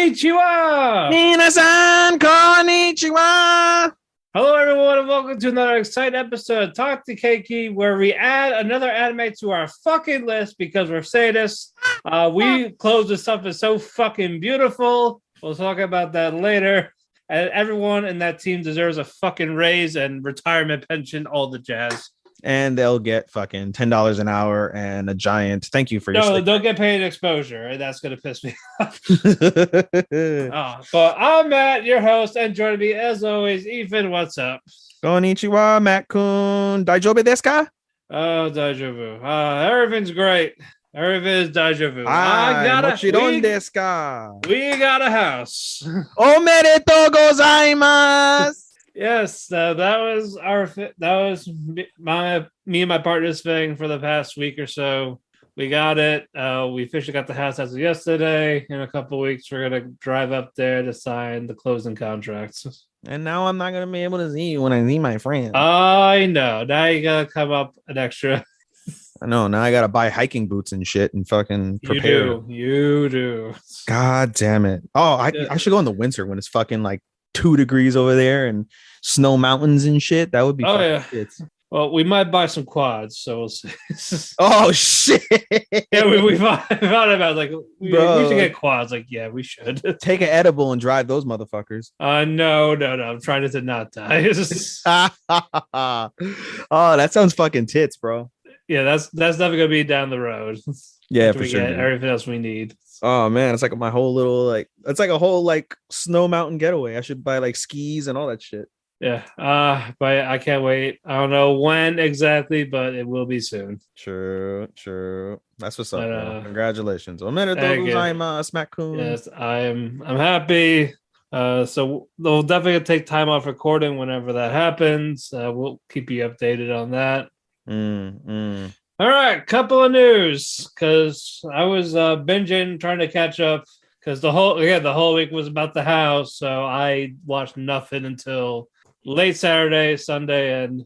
Konnichiwa! Minasan konnichiwa! Hello, everyone, and welcome to another exciting episode of Talk to Keki, where we add another anime to our fucking list because we're sadists. We close this stuff is so fucking beautiful. We'll talk about that later. And everyone in that team deserves a fucking raise and retirement pension, all the jazz. And they'll get fucking $10 an hour and a giant thank you for your No, they'll get paid exposure, and that's going to piss me off. But I'm Matt, your host, and joining me, as always, Ethan. What's up? Konnichiwa, Matt-kun. Daijoubu desu ka? Oh, Daijoubu. Everything's great. Everything's Daijoubu. Mochiron desu ka? We got a house. Omedetou gozaimasu! Yes, that was me and my partner's thing for the past week or so. We got it. We officially got the house as of yesterday. In a couple of weeks, we're gonna drive up there to sign the closing contracts. And now I'm not gonna be able to see you when I see my friend. I know. Now you gotta come up an extra. I know. Now I gotta buy hiking boots and shit and fucking prepare. You do. God damn it. Oh, I should go in the winter when it's fucking like 2 degrees over there and snow mountains and shit. That would be shit. Well, we might buy some quads, so we'll see. Oh shit. Yeah, we thought about like we should get quads. Like, yeah, we should take an edible and drive those motherfuckers. No. I'm trying to not die. Oh, that sounds fucking tits, bro. Yeah, that's definitely gonna be down the road. Yeah, for sure. Get everything else we need. Oh man, it's like my whole little it's like a whole snow mountain getaway. I should buy like skis and all that shit. Yeah, but I can't wait. I don't know when exactly, but it will be soon. True. That's what's up. Bro. Congratulations. Omedetou gozaimasu, Matt-kun. Yes, I'm happy. So we'll definitely take time off recording whenever that happens. We'll keep you updated on that. All right, couple of news because I was binging, trying to catch up because the whole week was about the house, so I watched nothing until late Saturday, Sunday, and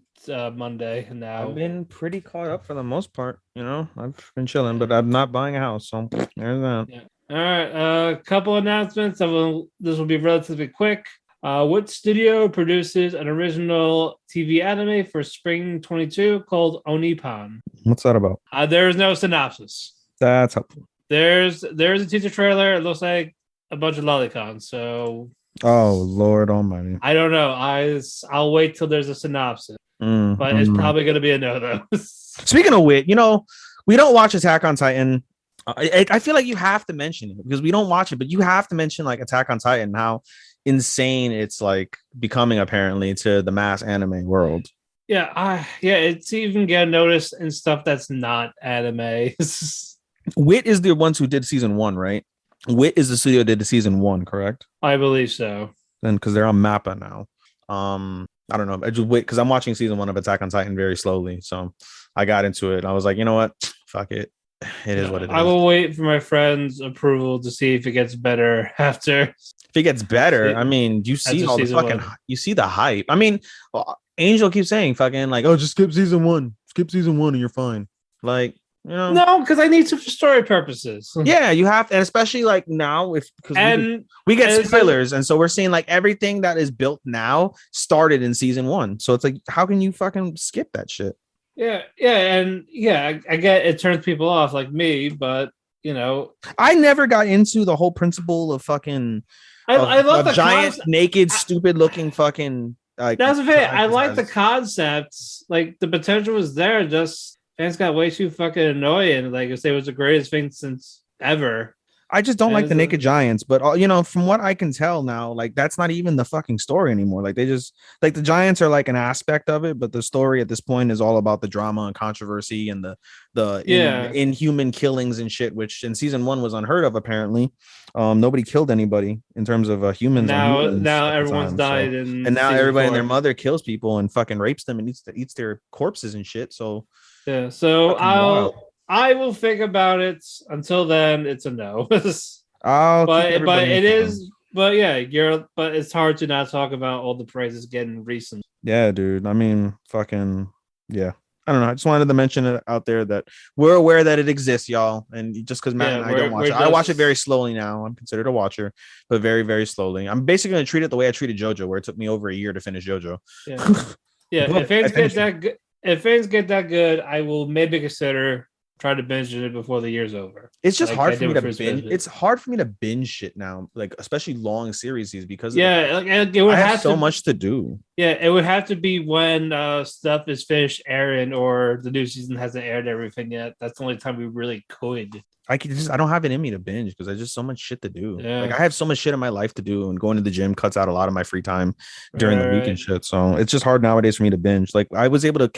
Monday. And now I've been pretty caught up for the most part. You know, I've been chilling, but I'm not buying a house, so there's that. Yeah. All right, a couple announcements. This will be relatively quick. What studio produces an original TV anime for spring 22 called Onipan? What's that about? There is no synopsis. That's helpful. There's a teaser trailer. It looks like a bunch of lolicons. So, oh Lord Almighty, I don't know. I'll wait till there's a synopsis. But it's probably going to be a no though. Speaking of which, you know, we don't watch Attack on Titan. I feel like you have to mention it because we don't watch it, but you have to mention like Attack on Titan, how insane it's like becoming apparently to the mass anime world. Yeah, it's even getting noticed in stuff that's not anime. Wit is the ones who did season 1, right? Wit is the studio that did the season 1, correct? I believe so. Then because they're on Mappa now. I don't know. I just wait because I'm watching season 1 of Attack on Titan very slowly, so I got into it. I was like, you know what? Fuck it. It is what it is. I will wait for my friend's approval to see if it gets better after. If it gets better, I mean, you see all the fucking, you see the hype. I mean, Angel keeps saying fucking like, oh, just skip season 1, and you're fine. Like, you know, no, because I need to for story purposes. Yeah, you have, and especially like now, because we get spoilers, and so we're seeing like everything that is built now started in season 1. So it's like, how can you fucking skip that shit? Yeah, I get it turns people off like me, but you know, I never got into the whole principle of fucking. I love the giant, naked, stupid looking fucking. Like, that's the thing. I like the concepts. Like the potential was there. Just fans got way too fucking annoying. Like if it was the greatest thing since ever. I just don't like the naked giants, but you know, from what I can tell now, like that's not even the fucking story anymore. Like they just like the giants are like an aspect of it, but the story at this point is all about the drama and controversy and the inhuman killings and shit, which in season 1 was unheard of. Apparently, nobody killed anybody in terms of humans. Now everyone's died, and now everybody and their mother kills people and fucking rapes them and eats their corpses and shit. So yeah, so I will think about it. Until then, it's a no. But it is. But yeah, but it's hard to not talk about all the praises getting recent. Yeah, dude. I mean, fucking yeah. I don't know. I just wanted to mention it out there that we're aware that it exists, y'all. And just because Matt and I don't watch it, I watch it very slowly now. I'm considered a watcher, but very, very slowly. I'm basically going to treat it the way I treated JoJo, where it took me over a year to finish JoJo. Yeah. If things get that good, I will maybe consider try to binge it before the year's over. It's just hard for me to binge. It's hard for me to binge shit now, like especially long series because it would have so much to do. Yeah, it would have to be when stuff is finished airing or the new season hasn't aired everything yet. That's the only time we really could. I don't have it in me to binge because there's just so much shit to do. Yeah. Like I have so much shit in my life to do, and going to the gym cuts out a lot of my free time during the week and shit. So it's just hard nowadays for me to binge. Like I was able to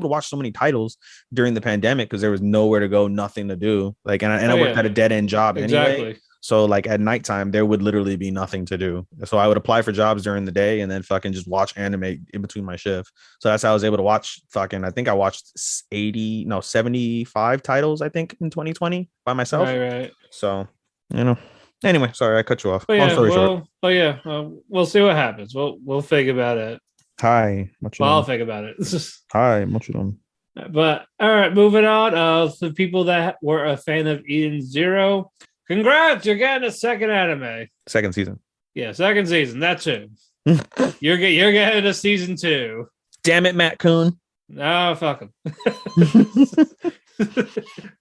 watch so many titles during the pandemic because there was nowhere to go, nothing to do. Like, and I worked at a dead end job anyway. So like at nighttime, there would literally be nothing to do. So I would apply for jobs during the day and then fucking just watch anime in between my shift. So that's how I was able to watch I think I watched 75 titles, I think, in 2020 by myself. Right. So, anyway, sorry, I cut you off. Long story short. We'll see what happens. We'll think about it. Hi. I'll think about it. Hi, what you doing? But all right, moving on. The people that were a fan of Eden Zero, congrats, you're getting a second anime. Second season. Yeah, second season. That's it. You're getting a season 2. Damn it, Matt Kuhn. No, fuck him.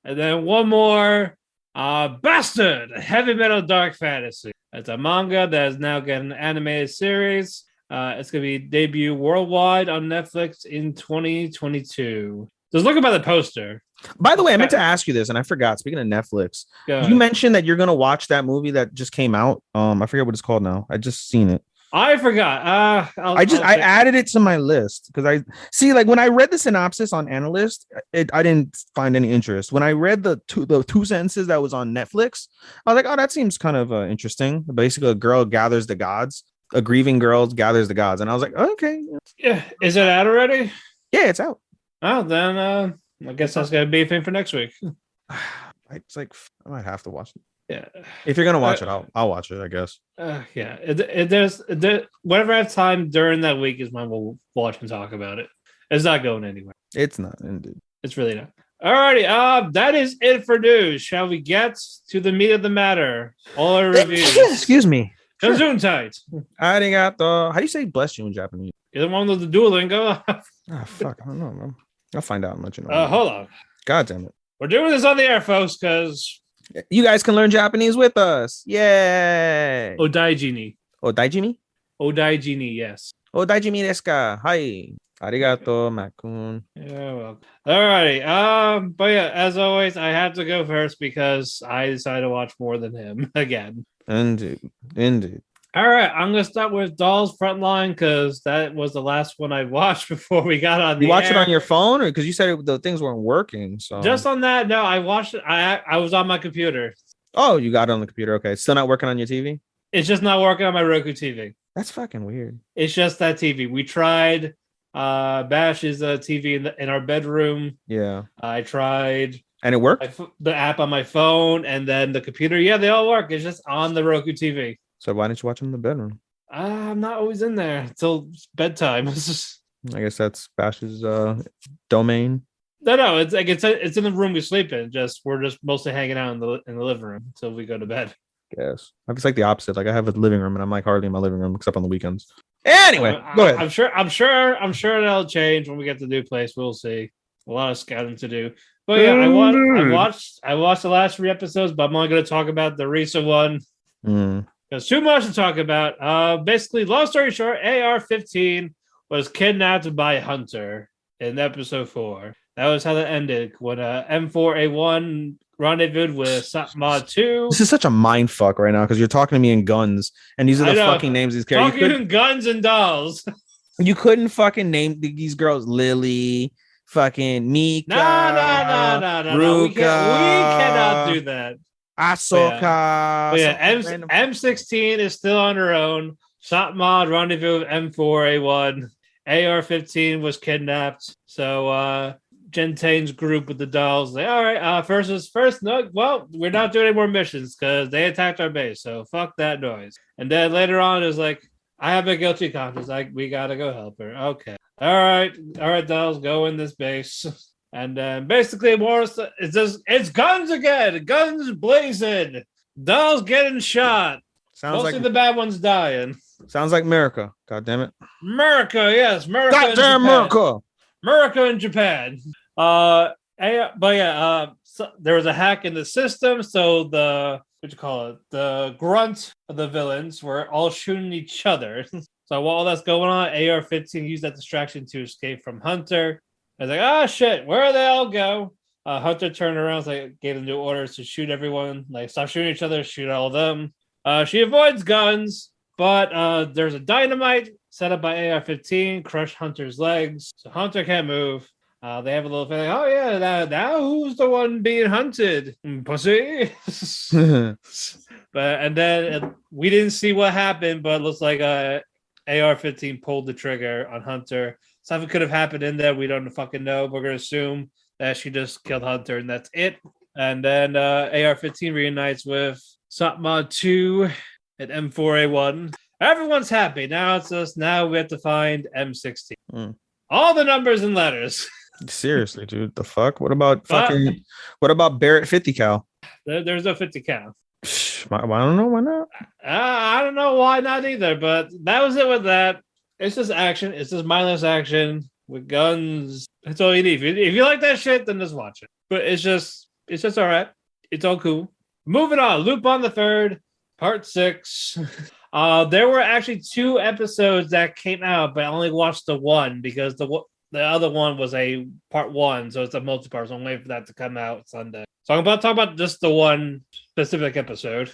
And then one more. Bastard, Heavy Metal Dark Fantasy. It's a manga that is now getting an animated series. It's going to be debut worldwide on Netflix in 2022. Just look about the poster. By the way, I meant to ask you this, and I forgot. Speaking of Netflix, you mentioned that you're going to watch that movie that just came out. I forget what it's called now. I just seen it. I forgot. I added it to my list because I see, like, when I read the synopsis on Analyst, I didn't find any interest. When I read the two sentences that was on Netflix, I was like, oh, that seems kind of interesting. Basically, a girl gathers the gods. A grieving girl gathers the gods, and I was like, okay. Yeah, is it out already? Yeah, it's out. Oh, then I guess that's gonna be a thing for next week. It's like I might have to watch it. Yeah, if you're gonna watch it, I'll watch it, I guess. There's whenever I have time during that week is when we'll watch and talk about it. It's not going anywhere. It's not, indeed. It's really not. Alrighty, that is it for news. Shall we get to the meat of the matter? All our reviews. Excuse me. Gesundheit. Arigato. How do you say bless you in Japanese? Is it one of the Duolingo? Fuck, I don't know, man. I'll find out and let you know. Hold on. God damn it. We're doing this on the air, folks, because you guys can learn Japanese with us. Yay. Odaijini. Odaijimi? Odaijini, yes. Odaijimi desu ka? Hi. Arigato, Makun. Yeah, well. Alrighty. But yeah, as always, I have to go first because I decided to watch more than him again. Indeed. All right, I'm gonna start with Doll's Frontline because that was the last one I watched before we got on. You watch it on your phone, or because you said the things weren't working? So just on that, no, I watched it. I was on my computer. Oh, you got it on the computer? Okay, still not working on your TV? It's just not working on my Roku TV. That's fucking weird. It's just that TV. We tried Bash's TV in our bedroom. Yeah, I tried. And it worked? The app on my phone and then the computer. Yeah, they all work. It's just on the Roku TV. So why didn't you watch them in the bedroom? I'm not always in there until bedtime. I guess that's Bash's domain. No, it's like it's in the room we sleep in. We're just mostly hanging out in the living room until we go to bed. Yes, it's like the opposite. Like I have a living room and I'm like hardly in my living room except on the weekends. Anyway, go ahead. I'm sure that'll change when we get to the new place. We'll see. A lot of scouting to do. But yeah, I watched the last 3 episodes, but I'm only going to talk about the recent one because too much to talk about. Basically, long story short, AR-15 was kidnapped by Hunter in episode 4. That was how that ended when M4A1 rendezvoused with Satma 2. This is such a mind fuck right now because you're talking to me in guns, and these are the fucking names of these characters. Talking in guns and dolls. You couldn't fucking name these girls Lily. Fucking Mika. No. Ruka, we cannot do that. Ahsoka. M16 is still on her own. Satma rendezvous with M4A1. AR-15 was kidnapped. So Gentane's group with the dolls, like, all right, first. No, well, we're not doing any more missions because they attacked our base. So fuck that noise. And then later on, it was like, I have a guilty conscience. We gotta go help her. Okay. All right, dolls, go in this base. And then basically it's guns again, guns blazing, dolls getting shot. Mostly the bad ones dying. Sounds like America. God damn it. America, yes, America. Goddamn America. America and Japan. So there was a hack in the system, so the grunt of the villains were all shooting each other. So while all that's going on, AR-15 used that distraction to escape from Hunter. I was like, oh shit, where'd they all go? Hunter turned around, gave them new orders to shoot everyone, stop shooting each other, shoot all of them. She avoids guns, but there's a dynamite set up by AR-15, crush Hunter's legs, so Hunter can't move. They have a little feeling, oh yeah, now who's the one being hunted? Pussy. And then we didn't see what happened, but it looks like AR-15 pulled the trigger on Hunter. Something could have happened in there. We don't fucking know. We're going to assume that she just killed Hunter and that's it. And then AR-15 reunites with Satma 2 and M4A1. Everyone's happy. Now we have to find M16. All the numbers and letters. Seriously, dude. The fuck? What about Barrett 50 cal? There's no 50 cal. I don't know. Why not? I don't know why not either, but that was it with that. It's just action. It's just mindless action with guns. That's all you need. If you like that shit, then just watch it. But it's just all right. It's all cool. Moving on. Lupin the Third, Part 6. There were actually 2 episodes that came out, but I only watched the one because the other one was a Part 1, so it's a multi-part. So I'm waiting for that to come out Sunday. So I'm about to talk about just the one specific episode.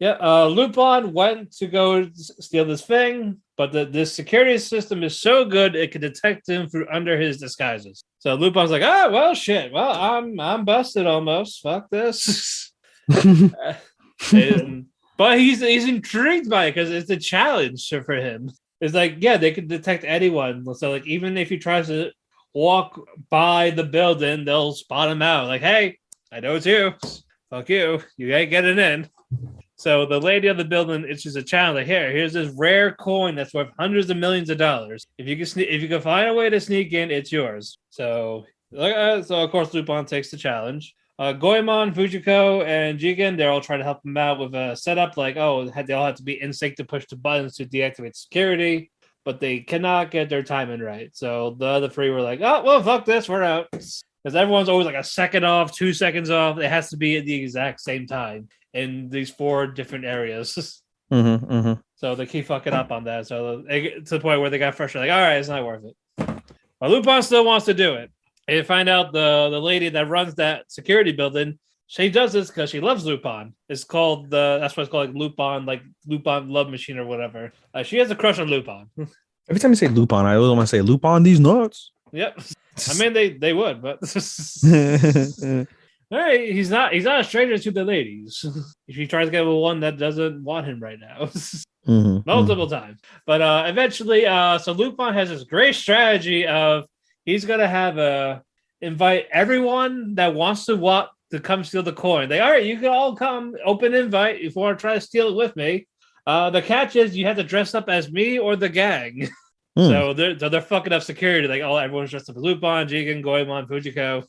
Lupin went to go steal this thing, but this security system is so good it can detect him through under his disguises. So Lupin's like, oh well, shit. Well, I'm busted almost. Fuck this. But he's intrigued by it because it's a challenge for him. It's like, yeah, they can detect anyone. So even if he tries to walk by the building, they'll spot him out. Like, hey, I know it's you. Fuck you. You ain't getting in. So the lady of the building issues a challenge. Like, here's this rare coin that's worth hundreds of millions of dollars. If you can find a way to sneak in, it's yours. So of course Lupin takes the challenge. Goemon, Fujiko, and Jigen, they're all trying to help him out with a setup. Like, they all have to be in sync to push the buttons to deactivate security, but they cannot get their timing right. So the other 3 were like, oh well, fuck this, we're out. Because everyone's always like a second off, 2 seconds off. It has to be at the exact same time in these 4 different areas. So they keep fucking up on that. So they get to the point where they got frustrated. Like, all right, it's not worth it. But Lupin still wants to do it. And you find out the lady that runs that security building, she does this because she loves Lupin. It's called that's why it's called Lupin Love Machine or whatever. She has a crush on Lupin. Every time you say Lupin, I always want to say Lupin these nuts. Yep. I mean they would, but hey, he's not a stranger to the ladies. If he tries to get with one that doesn't want him right now. Multiple times. But eventually, so Lupin has this great strategy of he's gonna invite everyone that wants to come steal the coin. All right, you can all come, open invite if you want to try to steal it with me. The catch is you have to dress up as me or the gang. So they're fucking up security. Like, everyone's dressed up as Lupin, Jigen, Goemon, Fujiko.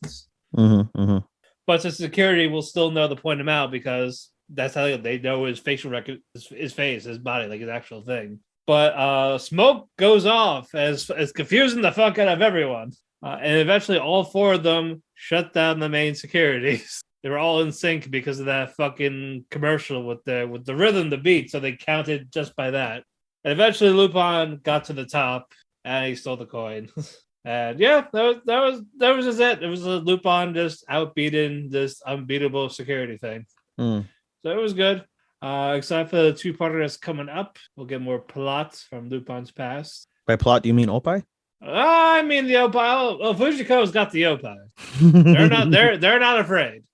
But the security will still know to point him out because that's how they know his facial record, his face, his body, like his actual thing. But smoke goes off as confusing the fuck out of everyone. And eventually all 4 of them shut down the main security. They were all in sync because of that fucking commercial with the rhythm, the beat. So they counted just by that. And eventually Lupin got to the top and he stole the coin. And yeah, that was just it. It was a Lupin just outbeating this unbeatable security thing. So it was good. Except for the 2-parter that's coming up. We'll get more plot from Lupin's past. By plot, do you mean Oppai? I mean the Oppai. Well, Fujiko's got the Oppai. They're not afraid.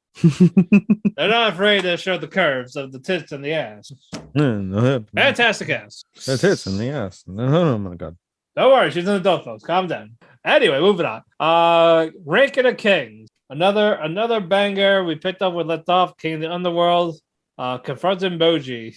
They're not afraid to show the curves of the tits and the ass. Fantastic ass. The tits and the ass. Oh my god. Don't worry, she's an adult, folks. Calm down. Anyway, moving on. Ranking of Kings. Another banger. We picked up with left off. King of the Underworld. Confronting Boji.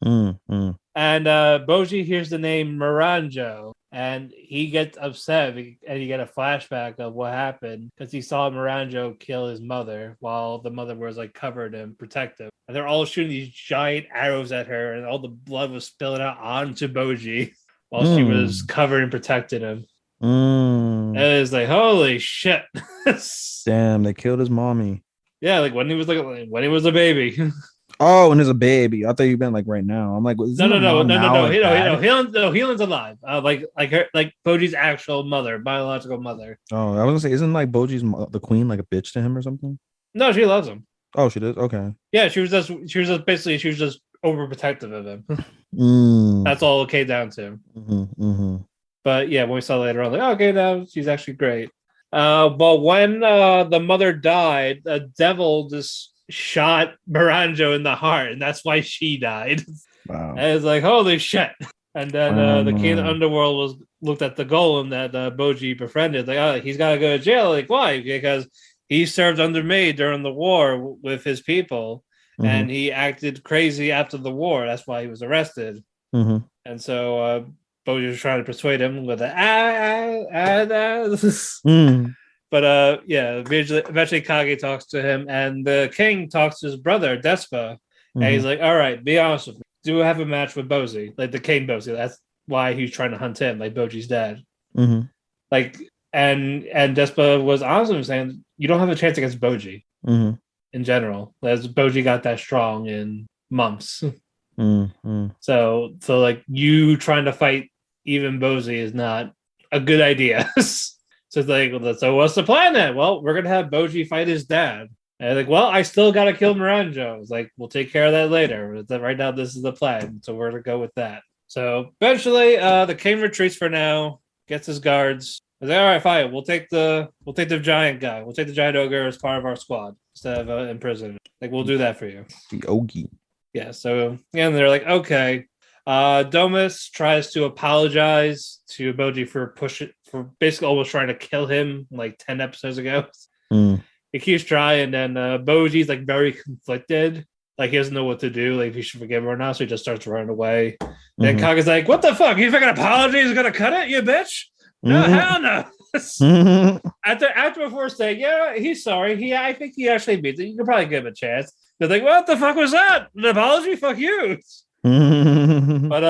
And Boji hears the name Miranjo, and he gets upset, and you get a flashback of what happened because he saw Miranjo kill his mother while the mother was like covered and protective. And they're all shooting these giant arrows at her, and all the blood was spilling out onto Boji while she was covered and protecting him. And it's like, holy shit. Damn, they killed his mommy. Yeah, like when he was a baby. Oh, and there's a baby. I thought you meant like right now. I'm like, no. Helen's alive. Like Boji's actual mother, biological mother. Oh, I was gonna say, isn't like Boji's the queen like a bitch to him or something? No, she loves him. Oh, she does. Okay. Yeah, she was just overprotective of him. That's all it came down to. But yeah, when we saw later on, like, okay, now she's actually great. But when the mother died, the devil just shot Miranjo in the heart, and that's why she died. Wow. And it's like, holy shit. And then the king of the underworld looked at the golem that Boji befriended. Like, oh, he's got to go to jail. Like, why? Because he served under me during the war with his people, and he acted crazy after the war. That's why he was arrested. And so Boji was trying to persuade him with But yeah, eventually Kage talks to him, and the king talks to his brother Despa, and he's like, "All right, be honest with me. Do have a match with Boji, like the king Boji. That's why he's trying to hunt him, like Boji's dad. Like, and Despa was honest with him, saying, "You don't have a chance against Boji in general, as Boji got that strong in months. So like you trying to fight even Boji is not a good idea." So it's like, so what's the plan then? Well, we're gonna have Boji fight his dad. And like, well, I still gotta kill Miranjo. It's like, we'll take care of that later. But right now, this is the plan, so we're gonna go with that. So eventually, the king retreats for now, gets his guards. He's like, all right, fine. We'll take the giant guy. We'll take the giant ogre as part of our squad instead of imprisonment. Like, we'll do that for you. The Ogie. Yeah. So and they're like, okay. Domus tries to apologize to Boji for basically almost trying to kill him like 10 episodes ago. He keeps trying, and Boji's like very conflicted. Like he doesn't know what to do, like if he should forgive her or not, so he just starts running away. Then Kaga's like, what the fuck? You fucking apology is gonna cut it, you bitch? No, hell no. After before saying, yeah, he's sorry. I think he actually means it. You can probably give him a chance. They're like, what the fuck was that? An apology? Fuck you. But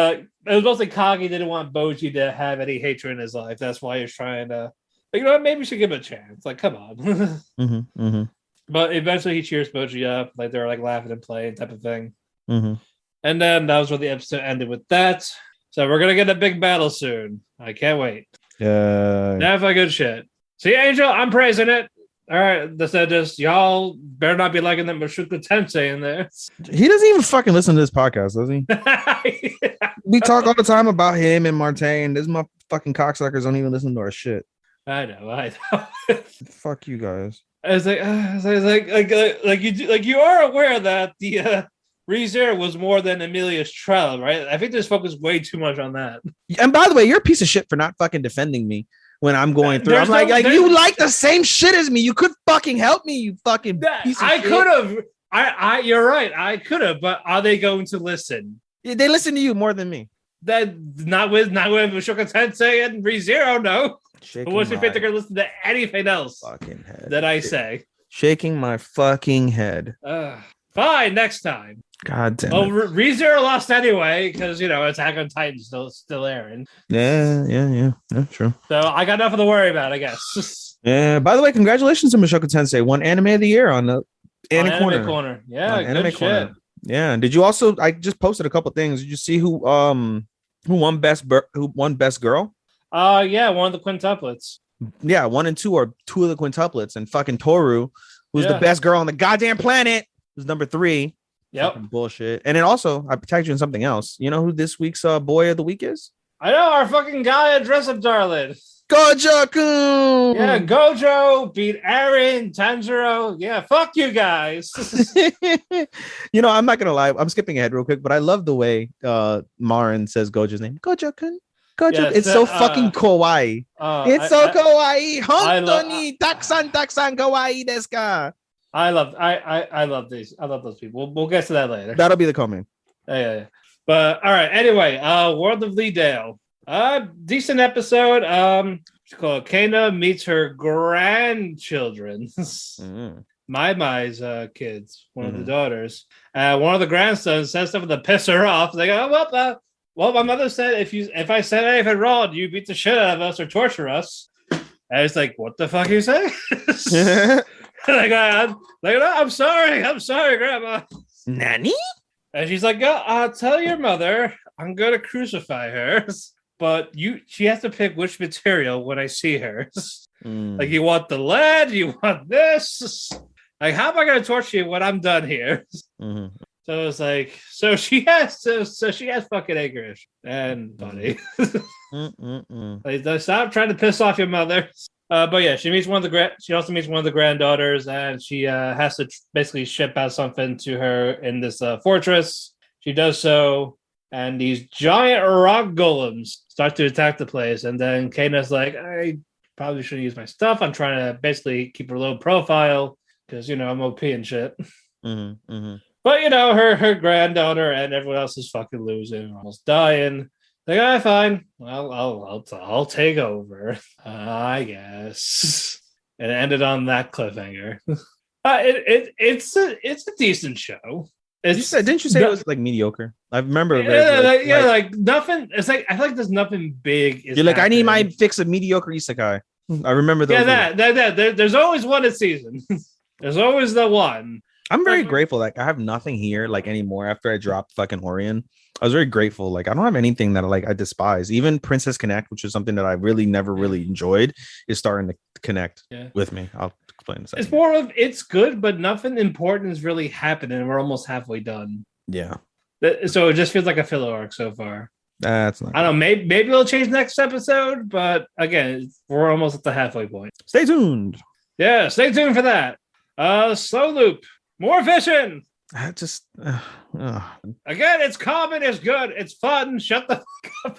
it was mostly Kage didn't want Boji to have any hatred in his life. That's why he was trying to, you know what, maybe we should give him a chance. Like, come on. But eventually he cheers Boji up, like they're like laughing and playing type of thing. And then that was where the episode ended with that. So we're gonna get a big battle soon. I can't wait. Yeah. Never good shit. See, Angel, I'm praising it. All right, they said this. Y'all better not be liking that Mushoku Tensei in there. He doesn't even fucking listen to this podcast, does he? We talk all the time about him and Martin. This motherfucking cocksuckers don't even listen to our shit. I know. Fuck you guys. It's like you are aware that the ReZero was more than Emilia's trial, right? I think there's focused way too much on that. And by the way, you're a piece of shit for not fucking defending me when I'm going through. I'm like you like the same shit as me. You could fucking help me, you fucking piece of shit. I could have. You're right. I could have, but are they going to listen? They listen to you more than me. That not with Mushoku Tensei and ReZero, no. But what's your think they're gonna listen to anything else that I say? Shaking my fucking head. Fine, next time. God damn. Well, ReZero lost anyway because Attack on Titan still airing. Yeah, true. So I got nothing to worry about, I guess. Yeah. By the way, congratulations to Mushoku Tensei. Won Anime of the Year on the Anime Corner. Yeah, good Anime Corner. Shit. Yeah. Did you also? I just posted a couple things. Did you see who won best girl? Yeah, one of the quintuplets. Yeah, 1 and 2 are two of the quintuplets, and fucking Toru, who's the best girl on the goddamn planet, who's number 3. Yep. Fucking bullshit. And then also, I tagged you in something else. You know who this week's boy of the week is? I know, our fucking guy at Dress Up Darling. Gojo-kun! Yeah, Gojo beat Aaron, Tanjiro. Yeah, fuck you guys. I'm not gonna lie. I'm skipping ahead real quick, but I love the way Marin says Gojo's name. Gojo-kun. Gojo. It's so fucking kawaii. It's so kawaii. Hontoni taksan kawaii desu ka. I love these. I love those people. We'll get to that later. That'll be the comment. Yeah. But all right. Anyway, World of Leadale. Decent episode. It's called Kana meets her grandchildren. Mai's kids, one of the daughters. One of the grandsons says something to piss her off. They go, well, my mother said if I said anything wrong, you beat the shit out of us or torture us. And it's like, what the fuck are you saying? I'm sorry, Grandma. Nanny? And she's like, I'll tell your mother I'm gonna crucify her, but she has to pick which material when I see her. Like, you want the lead, you want this. Like, how am I gonna torture you when I'm done here? So it's like, so she has fucking anger and body. Like, stop trying to piss off your mother. But yeah, she also meets one of the granddaughters, and she has to basically ship out something to her in this fortress. She does so, and these giant rock golems start to attack the place. And then Kana's like, I probably shouldn't use my stuff. I'm trying to basically keep a low profile because, I'm OP and shit. But, her granddaughter and everyone else is fucking losing, almost dying. Like, fine. Well, I'll take over, I guess. And it ended on that cliffhanger. It's a decent show. Didn't you say it was like mediocre? I remember. Like nothing. It's like I feel like there's nothing big. You're like, I need my fix of mediocre isekai. I remember those. There's always one a season. There's always the one. I'm very grateful. Like, I have nothing here like anymore after I dropped fucking Orion. I was very grateful. Like, I don't have anything that I despise. Even Princess Connect, which is something that I really never really enjoyed, is starting to connect with me. I'll explain this. It's more of it's good, but nothing important is really happening. We're almost halfway done. Yeah. So it just feels like a filler arc so far. That's not. I don't know. Maybe it'll change next episode, but again, we're almost at the halfway point. Stay tuned. Yeah, stay tuned for that. Slow loop. More fishing. I just again, it's common, it's good, it's fun. Shut the fuck up.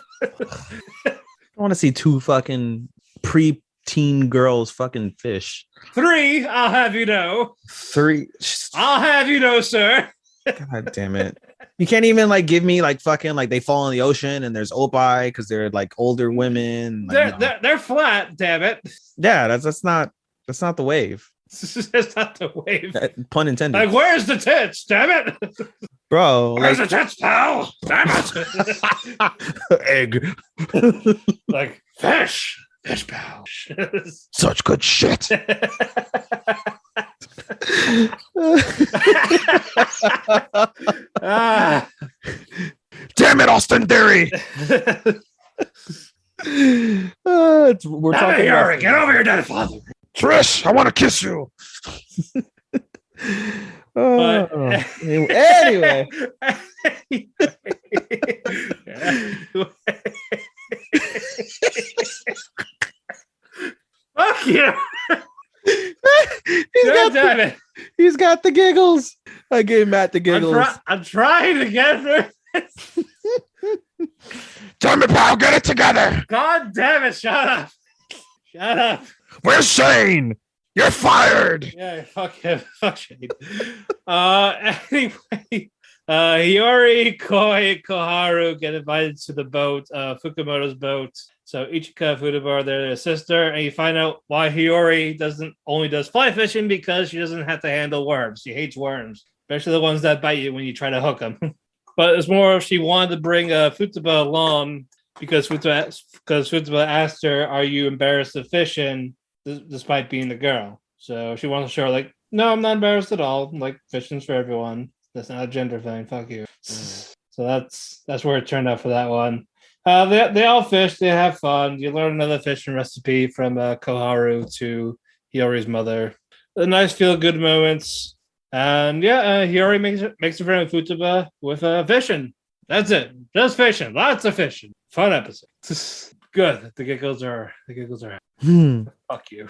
I want to see two fucking pre-teen girls fucking fish. 3, I'll have you know. 3, I'll have you know, sir. God damn it. You can't even give me fucking they fall in the ocean and there's opie because they're older women. They're flat, damn it. Yeah, that's not the wave. It's not the wave. Pun intended. Like, where's the tits? Damn it, bro. Where's the tits, pal? Damn it. Egg. Like, fish, pal. Such good shit. Damn it, Austin Theory. We're talking. Get over your dead father. Trish, I want to kiss you. Anyway. Fuck you. He's got the giggles. I gave Matt the giggles. I'm trying to get through. Damn it, pal, get it together. God damn it, shut up. Where's Shane? You're fired. Yeah, fuck him. Fuck Shane. Anyway, Hiyori, Koi, Koharu get invited to the boat, Fukumoto's boat. So Ichika, Futaba, they're their sister, and you find out why Hiyori only does fly fishing because she doesn't have to handle worms. She hates worms, especially the ones that bite you when you try to hook them. But it's more of she wanted to bring Futaba along because Futaba asked her, "Are you embarrassed of fishing?" Despite being the girl. So she wants to show her, no, I'm not embarrassed at all. Fishing's for everyone. That's not a gender thing. Fuck you. So that's where it turned out for that one. They all fish. They have fun. You learn another fishing recipe from Koharu to Hiyori's mother. The nice feel-good moments. And Hiyori makes a friend with Futaba with fishing. That's it. Just fishing. Lots of fishing. Fun episode. Good. The giggles are Fuck you.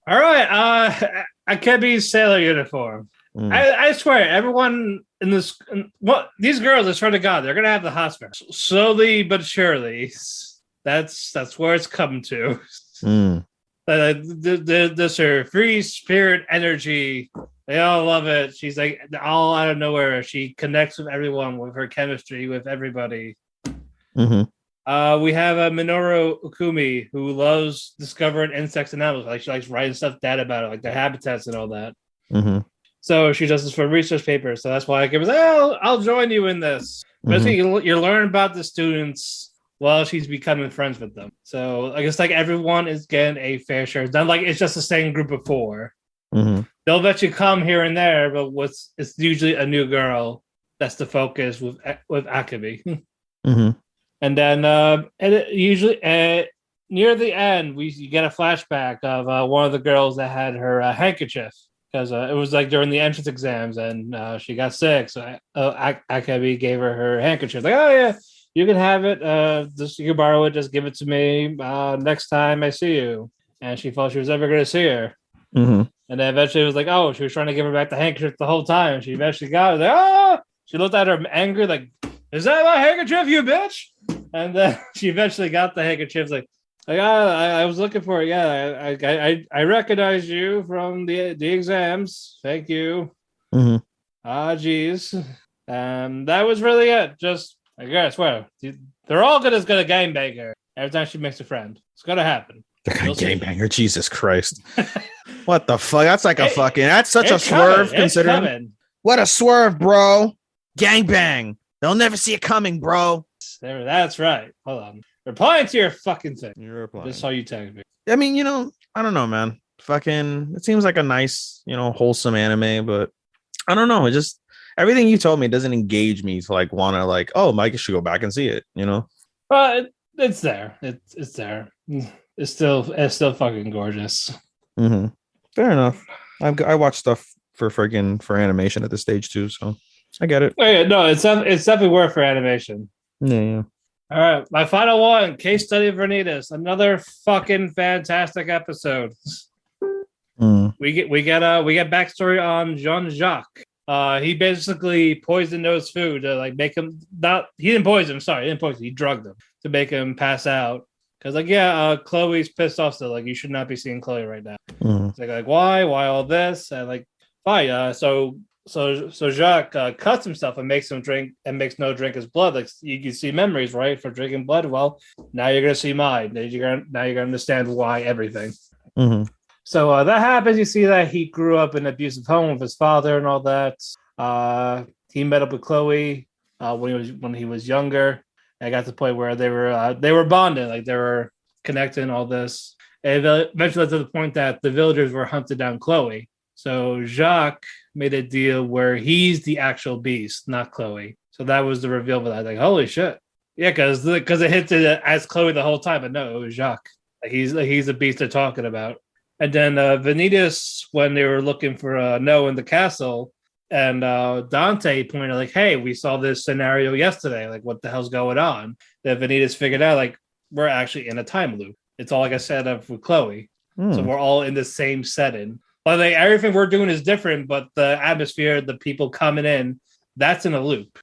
All right. Akebi's sailor uniform. I swear, everyone in this, these girls, I swear to God, they're gonna have the hospital slowly but surely. That's where it's come to. This her free spirit energy They all love it. She's like all out of nowhere. She connects with everyone with her chemistry with everybody. We have a Minoru Ukumi who loves discovering insects and animals. Like she likes writing stuff down about it, like their habitats and all that. So she does this for research papers. So that's why I was like, oh, I'll join you in this. Basically, you're learning about the students while she's becoming friends with them. So I guess like everyone is getting a fair share. It's not like it's just the same group of 4. They'll let you come here and there, but it's usually a new girl that's the focus with Akebi. And then usually near the end, you get a flashback of one of the girls that had her handkerchief because it was like during the entrance exams and she got sick. So Akebi gave her handkerchief. Like, oh yeah, you can have it. Just you can borrow it. Just give it to me next time I see you. And she thought she was ever going to see her. And then eventually it was like, oh, she was trying to give her back the handkerchief the whole time. She eventually got it. Like, oh, she looked at her angry, like, is that my handkerchief, you bitch? And then she eventually got the handkerchief. Like I was looking for it. Yeah, I recognize you from the exams. Thank you. Geez. And that was really it. Just, I guess, well, they're all good as good a gangbang her every time she makes a friend. It's going to happen. They're going to gangbang her. Jesus Christ. What the fuck? That's like that's such a swerve considering. What a swerve, bro. Gangbang. They'll never see it coming, bro. There, that's right. Hold on. Replying to your fucking thing. You're replying. Just saw you tag me. I mean, I don't know, man. Fucking, it seems like a nice, wholesome anime, but I don't know. It just, everything you told me doesn't engage me to like want to like, oh, Mike should go back and see it, Well, it's there. It's there. It's still fucking gorgeous. Fair enough. I watch stuff for animation at this stage too, so I get it. Oh, yeah, no, it's definitely worth for animation. Yeah. All right, my final one, Case Study of Vanitas. Another fucking fantastic episode. We get backstory on Jean-Jacques. He basically poisoned those food to like make him he didn't poison him, sorry, he didn't poison him, he drugged him to make him pass out. Because Chloe's pissed off still, like you should not be seeing Chloe right now. It's like why all this? And like fine, So Jacques cuts himself and makes him drink and makes no drink his blood. Like you can see memories, right, for drinking blood. Well, now you're gonna see mine. Now you're gonna understand why everything. So that happens. You see that he grew up in an abusive home with his father and all that. He met up with Chloe when he was younger. And got to the point where they were bonded, like they were connecting. All this, and eventually led to the point that the villagers were hunted down Chloe. So Jacques made a deal where he's the actual beast, not Chloe. So that was the reveal for that. Like, holy shit. Yeah, because it hinted as Chloe the whole time, but no, it was Jacques. Like, he's the beast they're talking about. And then Vanitas, when they were looking for No in the castle, and Dante pointed like, hey, we saw this scenario yesterday. Like, what the hell's going on? Then Vanitas figured out, like, we're actually in a time loop. It's all like I said with Chloe. So we're all in the same setting. But like everything we're doing is different, but the atmosphere, the people coming in, that's in a loop.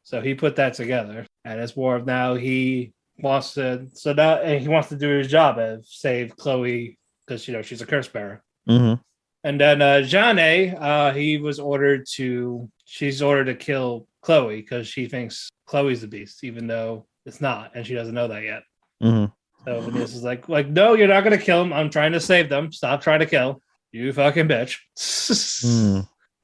So he put that together, and it's more of now he wants to. So now he wants to do his job of save Chloe because she's a curse bearer. And then Jane, she's ordered to kill Chloe because she thinks Chloe's the beast, even though it's not, and she doesn't know that yet. So Vanitas is like, no, you're not gonna kill him. I'm trying to save them. Stop trying to kill. You fucking bitch.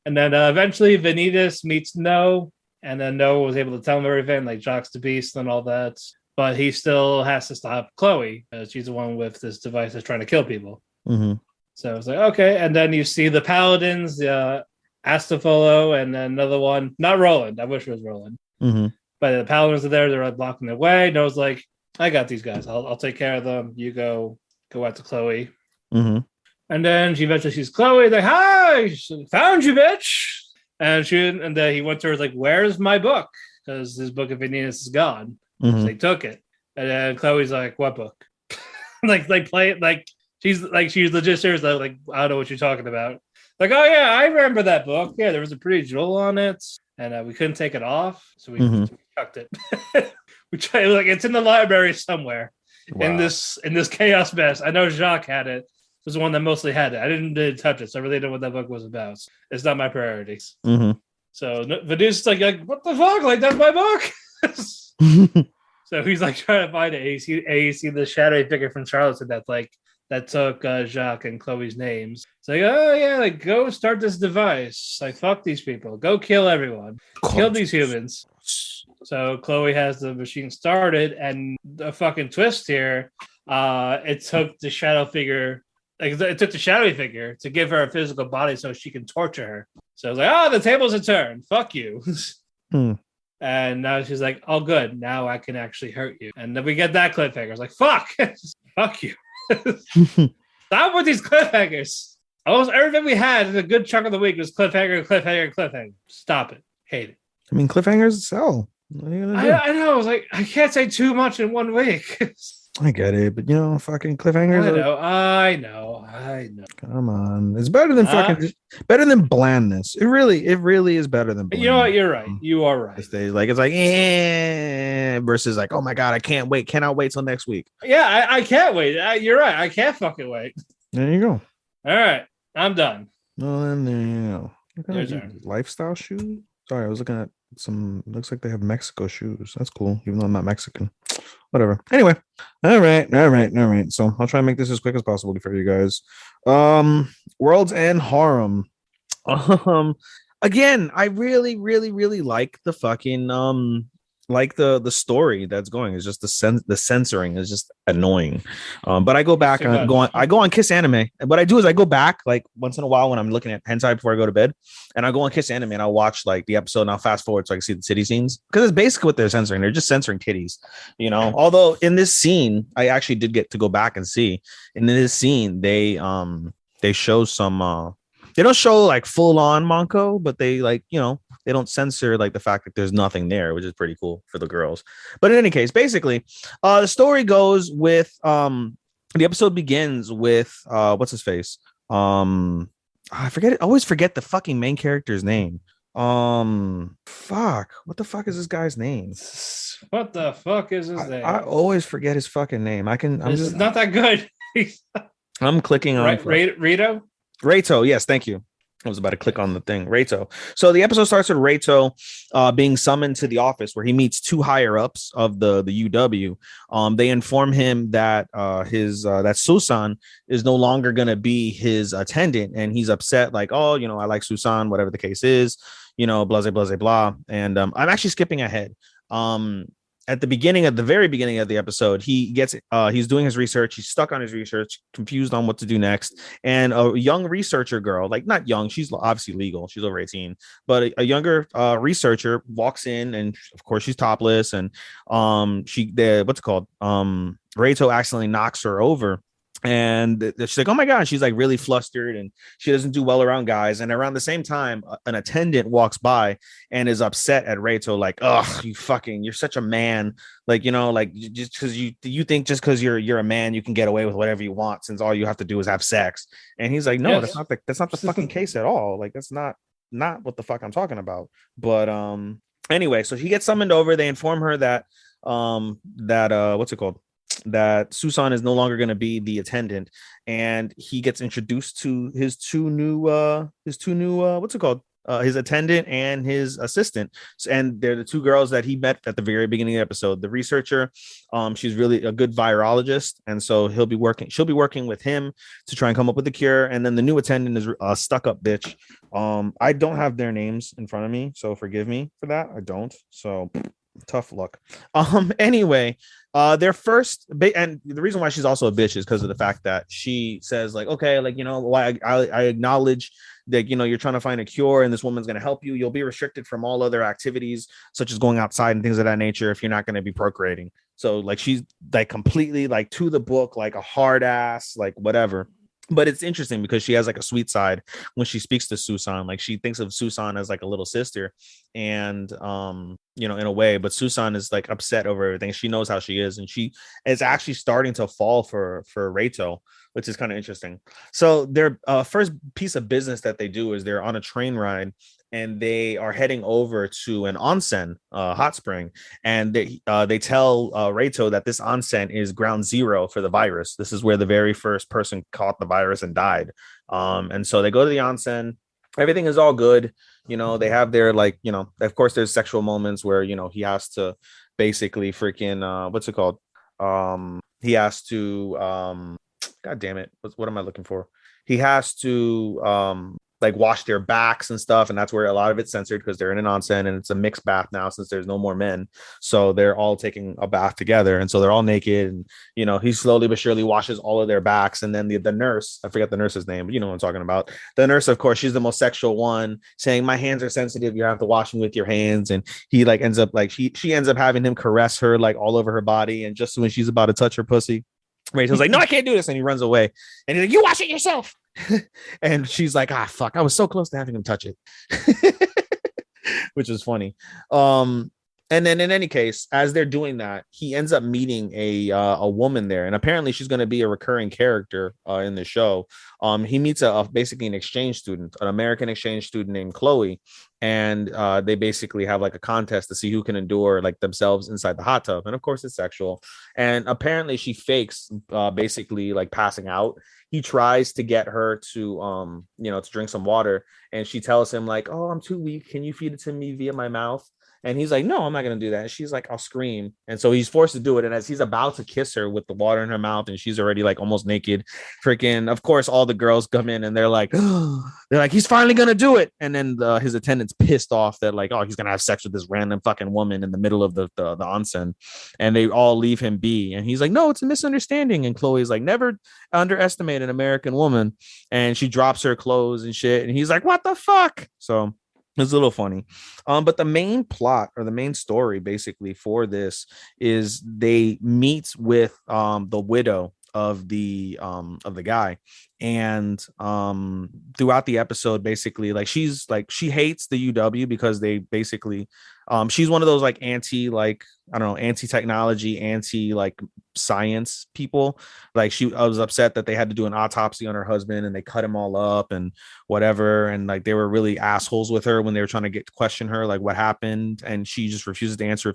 And then eventually Vanitas meets No, and then No was able to tell him everything, like Jacques the Beast and all that. But he still has to stop Chloe, because she's the one with this device that's trying to kill people. So it's like, okay. And then you see the Paladins, Astafolo, and then another one, not Roland. I wish it was Roland. But the Paladins are there. They're like blocking their way. No's like, I got these guys. I'll take care of them. You go after Chloe. And then she eventually sees Chloe, like, hi, found you, bitch. And he went to her, like, where's my book? Because his book of Vanitas is gone. So they took it. And then Chloe's like, what book? like play it like she's legit serious, like, I don't know what you're talking about. Like, oh yeah, I remember that book. Yeah, there was a pretty jewel on it, and we couldn't take it off, so we chucked it. We tried, like, it's in the library somewhere. Wow. In this chaos mess. I know Jacques had it. was the one that mostly had it. I didn't touch it, so I really didn't know what that book was about. It's not my priorities. Mm-hmm. So Vadu's like, what the fuck? Like, that's my book. So he's like trying to find it. You see the shadowy figure from Charlottesville that took Jacques and Chloe's names. It's like, oh yeah, like go start this device. Like, fuck these people. Go kill everyone. Kill these humans. So Chloe has the machine started, and the fucking twist here, it took the shadow figure. Like, it took the shadowy figure to give her a physical body so she can torture her. So I was like, oh, the tables have turned. Fuck you. And now she's like, oh, good. Now I can actually hurt you. And then we get that cliffhanger. I was like, fuck. Fuck you. Stop with these cliffhangers. Almost everything we had in a good chunk of the week was cliffhanger. Stop it. Hate it. I mean, cliffhangers sell. I know. I was like, I can't say too much in 1 week. I get it, but fucking cliffhangers. I know. Come on, it's better than better than blandness. It really is better than blandness. You know what? You're right. You are right. It's like versus like, oh my god, I cannot wait till next week. Yeah, I can't wait. You're right. I can't fucking wait. There you go. All right, I'm done. Well, then there you go. Your turn. Lifestyle shoe. Sorry, I was looking at some. Looks like they have Mexico shoes. That's cool, even though I'm not Mexican. Whatever. Anyway, all right. So I'll try and make this as quick as possible for you guys. World's End Harem. Again, I really like the fucking like the story that's going. It's just the censoring is just annoying. But I go back and I go on Kiss Anime. And what I do is I go back like once in a while when I'm looking at hentai before I go to bed, and I go on Kiss Anime and I'll watch like the episode and I'll fast forward so I can see the titty scenes, because it's basically what they're censoring. They're just censoring titties, Although in this scene, I actually did get to go back and see. And in this scene, they show some they don't show like full on Monko, but they they don't censor like the fact that there's nothing there, which is pretty cool for the girls. But in any case, basically, the story goes with the episode begins with what's his face? I forget it. I always forget the fucking main character's name. Fuck. What the fuck is this guy's name? What the fuck is his name? I always forget his fucking name. This is not that good. I'm clicking on Rito? Reito, yes, thank you. I was about to click on the thing. Reito. So the episode starts with Reito being summoned to the office where he meets two higher ups of the UW. They inform him that that Susan is no longer going to be his attendant, and he's upset. Like, oh, I like Susan, whatever the case is, blah blah blah. And I'm actually skipping ahead. At the very beginning of the episode, he's doing his research. He's stuck on his research, confused on what to do next. And a young researcher girl, like not young, she's obviously legal. She's over 18, but a younger researcher walks in, and of course she's topless. And Reito accidentally knocks her over. And she's like, oh my God, she's like really flustered and she doesn't do well around guys. And around the same time, an attendant walks by and is upset at Reito, like, oh, you're such a man. Like, just because you think just because you're a man, you can get away with whatever you want, since all you have to do is have sex. And he's like, no, yes. That's not the fucking case at all. Like, that's not what the fuck I'm talking about. But anyway, so he gets summoned over. They inform her that what's it called? That Susan is no longer going to be the attendant, and he gets introduced to his two new what's it called? His attendant and his assistant. And they're the two girls that he met at the very beginning of the episode. The researcher, she's really a good virologist, and so she'll be working with him to try and come up with a cure. And then the new attendant is a stuck-up bitch. I don't have their names in front of me, so forgive me for that. I don't. So tough luck. Anyway, their first and the reason why she's also a bitch is because of the fact that she says, like, okay, like, why I acknowledge that, you're trying to find a cure and this woman's going to help you. You'll be restricted from all other activities, such as going outside and things of that nature, if you're not going to be procreating. So like, she's like completely like to the book, like a hard ass, like whatever. But it's interesting because she has like a sweet side when she speaks to Susan. Like, she thinks of Susan as like a little sister, and in a way, but Susan is like upset over everything. She knows how she is, and she is actually starting to fall for Reito. which is kind of interesting. So their first piece of business that they do is they're on a train ride and they are heading over to an onsen, hot spring, and they tell Reito that this onsen is ground zero for the virus. This is where the very first person caught the virus and died. And so they go to the onsen. Everything is all good. They have their, like, of course there's sexual moments where, he has to basically freaking what's it called? He has to God damn it. What am I looking for? He has to like wash their backs and stuff, and that's where a lot of it's censored because they're in an onsen and it's a mixed bath now since there's no more men. So they're all taking a bath together, and so they're all naked, and he slowly but surely washes all of their backs. And then the nurse, I forget the nurse's name, but you know what I'm talking about. The nurse, of course, she's the most sexual one, saying, "My hands are sensitive. You have to wash them with your hands." And he like ends up like she ends up having him caress her like all over her body, and just when she's about to touch her pussy, Rachel's like, "No, I can't do this," and he runs away. And he's like, "You wash it yourself." And she's like, "Ah, fuck, I was so close to having him touch it," which was funny. And then in any case, as they're doing that, he ends up meeting a woman there, and apparently she's going to be a recurring character in the show. He meets basically an exchange student, an American exchange student named Chloe, and they basically have like a contest to see who can endure like themselves inside the hot tub, and of course it's sexual. And apparently she fakes basically like passing out. He tries to get her to to drink some water, and she tells him like, "Oh, I'm too weak. Can you feed it to me via my mouth?" And he's like, "No, I'm not going to do that." And she's like, "I'll scream." And so he's forced to do it. And as he's about to kiss her with the water in her mouth, and she's already like almost naked, freaking, of course, all the girls come in and they're like, "He's finally going to do it." And then his attendant's pissed off that like, "Oh, he's going to have sex with this random fucking woman in the middle of the onsen." And they all leave him be. And he's like, "No, it's a misunderstanding." And Chloe's like, "Never underestimate an American woman." And she drops her clothes and shit. And he's like, "What the fuck?" So it's a little funny. But the main plot or the main story basically for this is they meet with the widow of the guy. And throughout the episode, basically, like she hates the UW because they basically she's one of those like anti-technology, anti science people. Like I was upset that they had to do an autopsy on her husband and they cut him all up and whatever, and like they were really assholes with her when they were trying to question her like what happened, and she just refuses to answer.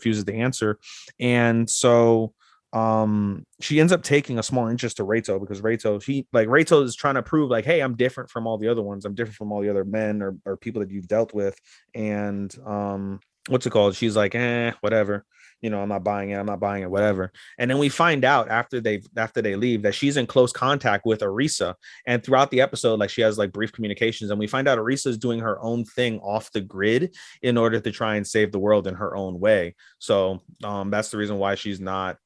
And so she ends up taking a small interest to Reito because Reito is trying to prove like, "Hey, I'm different from all the other ones. I'm different from all the other men or people that you've dealt with." And what's it called? She's like, whatever. I'm not buying it, whatever. And then we find out after they leave that she's in close contact with Arisa. And throughout the episode, like she has like brief communications, and we find out Arisa is doing her own thing off the grid in order to try and save the world in her own way. So that's the reason why she's not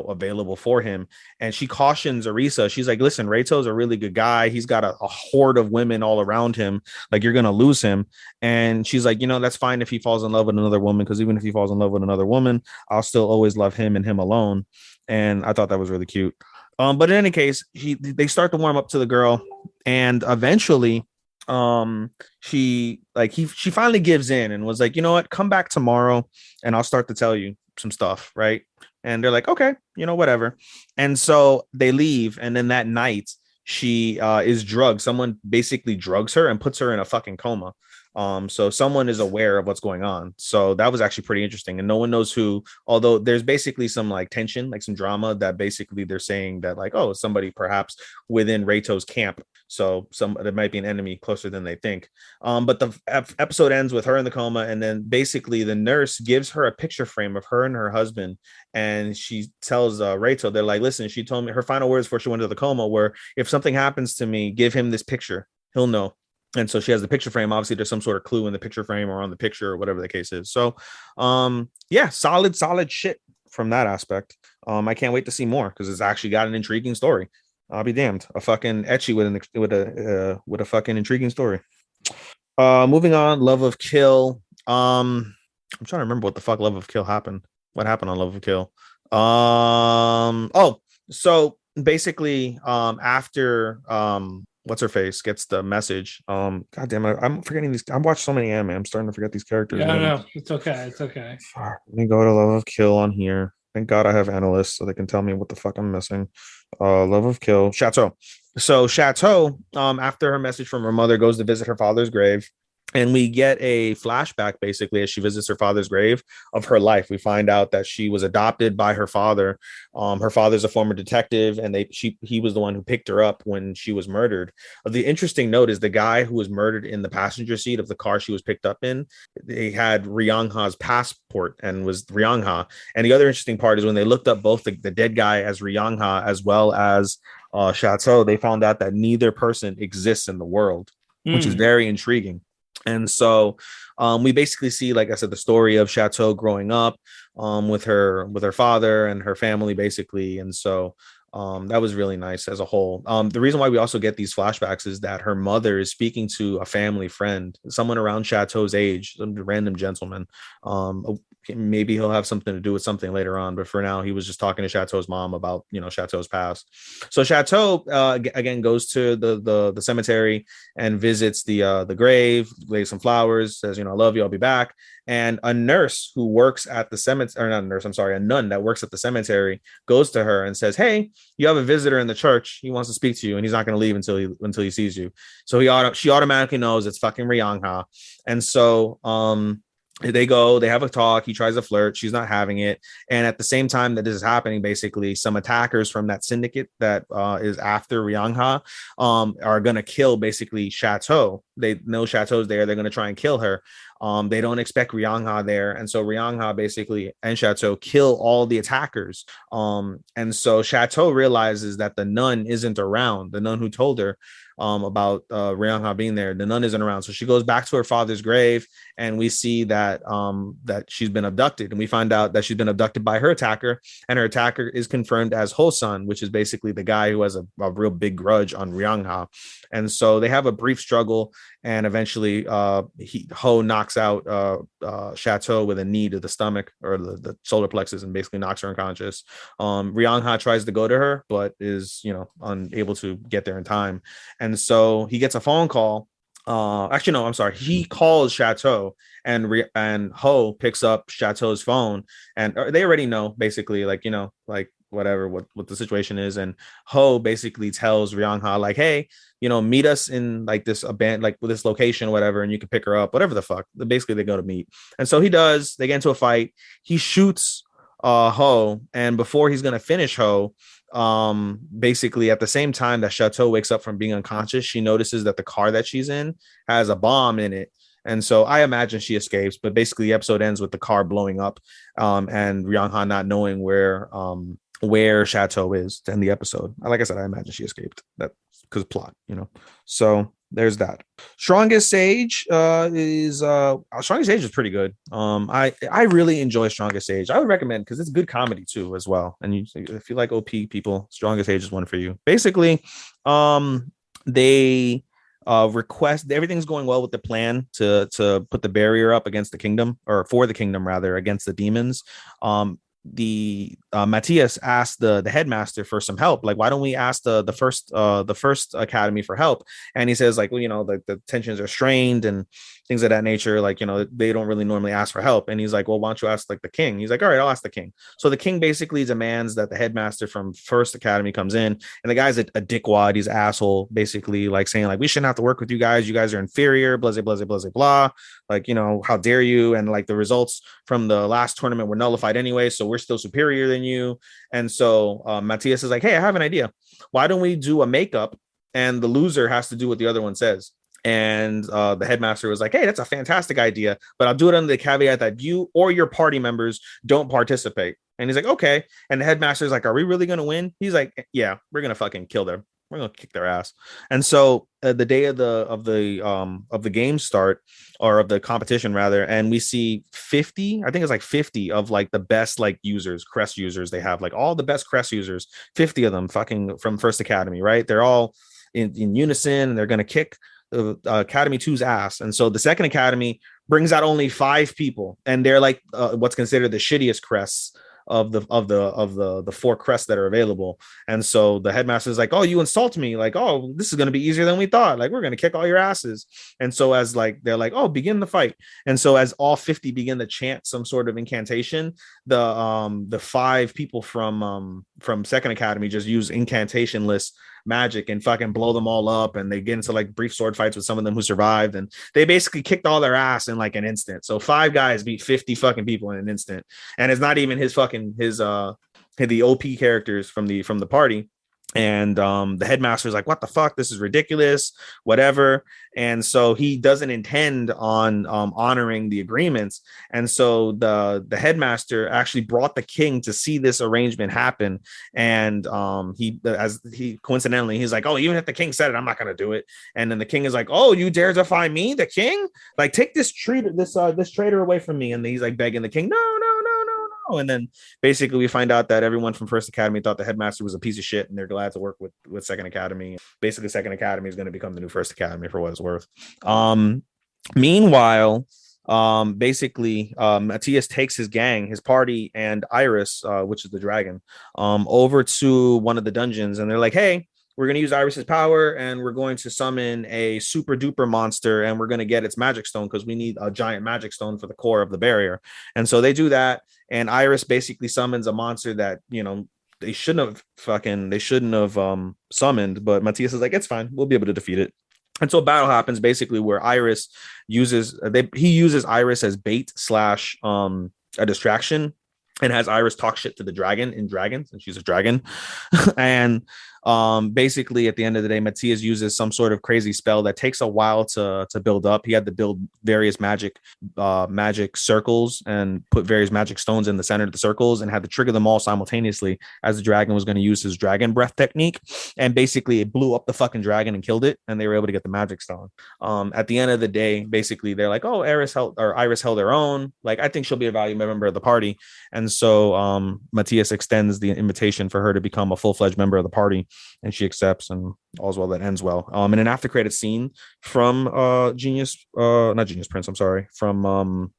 available for him. And she cautions Arisa. She's like, "Listen, Reito's a really good guy. He's got a horde of women all around him. Like, you're gonna lose him." And she's like, "That's fine if he falls in love with another woman, because even if he falls in love with another woman, I'll still always love him and him alone." And I thought that was really cute. But in any case, they start to warm up to the girl, and eventually she finally gives in and was like, "You know what, come back tomorrow and I'll start to tell you some stuff," right? And they're like, "Okay, whatever." And so they leave, and then that night she is drugged. Someone basically drugs her and puts her in a fucking coma. So someone is aware of what's going on. So that was actually pretty interesting, and no one knows who, although there's basically some like tension, like some drama that basically they're saying that like, "Oh, somebody perhaps within Reito's camp." So there might be an enemy closer than they think. But the episode ends with her in the coma, and then basically the nurse gives her a picture frame of her and her husband, and she tells Reito, they're like, "Listen," she told me her final words before she went to the coma were, "If something happens to me, give him this picture. He'll know." And so she has the picture frame. Obviously, there's some sort of clue in the picture frame or on the picture or whatever the case is. So, yeah, solid shit from that aspect. I can't wait to see more because it's actually got an intriguing story. I'll be damned. A fucking etchy with a fucking intriguing story. Moving on, Love of Kill. I'm trying to remember what the fuck Love of Kill happened. What happened on Love of Kill? So basically, after what's her face gets the message. God damn it, I'm forgetting these. I watched so many anime. I'm starting to forget these characters. Yeah, no, it's okay. Let me go to Love of Kill on here. Thank God I have analysts so they can tell me what the fuck I'm missing. Love of Kill, Chateau. So Chateau, after her message from her mother, goes to visit her father's grave. And we get a flashback basically as she visits her father's grave of her life. We find out that she was adopted by her father. Her father's a former detective, and he was the one who picked her up when she was murdered. The interesting note is the guy who was murdered in the passenger seat of the car she was picked up in. They had Ryangha's passport and was Ryangha. And the other interesting part is when they looked up both the dead guy as Ryangha as well as Chateau, they found out that neither person exists in the world, which is very intriguing. And so we basically see, like I said, the story of Chateau growing up with her father and her family, basically. And so that was really nice as a whole. The reason why we also get these flashbacks is that her mother is speaking to a family friend, someone around Chateau's age, some random gentleman. Maybe he'll have something to do with something later on, but for now he was just talking to Chateau's mom about, Chateau's past. So Chateau again goes to the cemetery and visits the grave, lays some flowers, says, I love you, I'll be back. And a nurse who works at the cemetery, or not a nurse, I'm sorry, a nun that works at the cemetery goes to her and says, hey, you have a visitor in the church. He wants to speak to you, and he's not going to leave until he sees you. So she automatically knows it's fucking Ryangha. And so they have a talk. He tries to flirt. She's not having it. And at the same time that this is happening, basically some attackers from that syndicate that is after Ryangha are going to kill basically Chateau. They know Chateau's there. They're going to try and kill her. They don't expect Ryangha there. And so Ryangha basically and Chateau kill all the attackers. And so Chateau realizes that the nun isn't around. The nun who told her about Ryangha being there, the nun isn't around. So she goes back to her father's grave, and we see that she's been abducted. And we find out that she's been abducted by her attacker, and her attacker is confirmed as Hosan, which is basically the guy who has a real big grudge on Ryangha. And so they have a brief struggle, and eventually Ho knocks out Chateau with a knee to the stomach or the solar plexus and basically knocks her unconscious. Ryangha tries to go to her, but is, unable to get there in time. And so he gets a phone call. Actually, no, I'm sorry. He calls Chateau, and Ho picks up Chateau's phone, and they already know basically, whatever what the situation is. And Ho basically tells Ryangha, like, hey, meet us in this this location, whatever, and you can pick her up, whatever the fuck. Basically, they go to meet. And so he does. They get into a fight. He shoots Ho, and before he's gonna finish Ho, basically at the same time that Chateau wakes up from being unconscious, she notices that the car that she's in has a bomb in it. And so I imagine she escapes, but basically the episode ends with the car blowing up, and Ryangha not knowing where Chateau is to end the episode. Like I said, I imagine she escaped. That's because plot, So there's that. Strongest Sage is Strongest Sage is pretty good. I really enjoy Strongest Sage. I would recommend because it's good comedy too as well. And if you like OP people, Strongest Sage is one for you. Basically, they request everything's going well with the plan to put the barrier up against the kingdom, or for the kingdom rather, against the demons. The Matthias asked the headmaster for some help. Like, why don't we ask the first academy for help? And he says, like, well, the tensions are strained and things of that nature. Like, they don't really normally ask for help. And he's like, well, why don't you ask the king? He's like, all right, I'll ask the king. So the king basically demands that the headmaster from first academy comes in, and the guy's a dickwad. He's an asshole, basically, like saying, like, we shouldn't have to work with you guys. You guys are inferior, blah, blah, blah, blah, blah. Like, how dare you? And like the results from the last tournament were nullified anyway, so we're still superior than you. And so Matthias is like, hey, I have an idea. Why don't we do a makeup, and the loser has to do what the other one says? And the headmaster was like, hey, that's a fantastic idea, but I'll do it under the caveat that you or your party members don't participate. And he's like, okay. And the headmaster's like, are we really going to win? He's like, yeah, we're going to fucking kill them. We're going to kick their ass. And so the day of the game start, or of the competition rather, and we see 50, I think it's like 50 of like the best like users, crest users. They have like all the best crest users, 50 of them fucking from First Academy, right? They're all in unison, and they're going to kick Academy 2's ass. And so the second academy brings out only 5 people, and they're like what's considered the shittiest crests of the four crests that are available. And so the headmaster is like, oh, you insult me, like, oh, this is going to be easier than we thought, like we're going to kick all your asses. And so as like they're like, oh, begin the fight. And so as all 50 begin to chant some sort of incantation, the five people from Second Academy just use incantationless magic and fucking blow them all up, and they get into like brief sword fights with some of them who survived, and they basically kicked all their ass in like an instant. So 5 guys beat 50 fucking people in an instant, and it's not even his the OP characters from the party. And the headmaster is like, what the fuck, this is ridiculous, whatever. And so he doesn't intend on honoring the agreements. And so the headmaster actually brought the king to see this arrangement happen. And he coincidentally, he's like, oh, even if the king said it, I'm not gonna do it. And then the king is like, oh, you dare defy me, the king? Like, take this traitor away from me. And he's like begging the king, no. And then basically we find out that everyone from First Academy thought the headmaster was a piece of shit, and they're glad to work with Second Academy. Basically, Second Academy is going to become the new First Academy, for what it's worth. Meanwhile, basically Matthias takes his gang, his party, and Iris, which is the dragon, over to one of the dungeons, and they're like, hey, we're going to use Iris's power, and we're going to summon a super duper monster, and we're going to get its magic stone because we need a giant magic stone for the core of the barrier. And so they do that, and Iris basically summons a monster that, you know, they shouldn't have summoned, but Matthias is like, it's fine, we'll be able to defeat it. And so a battle happens basically where Iris uses Iris as bait / a distraction, and has Iris talk shit to the dragon in dragons, and she's a dragon. And basically at the end of the day, Matthias uses some sort of crazy spell that takes a while to build up. He had to build various magic circles and put various magic stones in the center of the circles, and had to trigger them all simultaneously as the dragon was going to use his dragon breath technique. And basically it blew up the fucking dragon and killed it, and they were able to get the magic stone. At the end of the day, basically they're like, oh, Iris held her own, like, I think she'll be a valuable member of the party. And so Matthias extends the invitation for her to become a full-fledged member of the party, and she accepts, and all's well that ends well. In an after credit scene from not Genius Prince, I'm sorry, from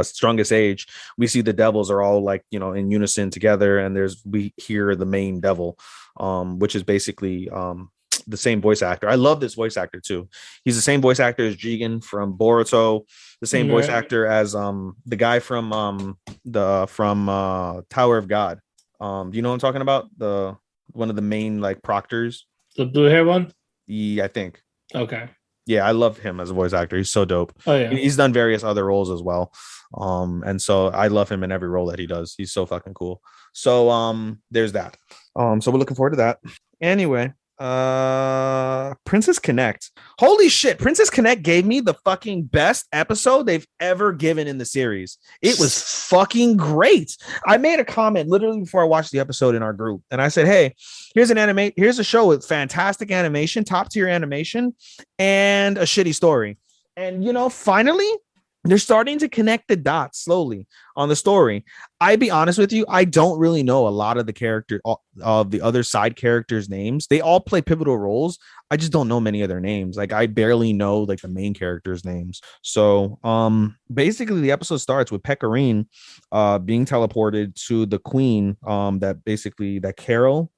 Strongest Age, we see the devils are all like, you know, in unison together, and we hear the main devil, which is basically the same voice actor. I love this voice actor too. He's the same voice actor as Jigen from Boruto, the same voice actor as the guy from Tower of God. Do you know what I'm talking about? One of the main like proctors, the blue hair one. Yeah, I think. Okay. Yeah, I love him as a voice actor. He's so dope. Oh yeah, he's done various other roles as well. And so I love him in every role that he does. He's so fucking cool. So there's that. So we're looking forward to that. Anyway, Princess Connect. Holy shit, Princess Connect gave me the fucking best episode they've ever given in the series. It was fucking great. I made a comment literally before I watched the episode in our group, and I said, hey, here's a show with fantastic animation, top tier animation, and a shitty story. And you know, finally they're starting to connect the dots slowly on the story. I'd be honest with you, I don't really know a lot of the other side characters' names. They all play pivotal roles. I just don't know many of their names. Like, I barely know like the main characters' names. So basically the episode starts with Pecorine being teleported to the queen that Carol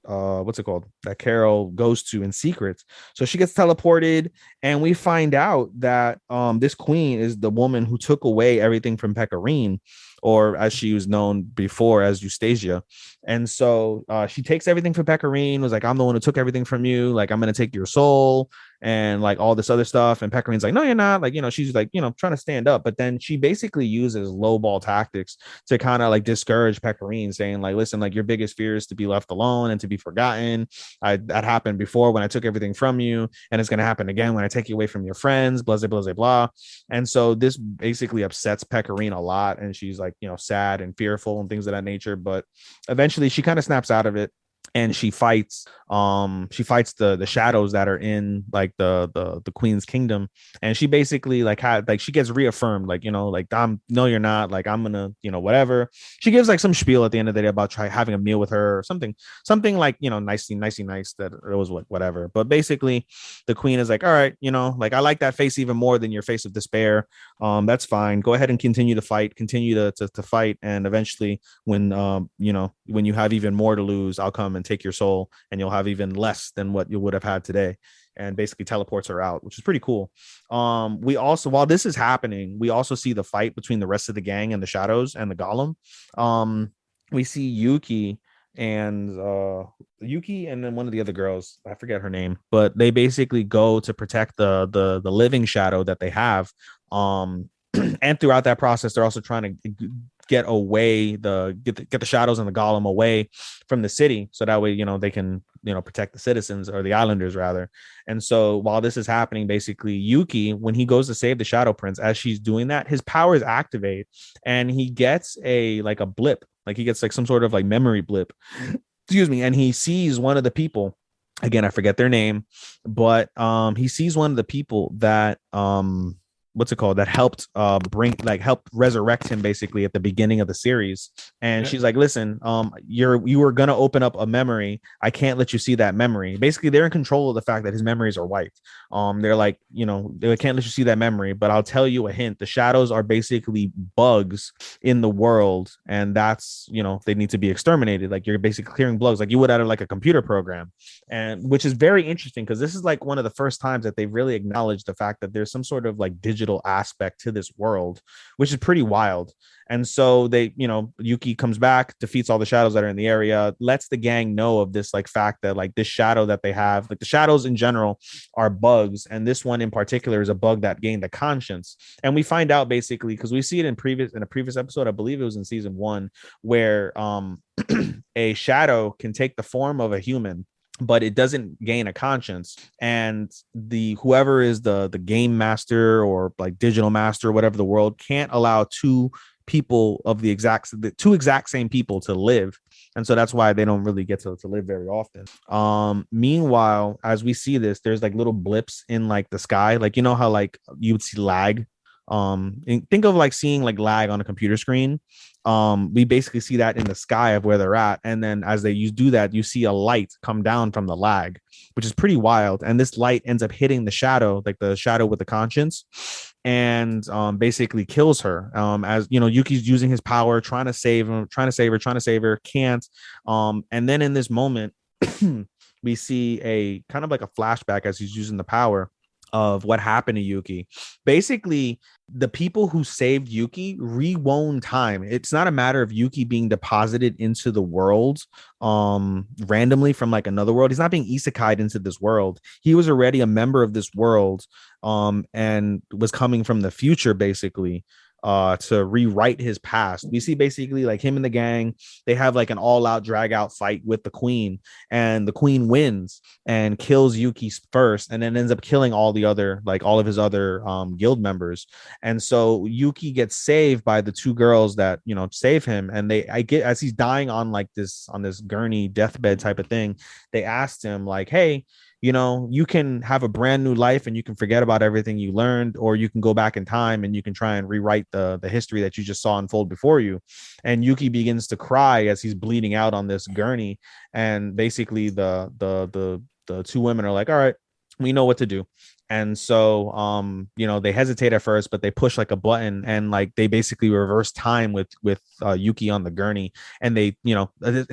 what's it called, that Carol goes to in secret. So she gets teleported, and we find out that this queen is the woman who took away everything from Pecorine, or as she was known before as Eustasia. And so she takes everything from Pecorine, was like, I'm the one who took everything from you, like, I'm gonna take your soul and like all this other stuff. And Pecorine's like, no, you're not. Like, you know, she's like, you know, trying to stand up, but then she basically uses lowball tactics to kind of like discourage Pecorine, saying like, listen, like, your biggest fear is to be left alone and to be forgotten. That happened before when I took everything from you, and it's gonna happen again when I take you away from your friends, blah blah blah blah. And so this basically upsets Pecorine a lot, and she's like, you know, sad and fearful and things of that nature. But eventually she kind of snaps out of it, and she fights the shadows that are in like the queen's kingdom, and she basically like had like she gets reaffirmed, like, you know, like, I'm no, you're not, like, I'm gonna, you know, whatever. She gives like some spiel at the end of the day about having a meal with her or something like, you know, nicey nice, that it was like whatever. But basically the queen is like, all right, you know, like, I like that face even more than your face of despair. That's fine, go ahead and continue to fight, continue to fight, and eventually when you know, when you have even more to lose, I'll come and take your soul, and you'll have even less than what you would have had today. And basically teleports her out, which is pretty cool. We also, while this is happening, we also see the fight between the rest of the gang and the shadows and the golem. We see Yuki and then one of the other girls, I forget her name, but they basically go to protect the living shadow that they have. And throughout that process, they're also trying to get the shadows and the golem away from the city, so that way, you know, they can, you know, protect the citizens, or the islanders rather. And so while this is happening, basically Yuki, when he goes to save the shadow prince, as she's doing that, his powers activate, and he gets a blip, like he gets like some sort of like memory blip, excuse me, and he sees one of the people, again I forget their name, but he sees one of the people that what's it called, that helped help resurrect him basically at the beginning of the series. And she's like, listen, you were gonna open up a memory, I can't let you see that memory. Basically they're in control of the fact that his memories are wiped. They're like, you know, they can't let you see that memory, but I'll tell you a hint, the shadows are basically bugs in the world, and that's, you know, they need to be exterminated, like you're basically clearing bugs like you would out of like a computer program. And which is very interesting, because this is like one of the first times that they've really acknowledged the fact that there's some sort of like digital aspect to this world, which is pretty wild. And so they, you know, Yuki comes back, defeats all the shadows that are in the area, lets the gang know of this like fact that like this shadow that they have, like the shadows in general are bugs, and this one in particular is a bug that gained a conscience. And we find out basically, because we see it in a previous episode, I believe it was in season 1, where a shadow can take the form of a human, but it doesn't gain a conscience. And the whoever is the game master or like digital master, whatever the world, can't allow two exact same people to live. And so that's why they don't really get to live very often. Meanwhile, as we see this, there's like little blips in like the sky, like, you know how like you would see lag, and think of like seeing like lag on a computer screen. We basically see that in the sky of where they're at, and then as they do that, you see a light come down from the lag, which is pretty wild. And this light ends up hitting the shadow, like the shadow with the conscience, and basically kills her. As you know, Yuki's using his power, trying to save her, can't. And then in this moment we see a kind of like a flashback as he's using the power of what happened to Yuki. Basically, the people who saved Yuki rewound time. It's not a matter of Yuki being deposited into the world randomly from like another world. He's not being isekai'd into this world. He was already a member of this world, and was coming from the future basically to rewrite his past. We see basically like him and the gang, they have like an all-out drag-out fight with the queen, and the queen wins and kills Yuki first, and then ends up killing all of his other guild members. And so Yuki gets saved by the two girls that, you know, save him. And as he's dying on this gurney deathbed type of thing, they asked him like, hey, you know, you can have a brand new life and you can forget about everything you learned, or you can go back in time and you can try and rewrite the history that you just saw unfold before you. And Yuki begins to cry as he's bleeding out on this gurney. And basically the two women are like, all right, we know what to do. And so you know, they hesitate at first, but they push like a button, and like they basically reverse time with Yuki on the gurney. And they, you know,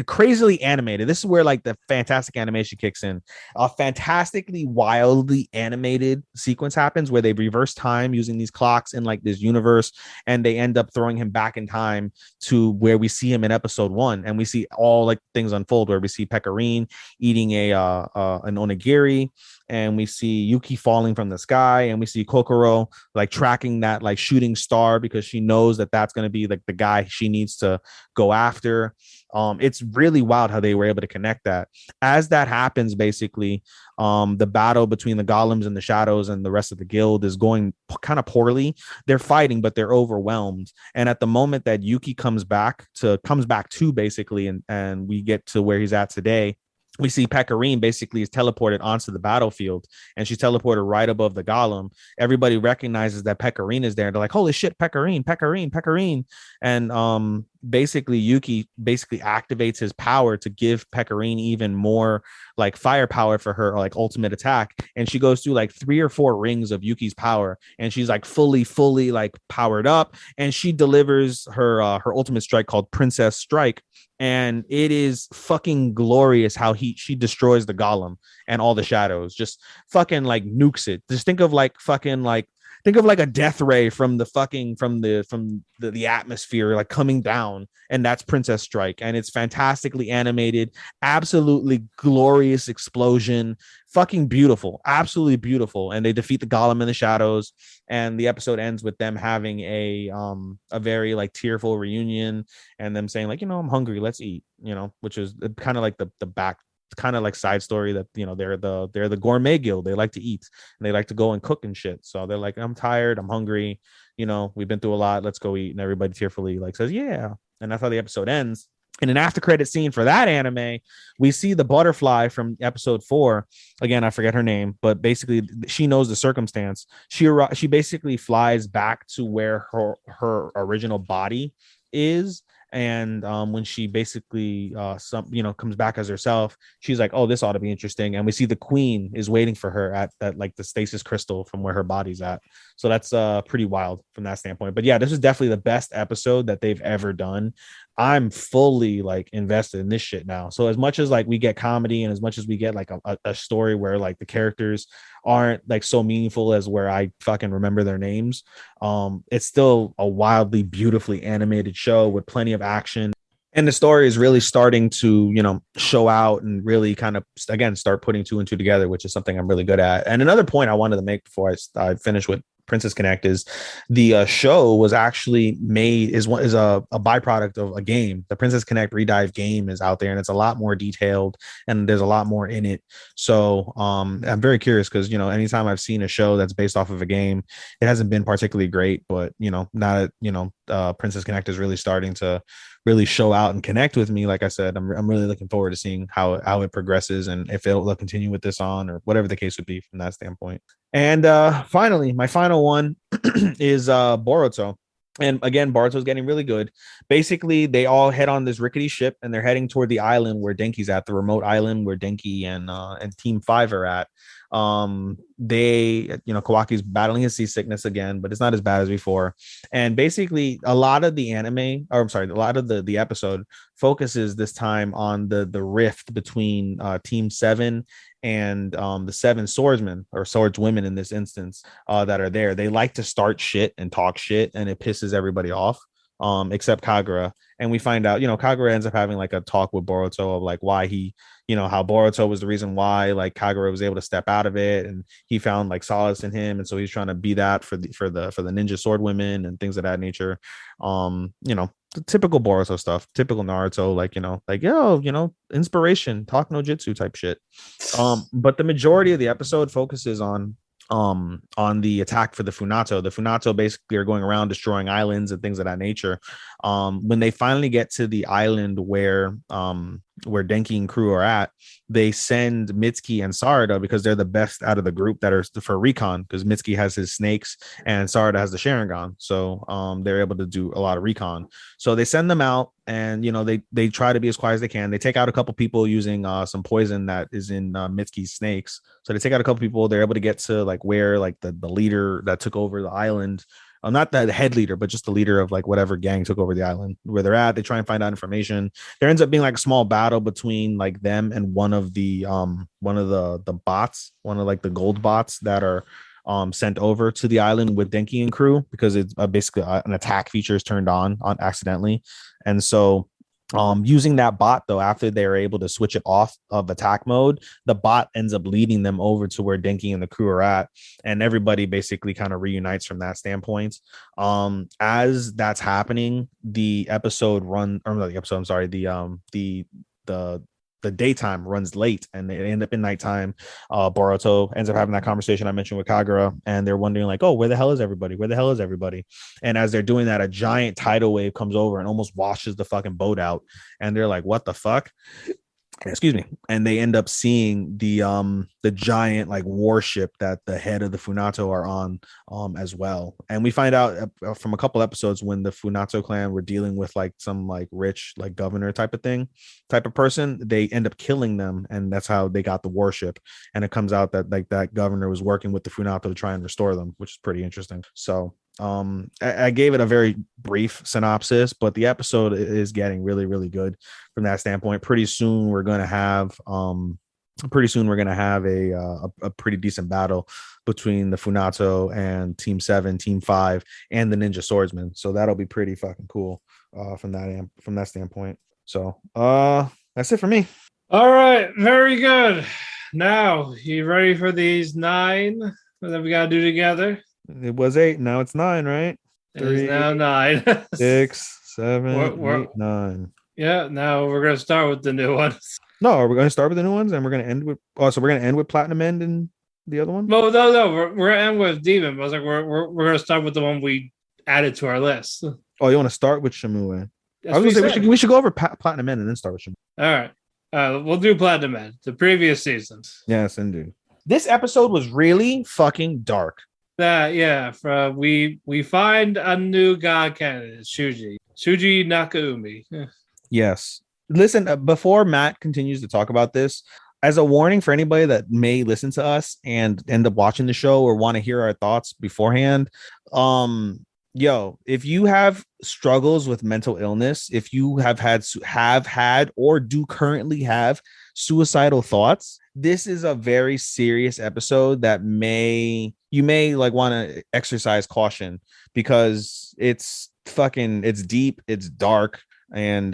crazily animated. This is where like the fantastic animation kicks in. A fantastically wildly animated sequence happens where they reverse time using these clocks in like this universe, and they end up throwing him back in time to where we see him in episode 1. And we see all like things unfold, where we see Pecorine eating an onigiri, and we see Yuki falling from the sky, and we see Kokoro like tracking that like shooting star, because she knows that that's going to be like the guy she needs to go after. It's really wild how they were able to connect that. As that happens, basically, the battle between the golems and the shadows and the rest of the guild is going kind of poorly. They're fighting, but they're overwhelmed. And at the moment that Yuki comes back to basically, and we get to where he's at today, we see Pecorine basically is teleported onto the battlefield, and she's teleported right above the golem. Everybody recognizes that Pecorine is there. They're like, holy shit, Pecorine, Pecorine, Pecorine. And basically Yuki basically activates his power to give Pecorine even more like firepower for her like ultimate attack. And she goes through like 3 or 4 rings of Yuki's power, and she's like fully like powered up, and she delivers her ultimate strike called Princess Strike. And it is fucking glorious how she destroys the golem and all the shadows, just fucking like nukes it. Just think of like fucking like a death ray from the atmosphere like coming down, and that's Princess Strike. And it's fantastically animated, absolutely glorious explosion, fucking beautiful, absolutely beautiful. And they defeat the golem in the shadows, and the episode ends with them having a very like tearful reunion, and them saying like, I'm hungry, let's eat, which is kind of like the back kind of like side story that they're the gourmet guild. They like to eat, and they like to go and cook and shit. So they're like, I'm tired, I'm hungry, we've been through a lot, let's go eat. And everybody tearfully like says yeah. And that's how the episode ends. In an after credit scene for that anime, we see the butterfly from episode 4. Again, I forget her name, but basically she knows the circumstance. She basically flies back to where her original body is. And when she basically comes back as herself, she's like, oh, this ought to be interesting. And we see the queen is waiting for her at that like the stasis crystal from where her body's at. So that's pretty wild from that standpoint. But yeah, this is definitely the best episode that they've ever done. I'm fully like invested in this shit now. So as much as like we get comedy, and as much as we get like a story where like the characters aren't like so meaningful as where I fucking remember their names, it's still a wildly beautifully animated show with plenty of action. And the story is really starting to, show out and really kind of, again, start putting 2 and 2 together, which is something I'm really good at. And another point I wanted to make before I finish with Princess Connect is the show was actually made is a byproduct of a game. The Princess Connect Redive game is out there, and it's a lot more detailed, and there's a lot more in it. So I'm very curious because anytime I've seen a show that's based off of a game, it hasn't been particularly great. But now that Princess Connect is really starting to really show out and connect with me, like I said, I'm really looking forward to seeing how it progresses, and if they'll continue with this on, or whatever the case would be from that standpoint. And finally, my final one is Boruto. And again, Boruto's getting really good. Basically, they all head on this rickety ship, and they're heading toward the island where Denki's at, the remote island where Denki and Team 5 are at. Kawaki's battling his seasickness again, but it's not as bad as before. And basically a lot of the episode focuses this time on the rift between Team 7 and the 7 swordsmen or swordswomen in this instance that are there. They like to start shit and talk shit, and it pisses everybody off. Except Kagura. And we find out, Kagura ends up having like a talk with Boruto of like why he, how Boruto was the reason why like Kagura was able to step out of it, and he found like solace in him, and so he's trying to be that for the ninja sword women and things of that nature. The typical Boruto stuff, typical Naruto, inspiration, talk no jutsu type shit. But the majority of the episode focuses on the attack for the Funato. The Funato basically are going around destroying islands and things of that nature. When they finally get to the island where Denki and crew are at, they send Mitsuki and Sarada because they're the best out of the group that are for recon, because Mitsuki has his snakes and Sarada has the Sharingan. So they're able to do a lot of recon. So they send them out, and they try to be as quiet as they can. They take out a couple people using some poison that is in Mitsuki's snakes. So they take out a couple people. They're able to get to like where like the leader that took over the island, not the head leader, but just the leader of like whatever gang took over the island, where they're at. They try and find out information. There ends up being like a small battle between like them and one of the bots, one of like the gold bots that are sent over to the island with Denki and crew, because it's basically an attack feature is turned on accidentally. And so using that bot though, after they're able to switch it off of attack mode, the bot ends up leading them over to where Denki and the crew are at, and everybody basically kind of reunites from that standpoint. As that's happening, the daytime runs late, and they end up in nighttime. Boruto ends up having that conversation I mentioned with Kagura, and they're wondering like, oh, where the hell is everybody? And as they're doing that, a giant tidal wave comes over and almost washes the fucking boat out, and they're like, what the fuck? excuse me, and they end up seeing the giant like warship that the head of the Funato are on as well. And we find out from a couple episodes when the Funato clan were dealing with like some like rich like governor type of person, they end up killing them, and that's how they got the warship. And it comes out that like that governor was working with the Funato to try and restore them, which is pretty interesting. So I gave it a very brief synopsis, but the episode is getting really, really good from that standpoint. Pretty soon we're going to have a pretty decent battle between the Funato and Team 7, Team 5, and the Ninja Swordsman. So that'll be pretty fucking cool from that standpoint. So that's it for me. All right, very good. Now, you ready for these 9 that we got to do together? It was 8, now it's 9, right? It is now 9. 6, 7, 8, 9. Yeah, now we're gonna start with the new ones. No, are we going to start with the new ones, and we're going to end with? Oh, so we're going to end with Platinum End and the other one? No, we're gonna end with Demon. But I was like, we're gonna start with the one we added to our list. Oh, you want to start with Shenmue? I was going to say we should go over Platinum End and then start with Shenmue. All right, we'll do Platinum End, the previous seasons. Yes, indeed. This episode was really fucking dark. We find a new god candidate, Shuji Nakaumi. Yes. Listen, before Matt continues to talk about this, as a warning for anybody that may listen to us and end up watching the show or want to hear our thoughts beforehand, if you have struggles with mental illness, if you have had or do currently have suicidal thoughts, this is a very serious episode that you may like want to exercise caution, because it's deep, it's dark. And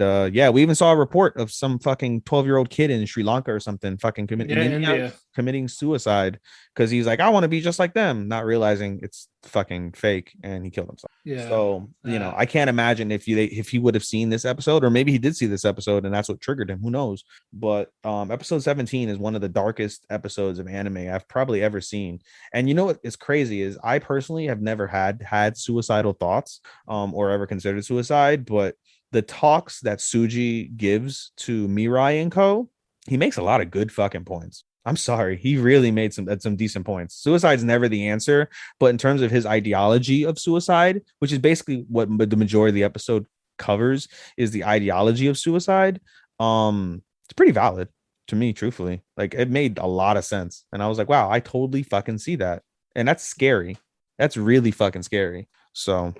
we even saw a report of some fucking 12-year-old kid in Sri Lanka or something fucking committing suicide because he's like, I want to be just like them, not realizing it's fucking fake, and he killed himself. Yeah. So I can't imagine if he would have seen this episode, or maybe he did see this episode and that's what triggered him. Who knows? But episode 17 is one of the darkest episodes of anime I've probably ever seen. And you know what is crazy is I personally have never had suicidal thoughts or ever considered suicide, but the talks that Suji gives to Mirai and Co., he makes a lot of good fucking points. I'm sorry. He really made some decent points. Suicide's never the answer, but in terms of his ideology of suicide, which is basically what the majority of the episode covers, is the ideology of suicide. It's pretty valid to me, truthfully. Like, it made a lot of sense. And I was like, wow, I totally fucking see that. And that's scary. That's really fucking scary. So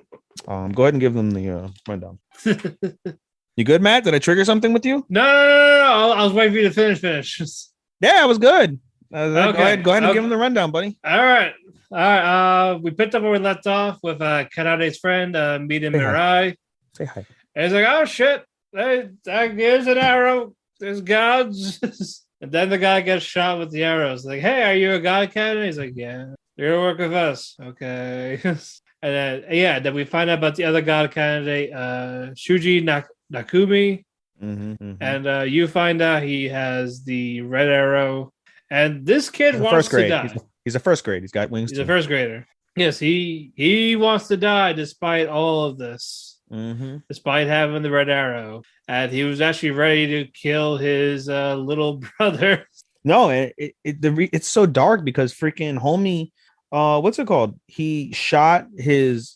go ahead and give them the rundown. You good, Matt? Did I trigger something with you? No. I was waiting for you to finish. Yeah, I was good. Okay. Go ahead and give them the rundown, buddy. All right. We picked up where we left off with Kanade's friend meeting Mirai. Say hi. And he's like, oh shit, here's an arrow. There's gods. And then the guy gets shot with the arrows. Like, hey, are you a god candidate? He's like, yeah. You're gonna work with us. Okay. And then we find out about the other god candidate, Shuji Nakumi. And you find out he has the red arrow. And this kid wants to die. He's a first grade. He's got wings. He's a first grader. Yes, he wants to die despite all of this. Despite having the red arrow. And he was actually ready to kill his little brother. No, it's so dark because freaking homie, what's it called? He shot his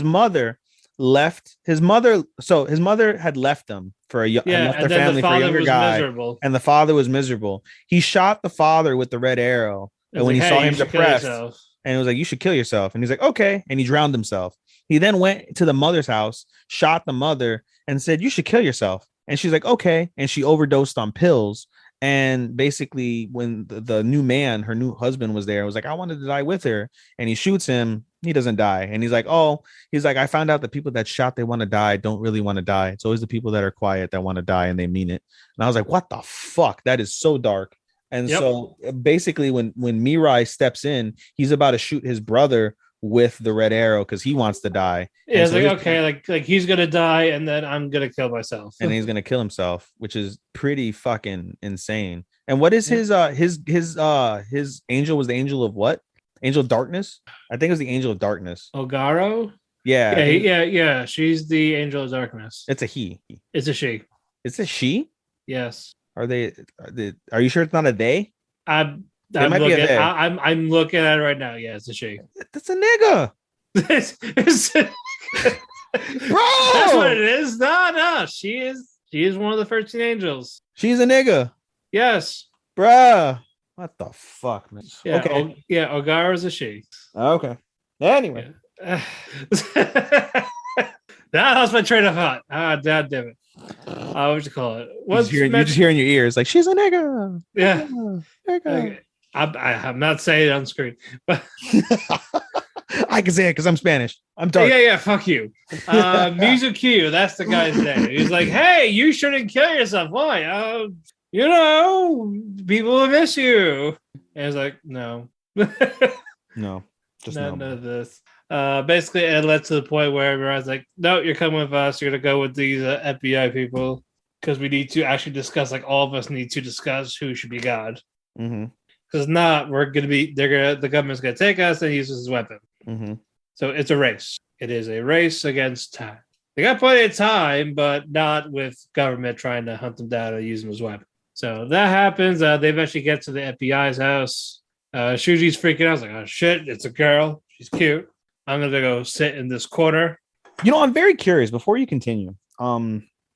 mother left his mother. So his mother had left them for left their family for a younger guy, and the father was miserable. He shot the father with the red arrow, and when he saw him depressed, and it was like, you should kill yourself. And he's like, okay, and he drowned himself. He then went to the mother's house, shot the mother, and said, you should kill yourself. And she's like, okay, and she overdosed on pills. And basically, when the new man, her new husband, was there, I was like, I wanted to die with her. And he shoots him. He doesn't die. And he's like, I found out that people that shot, they want to die, don't really want to die. It's always the people that are quiet that want to die, and they mean it. And I was like, what the fuck? That is so dark. And so basically, when Mirai steps in, he's about to shoot his brother with the red arrow because he wants to die. Yeah, it's like, okay, like he's gonna die, and then I'm gonna kill myself, and he's gonna kill himself, which is pretty fucking insane. And what is his angel? Was the angel of what? Angel of darkness? I think it was the angel of darkness. Ogaro? Yeah. She's the angel of darkness. It's a he. It's a she. It's a she? Yes. Are you sure it's not a they? I'm It might be a looking. they. I'm looking at it right now. Yeah, it's a she. That's a nigga. That's what Bro, it is. No, she is. She is one of the 13 angels. she's a nigga. Yes. Bruh. What the fuck, man? Yeah. Okay. Ogara's a she. Okay. Anyway. Yeah. That was my train of thought. God damn it. What you call it? You just hear in your ears like she's a nigga. Yeah. Nigga. Okay. I'm not saying it on screen, but I can say it because I'm Spanish. I'm dark. Yeah. Fuck you. Mizuki, that's the guy's name. He's like, hey, you shouldn't kill yourself. Why? People will miss you. And it's like, no. No, just none of this. Basically, it led to the point where everyone's like, no, you're coming with us. You're going to go with these FBI people because we need to actually discuss, like, all of us need to discuss who should be God. Because not, the government's going to take us and use us as a weapon. So it's a race. It is a race against time. They got plenty of time, but not with government trying to hunt them down and use them as weapons. So that happens. They eventually get to the FBI's house. Shuji's freaking out. I was like, oh shit, it's a girl. She's cute. I'm gonna go sit in this corner. I'm very curious. Before you continue,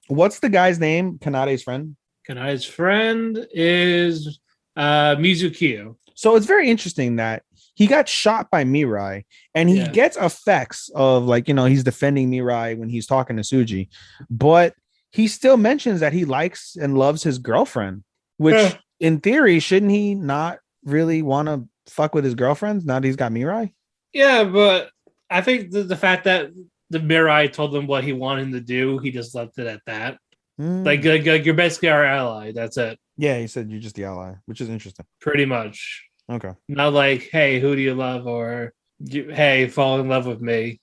what's the guy's name? Kanade's friend. Kanade's friend is Mizuki. So it's very interesting that he got shot by Mirai, and he gets effects of he's defending Mirai when he's talking to Suji, but he still mentions that he likes and loves his girlfriend, which in theory, shouldn't he not really want to fuck with his girlfriends now that he's got Mirai? Yeah, but I think the fact that the Mirai told him what he wanted him to do, he just left it at that. Like you're basically our ally. That's it. Yeah, he said you're just the ally, which is interesting. Pretty much. Okay. Not like, hey, who do you love? Or, hey, fall in love with me.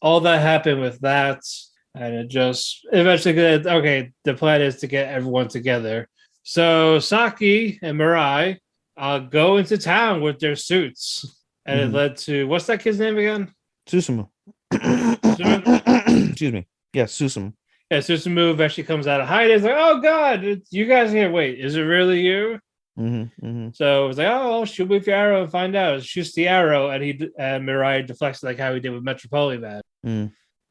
All that happened with that. And it just eventually, the plan is to get everyone together. So Saki and Mirai go into town with their suits. And it led to, what's that kid's name again? Susumu. Excuse me. Yeah, Susumu. Yeah, Susumu eventually comes out of hiding. It's like, oh God, you guys here. Wait, is it really you? So it's like, oh, I'll shoot with your arrow and find out. It shoots the arrow, and Mirai deflects like how he did with Metropolitan.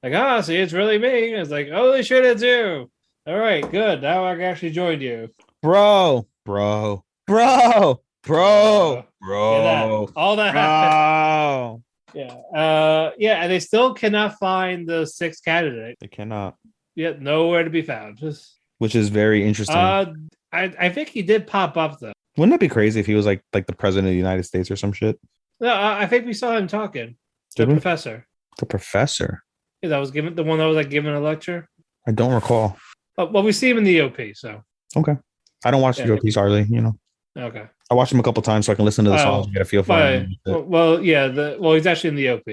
Like, see, it's really me. It's like, holy shit, it's you. All right, good. Now I can actually join you. Bro. All that happened. And they still cannot find the sixth candidate. They cannot. Yeah, nowhere to be found. Which is very interesting. I think he did pop up though. Wouldn't that be crazy if he was like the president of the United States or some shit? No, I think we saw him talking. Professor. The professor. Yeah, that was giving a lecture. I don't recall. Well, we see him in the OP, so okay. I don't watch the OPs hardly, Okay. I watched him a couple times so I can listen to the songs and get a feel for him. He's actually in the OP.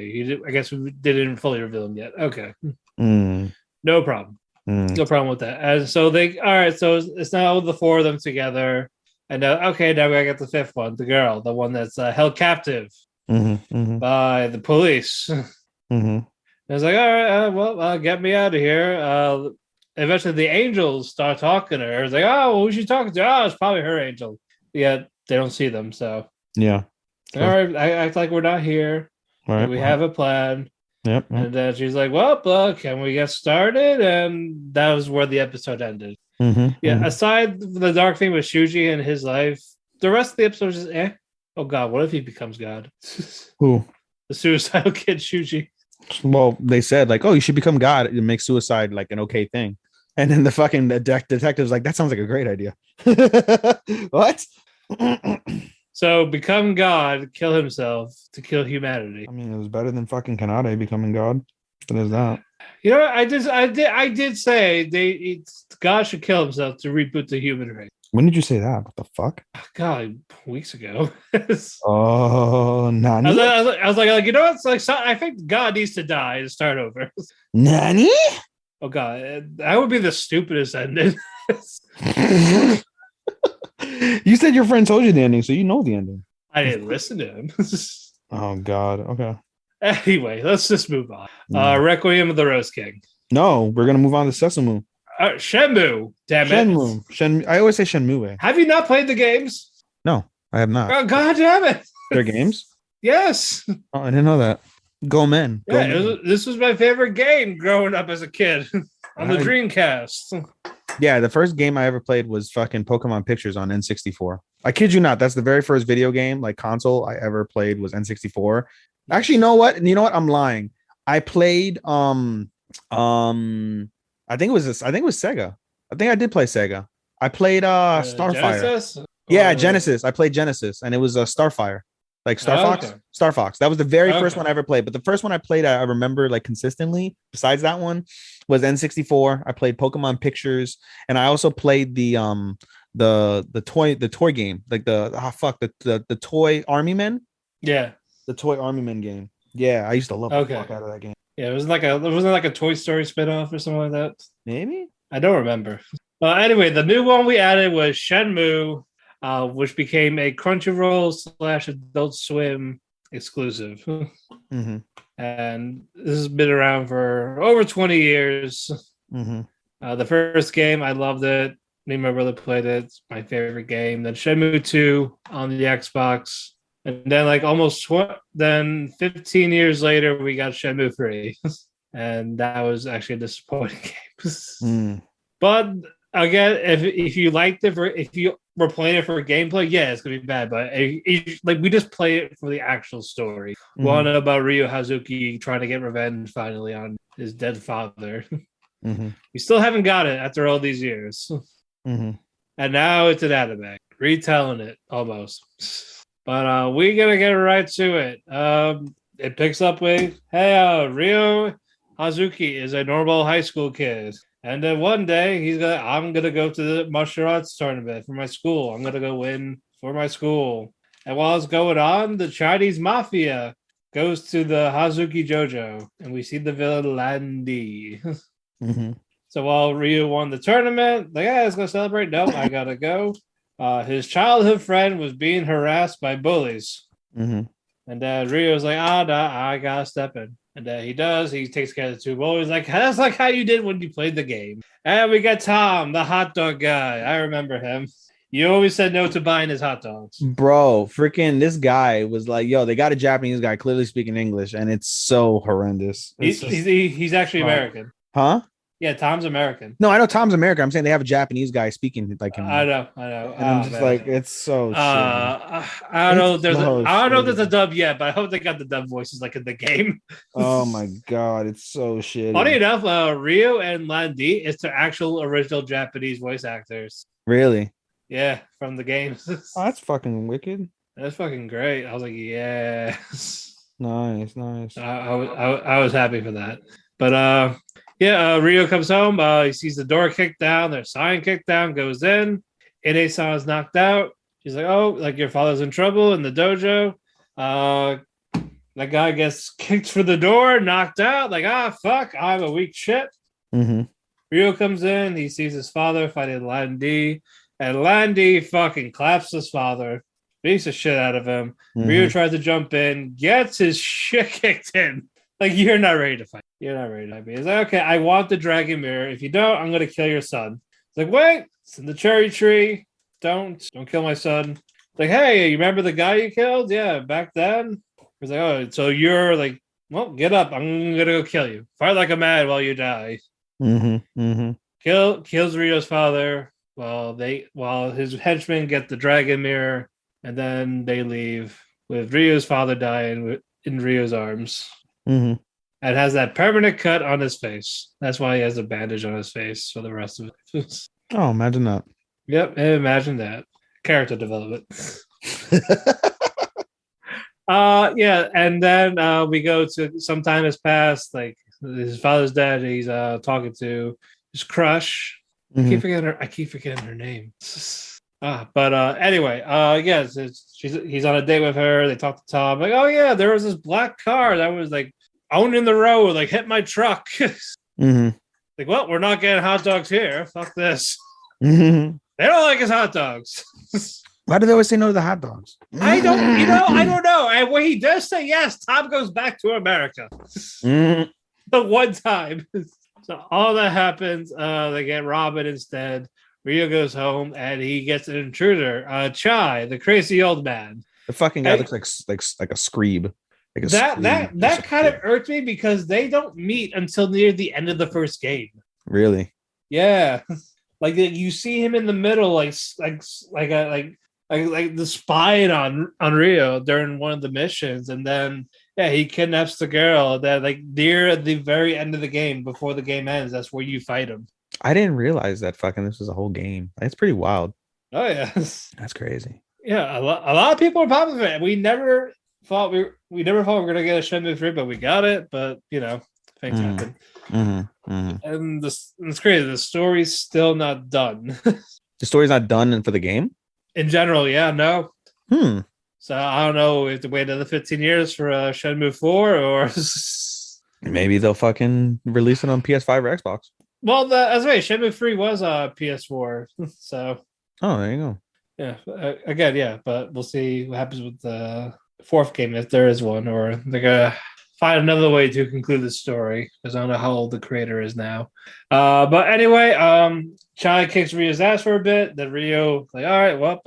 I guess we didn't fully reveal him yet. Okay. No problem. No problem with that. And so so it's now the four of them together. And now we gotta get the fifth one, the girl, the one that's held captive by the police. It's like, all right, get me out of here. Eventually the angels start talking to her. It's like, oh, who's she talking to? Oh, it's probably her angel. Yeah, they don't see them, so yeah. All right, I act like we're not here. Right, we have a plan. Yep. And then she's like, well, can we get started? And that was where the episode ended. Aside from the dark thing with Shuji and his life, the rest of the episode is just oh God, what if he becomes God? Who? The suicidal kid Shuji. Well, they said like, oh, you should become God and make suicide like an okay thing. And then the fucking detective's like, that sounds like a great idea. What? So become God, kill himself to kill humanity. I mean, it was better than fucking Kanade becoming God. So there's that. You know, I did say God should kill himself to reboot the human race. When did you say that? What the fuck? God, weeks ago. Oh, Nani? I was like, you know what? It's like, I think God needs to die to start over. Nani? Oh God, that would be the stupidest ending. You said your friend told you the ending, so you know the ending. I didn't listen to him. Oh God. Okay. Anyway, let's just move on. Requiem of the Rose King. No, we're gonna move on to Sesame. Shenmue. Damn it. Shenmue. I always say Shenmue. Have you not played the games? No, I have not. Oh, God damn it. They're games? Yes. Oh, I didn't know that. Go men. Go men. This was my favorite game growing up as a kid on the Dreamcast. Yeah, the first game I ever played was fucking Pokemon Pictures on N64. I kid you not. That's the very first video game, like console I ever played was N64. Actually, you know what? I'm lying. I played I think it was Sega. I think I did play Sega. I played Starfire. Genesis? Yeah, Genesis. I played Genesis and it was Starfire. Like Star Fox. Okay. Star Fox. That was the very first one I ever played. But the first one I played, I remember like consistently, besides that one, was N64. I played Pokemon Pictures, and I also played the toy game, like the toy Army Men. Yeah. The toy Army Men game. Yeah, I used to love the fuck out of that game. Yeah, it wasn't like a Toy Story spinoff or something like that. Maybe? I don't remember. Anyway, the new one we added was Shenmue. Which became a Crunchyroll / Adult Swim exclusive. Mm-hmm. And this has been around for over 20 years. Mm-hmm. The first game, I loved it. Me and my brother played it. It's my favorite game. Then Shenmue 2 on the Xbox. And then like 15 years later, we got Shenmue 3. And that was actually a disappointing game. But again, if you liked it, if you were playing it for gameplay, yeah, it's gonna be bad. But like we just play it for the actual story. Mm-hmm. One about Ryo Hazuki trying to get revenge finally on his dead father. Mm-hmm. We still haven't got it after all these years. Mm-hmm. And now it's an anime, retelling it almost. But we're gonna get right to it. It picks up with, hey, Ryo Hazuki is a normal high school kid. And then one day I'm gonna go to the martial arts tournament for my school. I'm gonna go win for my school. And while it's going on, the Chinese mafia goes to the Hazuki Jojo, and we see the villain Landy. Mm-hmm. So while Ryu won the tournament, like, let's go celebrate. Nope, I gotta go. His childhood friend was being harassed by bullies. Mm-hmm. And Ryu was like, I gotta step in. And he does. He takes care of the two bullies. Like, that's like how you did when you played the game. And we got Tom, the hot dog guy. I remember him. You always said no to buying his hot dogs. Bro, freaking this guy was like, yo, they got a Japanese guy clearly speaking English, and it's so horrendous. He's actually American. Huh? Yeah, Tom's American. No, I know Tom's American. I'm saying they have a Japanese guy speaking like him. I know. And I'm just like, it's so I don't know. I don't know if there's a dub yet, but I hope they got the dub voices like in the game. Oh my god, it's so shitty. Funny enough, Ryu and Landy is the actual original Japanese voice actors. Really? Yeah, from the games. Oh, that's fucking wicked. That's fucking great. I was like, yes. Nice. I was happy for that. But Ryo comes home. He sees the door kicked down. Their sign kicked down. Goes in. Ine-san is knocked out. She's like, "Oh, like your father's in trouble in the dojo." That guy gets kicked for the door, knocked out. Like, fuck, I'm a weak shit. Mm-hmm. Ryo comes in. He sees his father fighting Landy, and Landy fucking claps his father, beats the shit out of him. Mm-hmm. Ryo tries to jump in, gets his shit kicked in. Like, you're not ready to fight. You're not ready to fight me. He's like, okay, I want the dragon mirror. If you don't, I'm going to kill your son. It's like, wait, it's in the cherry tree. Don't kill my son. It's like, hey, you remember the guy you killed? Yeah, back then. He's like, oh, so you're like, well, get up. I'm going to go kill you. Fight like a man while you die. Mm-hmm. Mm-hmm. Kills Ryo's father while his henchmen get the dragon mirror, and then they leave with Ryo's father dying in Ryo's arms. Mm-hmm. And has that permanent cut on his face. That's why he has a bandage on his face for the rest of it. Oh, imagine that. Yep, imagine that. Character development. And then we go to some time has passed. Like his father's dead. He's talking to his crush. Mm-hmm. I keep forgetting her name. Anyway, yes, he's on a date with her. They talk to Tom. Like, oh yeah, there was this black car that was like owned in the road, like hit my truck. Mm-hmm. Like, well, we're not getting hot dogs here. Fuck this. Mm-hmm. They don't like his hot dogs. Why do they always say no to the hot dogs? I don't know. And when he does say yes, Tom goes back to America. Mm-hmm. The one time. So all that happens. They get Robin instead. Rio goes home and he gets an intruder, Chai, the crazy old man. The fucking guy looks like a screeb. Like a that kind of irked me because they don't meet until near the end of the first game. Really? Yeah, like you see him in the middle, like the spying on Rio during one of the missions, and then he kidnaps the girl. That like near the very end of the game, before the game ends, that's where you fight him. I didn't realize that fucking this was a whole game. That's pretty wild. Oh yeah, that's crazy. Yeah, a lot of people are popping for it. We never thought we were gonna get a Shenmue 3, but we got it. But things happen. And it's crazy. The story's still not done. The story's not done for the game? In general, no. So I don't know if to wait another 15 years for Shenmue 4 or maybe they'll fucking release it on PS5 or Xbox. Well, that's right. Shenmue 3 was PS4. So there you go. Yeah, again, but we'll see what happens with the fourth game if there is one, or they're gonna find another way to conclude the story because I don't know how old the creator is now. But anyway, Chai kicks Rio's ass for a bit. Then Rio like, all right, well,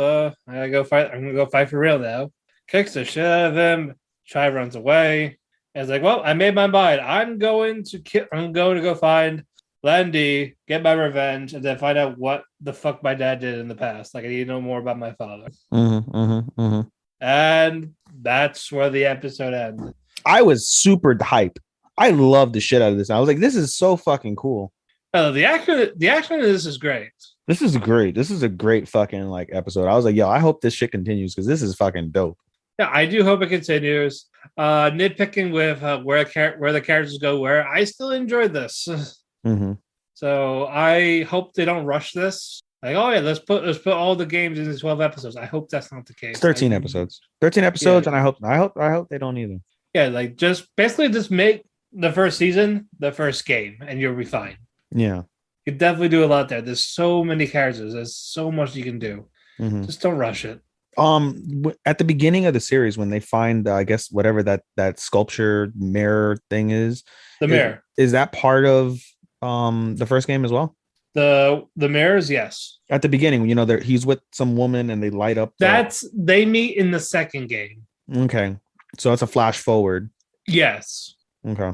I gotta go fight. I'm gonna go fight for real now. Kicks the shit out of him. Chai runs away. And it's like, well, I made my mind. I'm going to go find Landy, get my revenge, and then find out what the fuck my dad did in the past. Like, I need to know more about my father. And that's where the episode ends. I was super hype. I loved the shit out of this. I was like, this is so fucking cool. The action of this is great. This is great. This is a great fucking like episode. I was like, yo, I hope this shit continues because this is fucking dope. Yeah, I do hope it continues. Nitpicking with where the characters go where, I still enjoyed this. So I hope they don't rush this. Like, oh yeah, let's put all the games in the 12 episodes. I hope that's not the case. It's 13 episodes. 13 episodes, and I hope they don't either. Yeah, like just make the first season the first game, and you'll be fine. Yeah, you definitely do a lot there. There's so many characters. There's so much you can do. Just don't rush it. At the beginning of the series, when they find, I guess whatever that sculpture mirror thing is, the mirror is that part of the first game as well? The mirrors, yes. At the beginning, he's with some woman and they light up. They meet in the second game. Okay, so it's a flash forward. Yes. Okay.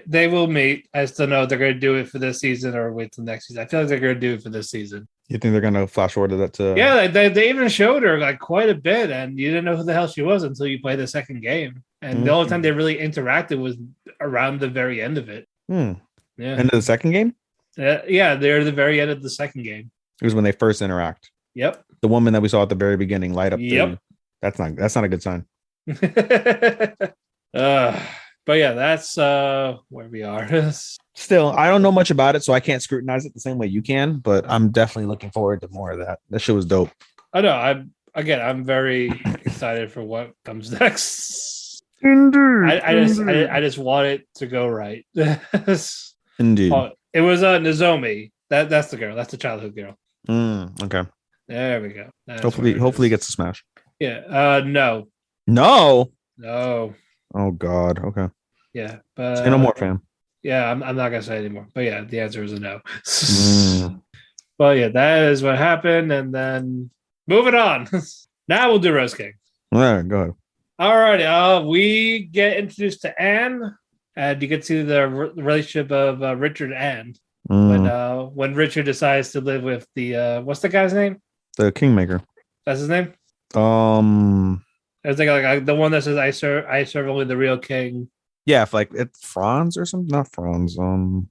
They will meet. I still know if they're going to do it for this season or wait till next season. I feel like they're going to do it for this season. You think they're going to flash forward to that? Yeah, they even showed her like quite a bit, and you didn't know who the hell she was until you played the second game. And the only time they really interacted was around the very end of it. Yeah. End of the second game? Yeah, they're at the very end of the second game. It was when they first interact. Yep. The woman that we saw at the very beginning light up. Yep. That's not a good sign. But yeah, that's where we are. Still, I don't know much about it, so I can't scrutinize it the same way you can, but I'm definitely looking forward to more of that. That shit was dope. I know. I'm very excited for what comes next. Indeed. I just want it to go right. Indeed. It was Nozomi. That's the girl. That's the childhood girl. Okay. There we go. Hopefully gets a smash. Yeah. No. No. Oh God. Okay. Yeah, but say no more, fam. Yeah, I'm not gonna say anymore. But yeah, the answer is a no. But yeah, that is what happened, and then moving on. Now we'll do Rose King. All right, go ahead. All right. We get introduced to Anne, and you get to see the relationship of Richard and Anne. When Richard decides to live with the what's the guy's name? The Kingmaker. That's his name. It's like the one that says I serve only the real king. Yeah, if like it's Franz or something, not Franz, some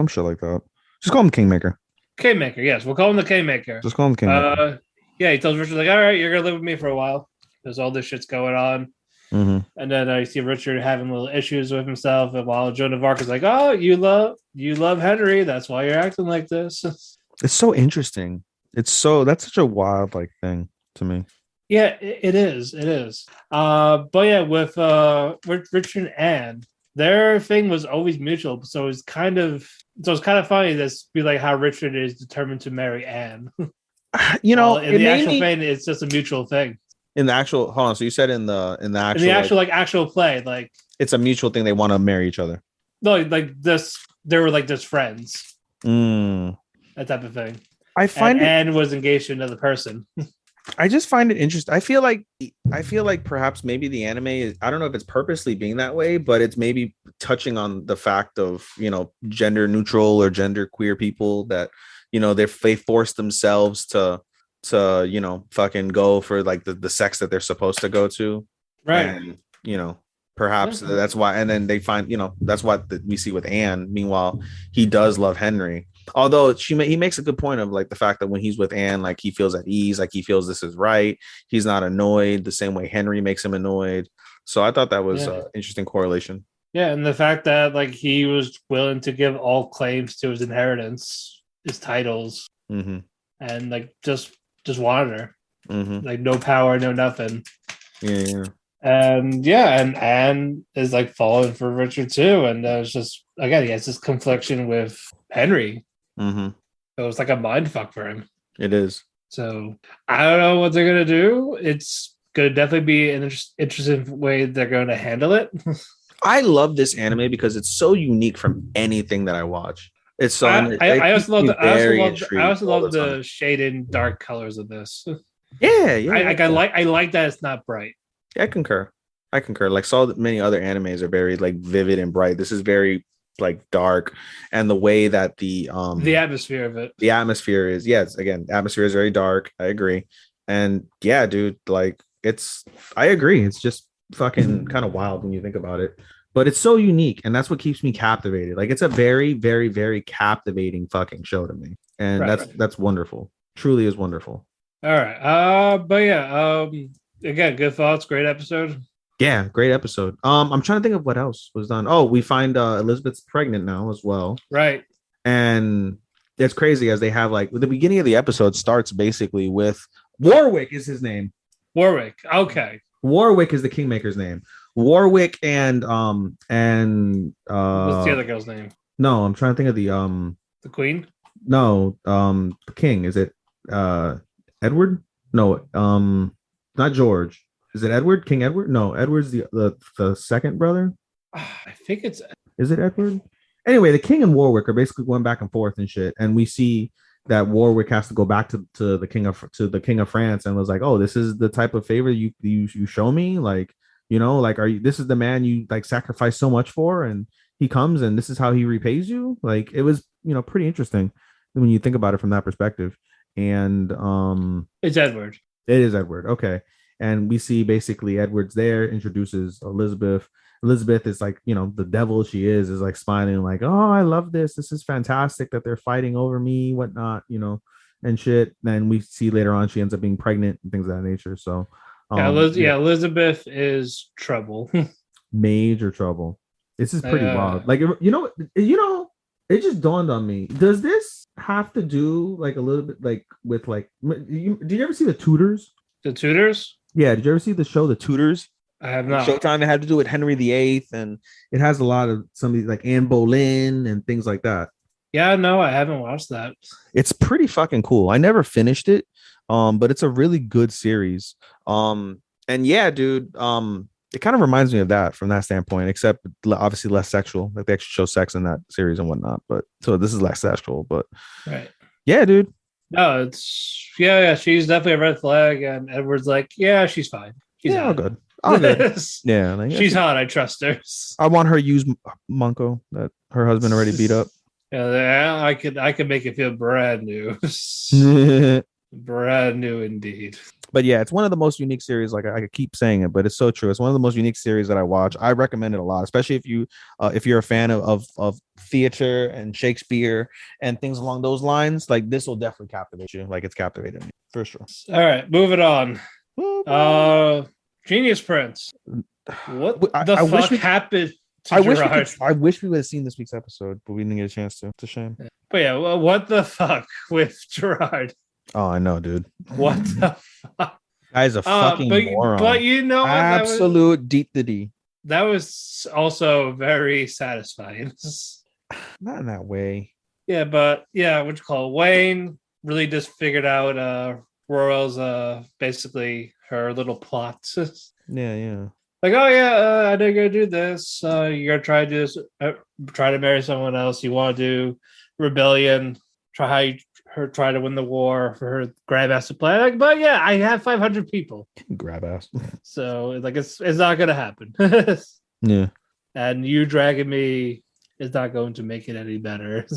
shit like that. Just call him Kingmaker. Kingmaker, yes, we'll call him the Kingmaker. Just call him Kingmaker. Yeah, he tells Richard like, all right, you're gonna live with me for a while. There's all this shit's going on, and then I see Richard having little issues with himself, and while Joan of Arc is like, oh, you love Henry, that's why you're acting like this. It's so interesting. That's such a wild like thing to me. Yeah, it is. But yeah, with Richard and Anne, their thing was always mutual. So it's kind of funny to be like how Richard is determined to marry Anne. In the actual thing, it's just a mutual thing. In the actual, hold on. So you said in the actual actual play, like it's a mutual thing. They want to marry each other. No, like this they were like just friends. That type of thing. And Anne was engaged to another person. I just find it interesting. I feel like perhaps maybe the anime is, I don't know if it's purposely being that way, but it's maybe touching on the fact of, gender neutral or gender queer people that, they force themselves to fucking go for like the sex that they're supposed to go to. Right. And, perhaps that's why. And then they find, that's what we see with Anne. Meanwhile, he does love Henry. Although he makes a good point of like the fact that when he's with Anne, like he feels at ease, like he feels this is right. He's not annoyed the same way Henry makes him annoyed. So I thought that was an interesting correlation. Yeah, and the fact that like he was willing to give all claims to his inheritance, his titles, and like just wanted her, like no power, no nothing. Yeah. And Anne is like falling for Richard too, and it's just again he has this confliction with Henry. So it's like a mind fuck for him. It is. So I don't know what they're gonna do. It's gonna definitely be an interesting way they're going to handle it. I love this anime because it's so unique from anything that I watch. It's so. I also love the shaded dark colors of this. Yeah. I like that it's not bright. Yeah, I concur. Like so many other animes are very like vivid and bright. This is very like dark, and the way that the atmosphere of it, the atmosphere is, atmosphere is very dark. I agree. And yeah, dude, like I agree. It's just fucking kind of wild when you think about it, but it's so unique, and that's what keeps me captivated. Like it's a very, very, very captivating fucking show to me, and that's wonderful. Truly is wonderful. All right, but yeah, again, good thoughts. Great episode. Yeah, great episode. I'm trying to think of what else was done. Oh, we find Elizabeth's pregnant now as well. Right. And it's crazy as they have like the beginning of the episode starts basically with Warwick is his name. Warwick. Okay. Warwick is the Kingmaker's name. Warwick and what's the other girl's name? No, I'm trying to think of the Queen? No, the King. Is it Edward? No, not George. Is it Edward? King Edward? No, Edward's the second brother. I think it's. Is it Edward? Anyway, the King and Warwick are basically going back and forth and shit, and we see that Warwick has to go back to the King of France and was like, "Oh, this is the type of favor you show me, like like are you? This is the man you like sacrifice so much for, and he comes and this is how he repays you." Like it was pretty interesting when you think about it from that perspective. And it's Edward. It is Edward. Okay. And we see basically Edward's there, introduces Elizabeth. Elizabeth is like, the devil she is like smiling, like, "Oh, I love this. This is fantastic that they're fighting over me, whatnot, and shit." Then we see later on she ends up being pregnant and things of that nature. So, Elizabeth is trouble. Major trouble. This is pretty wild. Like, it just dawned on me. Does this have to do like a little bit like with like? Did you ever see The Tudors? The Tudors? Yeah, did you ever see the show The Tudors? I have not. Showtime. It had to do with Henry VIII, and it has a lot of somebody like Anne Boleyn and things like that. Yeah, no, I haven't watched that. It's pretty fucking cool. I never finished it, but it's a really good series. And yeah, dude, it kind of reminds me of that from that standpoint, except obviously less sexual. Like they actually show sex in that series and whatnot. But so this is less sexual, but right. Yeah, dude. No, it's she's definitely a red flag, and Edward's like, yeah, she's fine. She's all good. All good. Yeah, like, she's hot. I trust her. I want her to use Monko that her husband already beat up. Yeah, I could make it feel brand new. Brand new indeed. But yeah, it's one of the most unique series. Like I keep saying it, but it's so true. It's one of the most unique series that I watch. I recommend it a lot, especially if you're a fan of theater and Shakespeare and things along those lines. Like this will definitely captivate you. Like it's captivated me for sure. All right, moving on. Genius Prince. What the fuck happened to Gerard? I wish we would have seen this week's episode, but we didn't get a chance to. It's a shame. But yeah, well, what the fuck with Gerard? Oh, I know, dude. What the fuck? Guy's a fucking moron. But absolute deep the D. That was also very satisfying. Not in that way. Yeah, but yeah, what you call it? Wayne really just figured out Royal's basically her little plot. Yeah. Like, oh yeah, I didn't go do this. You're gonna try to do this, try to marry someone else. You want to do rebellion, try to win the war for her grab ass to play. Like, but yeah, I have 500 people. Grab ass. So like, it's not gonna happen. Yeah. And you dragging me is not going to make it any better.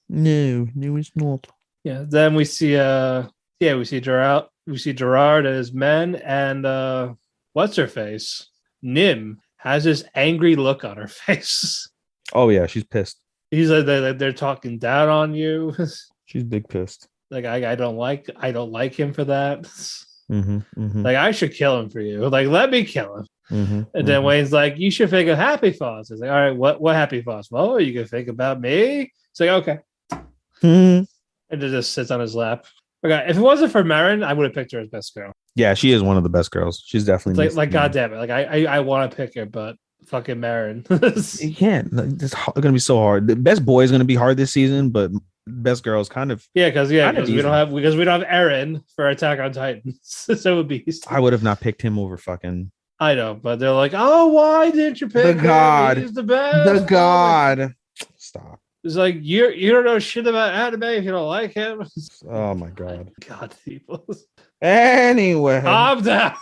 No, it's not. Yeah. Then we see we see Gerard and his men, and what's her face? Nim has this angry look on her face. Oh yeah, she's pissed. He's like they're talking down on you. She's big pissed. Like I don't like him for that. Mm-hmm. Like I should kill him for you. Like let me kill him. And then Wayne's like, you should think of happy thoughts. It's like, all right, what happy thoughts? Well, you can think about me. It's like, okay. And it just sits on his lap. Okay, if it wasn't for Marin, I would have picked her as best girl. Yeah, she is one of the best girls. She's definitely like God damn it. Like I want to pick her, but fucking Marin. You can't. It's gonna be so hard. The best boy is gonna be hard this season, but best girl is kind of because we don't have Eren for Attack on Titans. So it would be. I would have not picked him over fucking. I know, but they're like, oh, why didn't you pick the God? He's the best. The God. Stop. It's like you don't know shit about anime if you don't like him. Oh my God. God, people. Anyway, I'm down.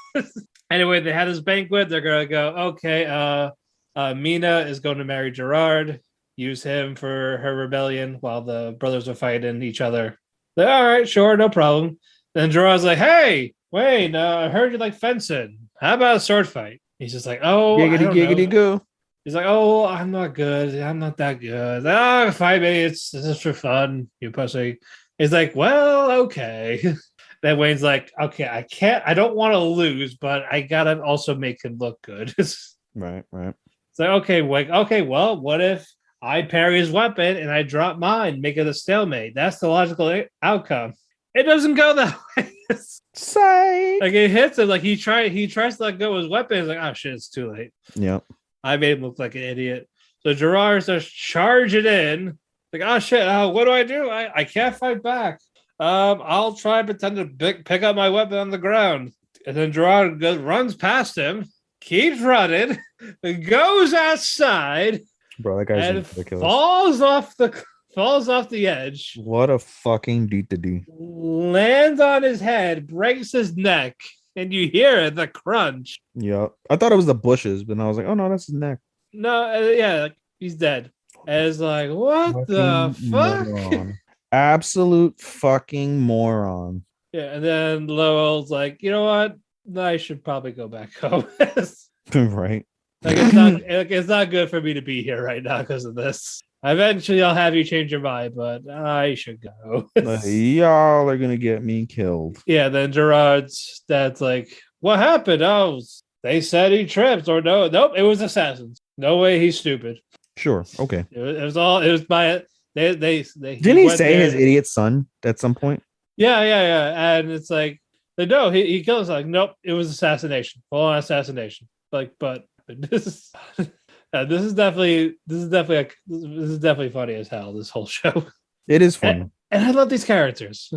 Anyway, they had this banquet. They're gonna go. Okay, Mina is going to marry Gerard. Use him for her rebellion while the brothers are fighting each other. Like, all right, sure, no problem. Then Gerard's like, hey, Wayne, I heard you like fencing. How about a sword fight? He's just like, oh, giggity goo. He's like, oh, I'm not good. I'm not that good. 5 minutes. This is for fun, you pussy. He's like, well, okay. Then Wayne's like, okay, I don't want to lose, but I gotta also make him look good. Right. It's like, okay, Wayne, okay, well, what if I parry his weapon and I drop mine, make it a stalemate? That's the logical outcome. It doesn't go that way. Psych. Like it hits him, like he tries to let go of his weapon. He's like, oh shit, it's too late. Yep. I made him look like an idiot. So Gerard starts charging in. Like, oh shit, what do? I can't fight back. I'll try and pretend to pick up my weapon on the ground. And then Gerard runs past him, keeps running, goes outside, bro, that guy's ridiculous. Falls off the edge. What a fucking D. Lands on his head, breaks his neck, and you hear the crunch. Yeah, I thought it was the bushes, but I was like, oh no, that's his neck. No, yeah, he's dead. And it's like, what fucking the fuck? Moron. Absolute fucking moron. Yeah, and then Lowell's like, you know what? I should probably go back home. Right. Like it's not good for me to be here right now because of this. Eventually, I'll have you change your mind, but I should go. Y'all are gonna get me killed. Yeah. Then Gerard's dad's like, "What happened? Oh, they said he tripped, or nope, it was assassins. No way, he's stupid." Sure. Okay. It was my. They didn't he say his idiot son at some point? Yeah. And it's like, no, he killed us. Like, nope, it was assassination, full on assassination. Like, but this is definitely funny as hell. This whole show. It is funny, and I love these characters.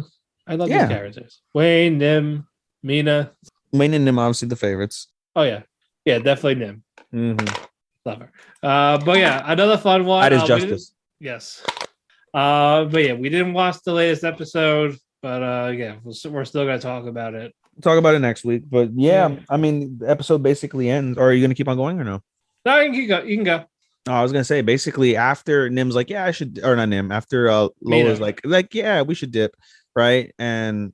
These characters. Wayne, Nim, Mina. Wayne and Nim, obviously the favorites. Oh yeah, definitely Nim. Mm-hmm. Love her. But yeah, another fun one. That is justice. Yes. But yeah, we didn't watch the latest episode, but yeah, we're still gonna talk about it. Talk about it next week. But yeah, I mean, the episode basically ends. Or are you gonna keep on going or no? No, you can go. Oh, I was gonna say basically after Nim's like, yeah, I should, or not Nim. After Lola's like, yeah, we should dip, right? And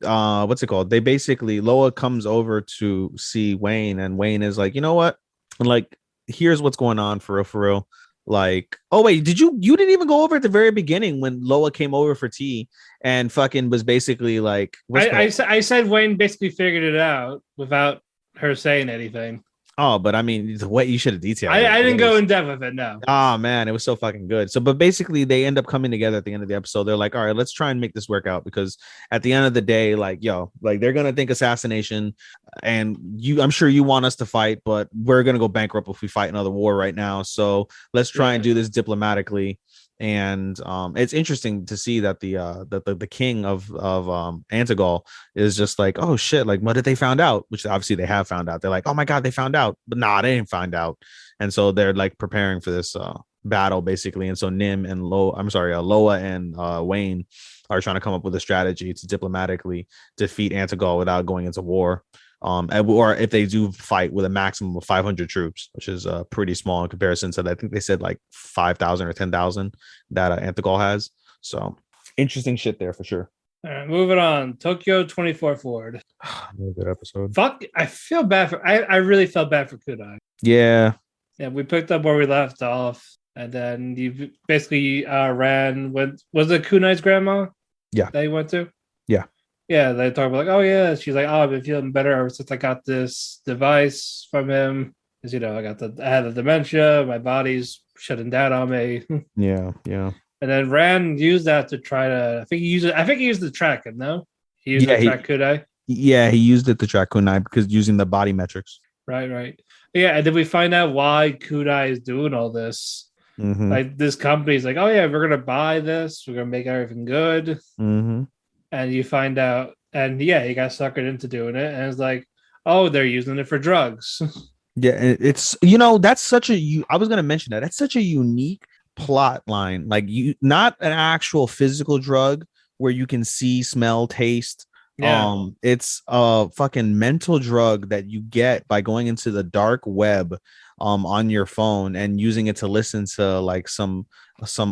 what's it called? They basically Lola comes over to see Wayne, and Wayne is like, you know what? And like, here's what's going on for real. Like, oh wait, you didn't even go over at the very beginning when Lola came over for tea and fucking was basically like, I said Wayne basically figured it out without her saying anything. Oh, but I mean, the way you should have detailed. I didn't go in depth with it. No. Oh man, it was so fucking good. So, but basically, they end up coming together at the end of the episode. They're like, all right, let's try and make this work out because at the end of the day, like, like they're gonna think assassination, and I'm sure you want us to fight, but we're gonna go bankrupt if we fight another war right now. So let's try and do this diplomatically. And it's interesting to see that the king of Antigol is just like, oh shit, like what did they found out? Which obviously they have found out. They're like, oh my god, they found out, but nah, they didn't find out. And so they're like preparing for this battle basically. And so Loa and Wayne are trying to come up with a strategy to diplomatically defeat Antigol without going into war. Or if they do fight with a maximum of 500 troops, which is pretty small in comparison to, I think they said like 5,000 or 10,000 that Antigol has. So interesting shit there for sure. All right, moving on. Tokyo 24 Forward. Another good episode. Fuck, I feel bad for. I really felt bad for Kunai. Yeah. Yeah, we picked up where we left off, and then you basically ran. Was it Kunai's grandma? Yeah. That you went to? Yeah. Yeah, they talk about like, oh yeah, she's like, oh, I've been feeling better ever since I got this device from him. Because I had the dementia, my body's shutting down on me. Yeah. And then Rand used that to try to. I think he used the track. No, he used the track Kunai. Yeah, he used it to track Kunai because using the body metrics. Right. Yeah, and then we find out why Kunai is doing all this. Mm-hmm. Like this company's like, oh yeah, we're gonna buy this, we're gonna make everything good. Mm-hmm. And you find out, and yeah, he got suckered into doing it, and it's like, oh, they're using it for drugs. Yeah, it's that's such a I was gonna mention that. That's such a unique plot line. Like not an actual physical drug where you can see, smell, taste. Yeah. It's a fucking mental drug that you get by going into the dark web on your phone and using it to listen to like some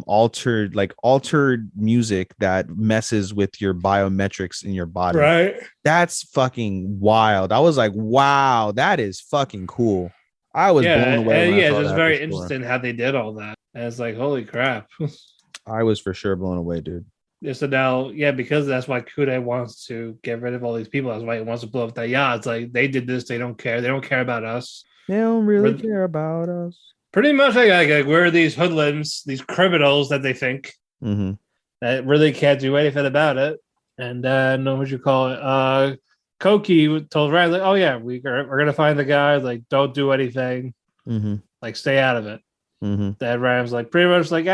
altered music that messes with your biometrics in your body. Right. That's fucking wild. I was like, wow, that is fucking cool. I was blown away. Yeah, it's very interesting how they did all that. And it's like, holy crap. I was for sure blown away, dude. So now, yeah, because that's why Kunai wants to get rid of all these people. That's why he wants to blow up that yacht. It's like they did this. They don't care. They don't care about us. They don't really care about us. Pretty much, like we're these hoodlums, these criminals that they think that really can't do anything about it. And then, what would you call it? Koki told Ryan, like, oh yeah, we're gonna find the guy. Like, don't do anything. Like, stay out of it. Then Ryan's like, pretty much like,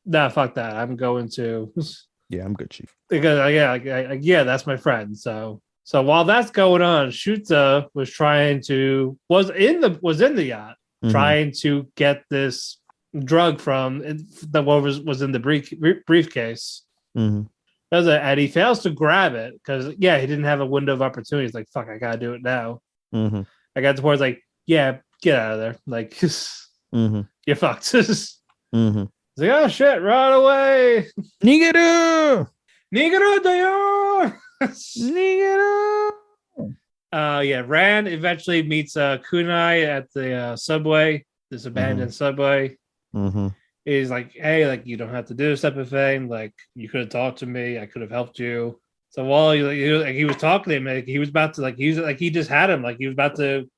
nah, fuck that. I'm going to. Yeah, I'm good, chief. Because yeah, that's my friend. So while that's going on, Shuta was in the yacht, trying to get this drug from the what was in the briefcase. And he fails to grab it because he didn't have a window of opportunity. He's like, fuck, I gotta do it now. I got to where it's like, yeah, get out of there. Like, you're fucked. He's like, oh shit, run away. Nigeru dayo. Nigeru. Rand eventually meets Kunai at the subway, this abandoned subway. He's like, hey, like, you don't have to do this type of thing. Like, you could have talked to me. I could have helped you. So while he was talking to him, like, he was about to, like, he just had him. Like,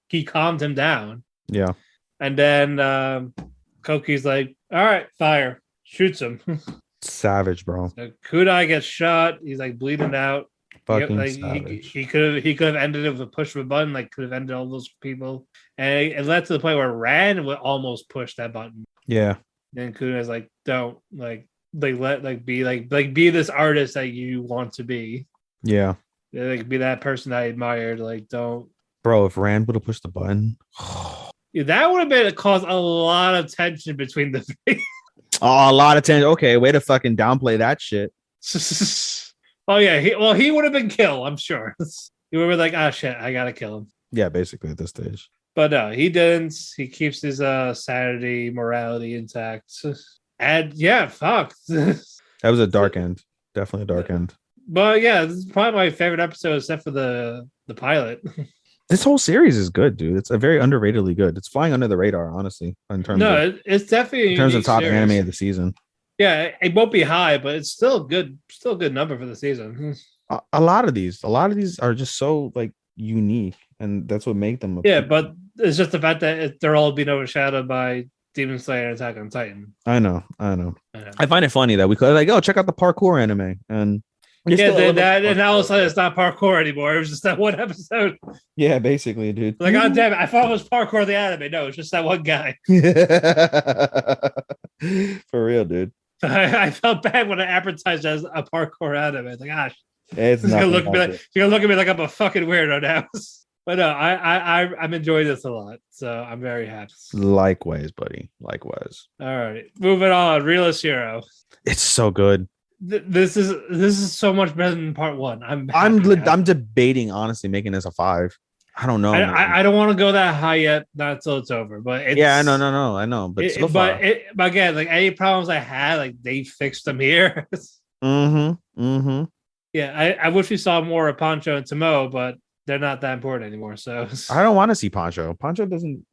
he calmed him down. Yeah. And then Koki's like, all right, fire. Shoots him. Savage, bro. So Kunai gets shot. He's like bleeding out. He could have ended it with a push of a button. Like, could have ended all those people. And it led to the point where Rand would almost push that button. Yeah. And Kunai's like, don't be this artist that you want to be. Yeah. Like, be that person I admired. Like, don't. Bro, if Rand would have pushed the button, that would have caused a lot of tension between the three. Oh, a lot of tension. Okay, way to fucking downplay that shit. Oh yeah, he would have been killed, I'm sure. He would have been like, ah, shit, I gotta kill him. Yeah, basically at this stage. But no, he didn't. He keeps his sanity, morality intact. And yeah, fuck. That was a dark end. Definitely a dark end. But yeah, this is probably my favorite episode except for the pilot. This whole series is good, dude. It's a very underratedly good. It's flying under the radar, honestly. It's definitely in terms of top series. Anime of the season. Yeah, it won't be high, but it's still good. Still a good number for the season. A lot of these are just so like unique, and that's what make them. Yeah, but it's just the fact that they're all being overshadowed by Demon Slayer and Attack on Titan. I know. I find it funny that we could like, check out the parkour anime, and and all of a sudden it's not parkour anymore. It was just that one episode. Yeah, basically, dude. Like, god damn it, I thought it was parkour the anime. No, it's just that one guy. For real, dude. I felt bad when I advertised as a parkour anime. It's like, gosh, It's she's gonna nothing look at me like like it. she's gonna look at me like I'm a fucking weirdo now. But no, I'm enjoying this a lot, so I'm very happy. Likewise, buddy. Likewise. All right, moving on. Realist Hero. It's so good. This is so much better than part one. I'm debating honestly making this a 5. I don't know, man. I don't want to go that high yet, not until it's over. But it's Yeah, no, I know, but so far. But again, like any problems I had, like they fixed them here. Yeah, I wish we saw more of Pancho and Tomo, but they're not that important anymore. So I don't want to see Pancho. Pancho doesn't,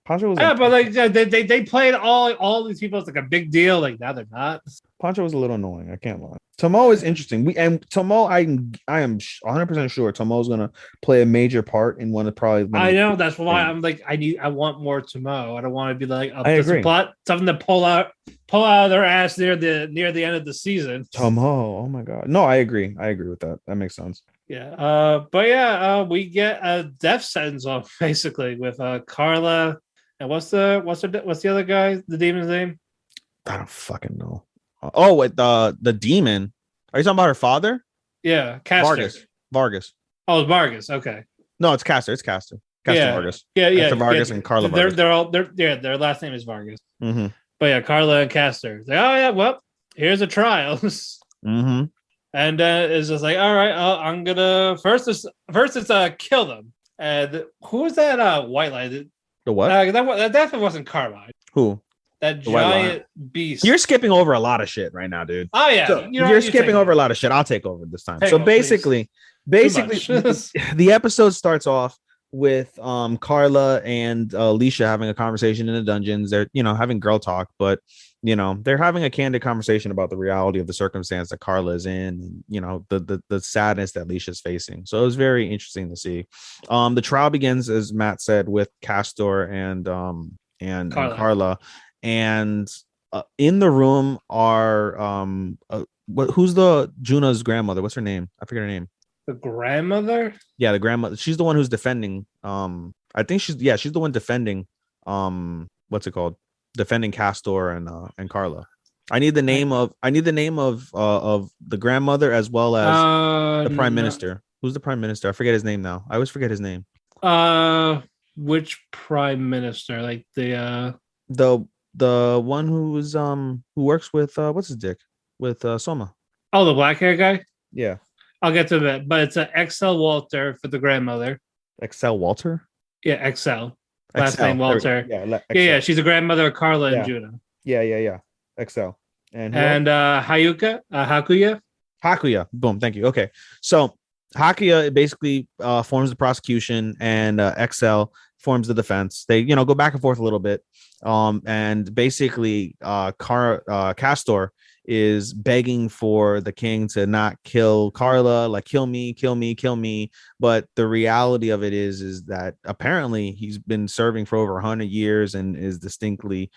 Pancho was. Yeah, but like they played all these people as like a big deal. Like now they're not. Pancho was a little annoying. I can't lie. Tomo is interesting. Tomo. I am 100% sure Tomo is gonna play a major part in one of probably. I know that's why I'm like I want more Tomo. I don't want to be like I agree. Plot something to pull out of their ass near the end of the season. Tomo. Oh my god. No, I agree. I agree with that. That makes sense. Yeah. But yeah. We get a death sentence off basically with Carla. And what's the other guy? The demon's name? I don't fucking know. Oh, wait, the demon. Are you talking about her father? Yeah, Castor. Vargas. Oh, it's Vargas. Okay. No, it's Castor. Castor Vargas. Yeah. Castor Vargas and Carla Vargas. Their last name is Vargas. Mm-hmm. But yeah, Carla and Castor. Like, oh yeah, well, here's a trial. Mm-hmm. And it's just like, all right, I'm gonna first it's kill them. And who was that white light? The what? That definitely wasn't Carmine. Who? That giant beast. You're skipping over a lot of shit right now, dude. Oh yeah, so you're skipping over a lot of shit. I'll take over this time. Basically, the episode starts off with Carla and Alicia having a conversation in the dungeons. They're having girl talk, but they're having a candid conversation about the reality of the circumstance that Carla is in, and the sadness that Alicia's facing. So it was very interesting to see. The trial begins, as Matt said, with Castor and Carla. And in the room are who's the Juna's grandmother? What's her name? I forget her name. The grandmother? Yeah, the grandmother. She's the one who's defending. I think she's the one defending. What's it called? Defending Castor and Carla. I need the name of the grandmother as well as the prime minister. Who's the prime minister? I forget his name now. I always forget his name. Which prime minister? Like the one who's who works with what's his dick with Soma. Oh, the black hair guy. Yeah, I'll get to that. But it's an XL Walter for the grandmother. XL Walter. Yeah, XL. Last name Walter. Yeah. She's the grandmother of Carla and Juno. Yeah. XL and Hakuya. Boom. Thank you. Okay, so Hakuya basically forms the prosecution, and XL forms the defense. They go back and forth a little bit, and basically Castor is begging for the king to not kill Carla, like kill me. But the reality of it is that apparently he's been serving for over 100 years and is distinctly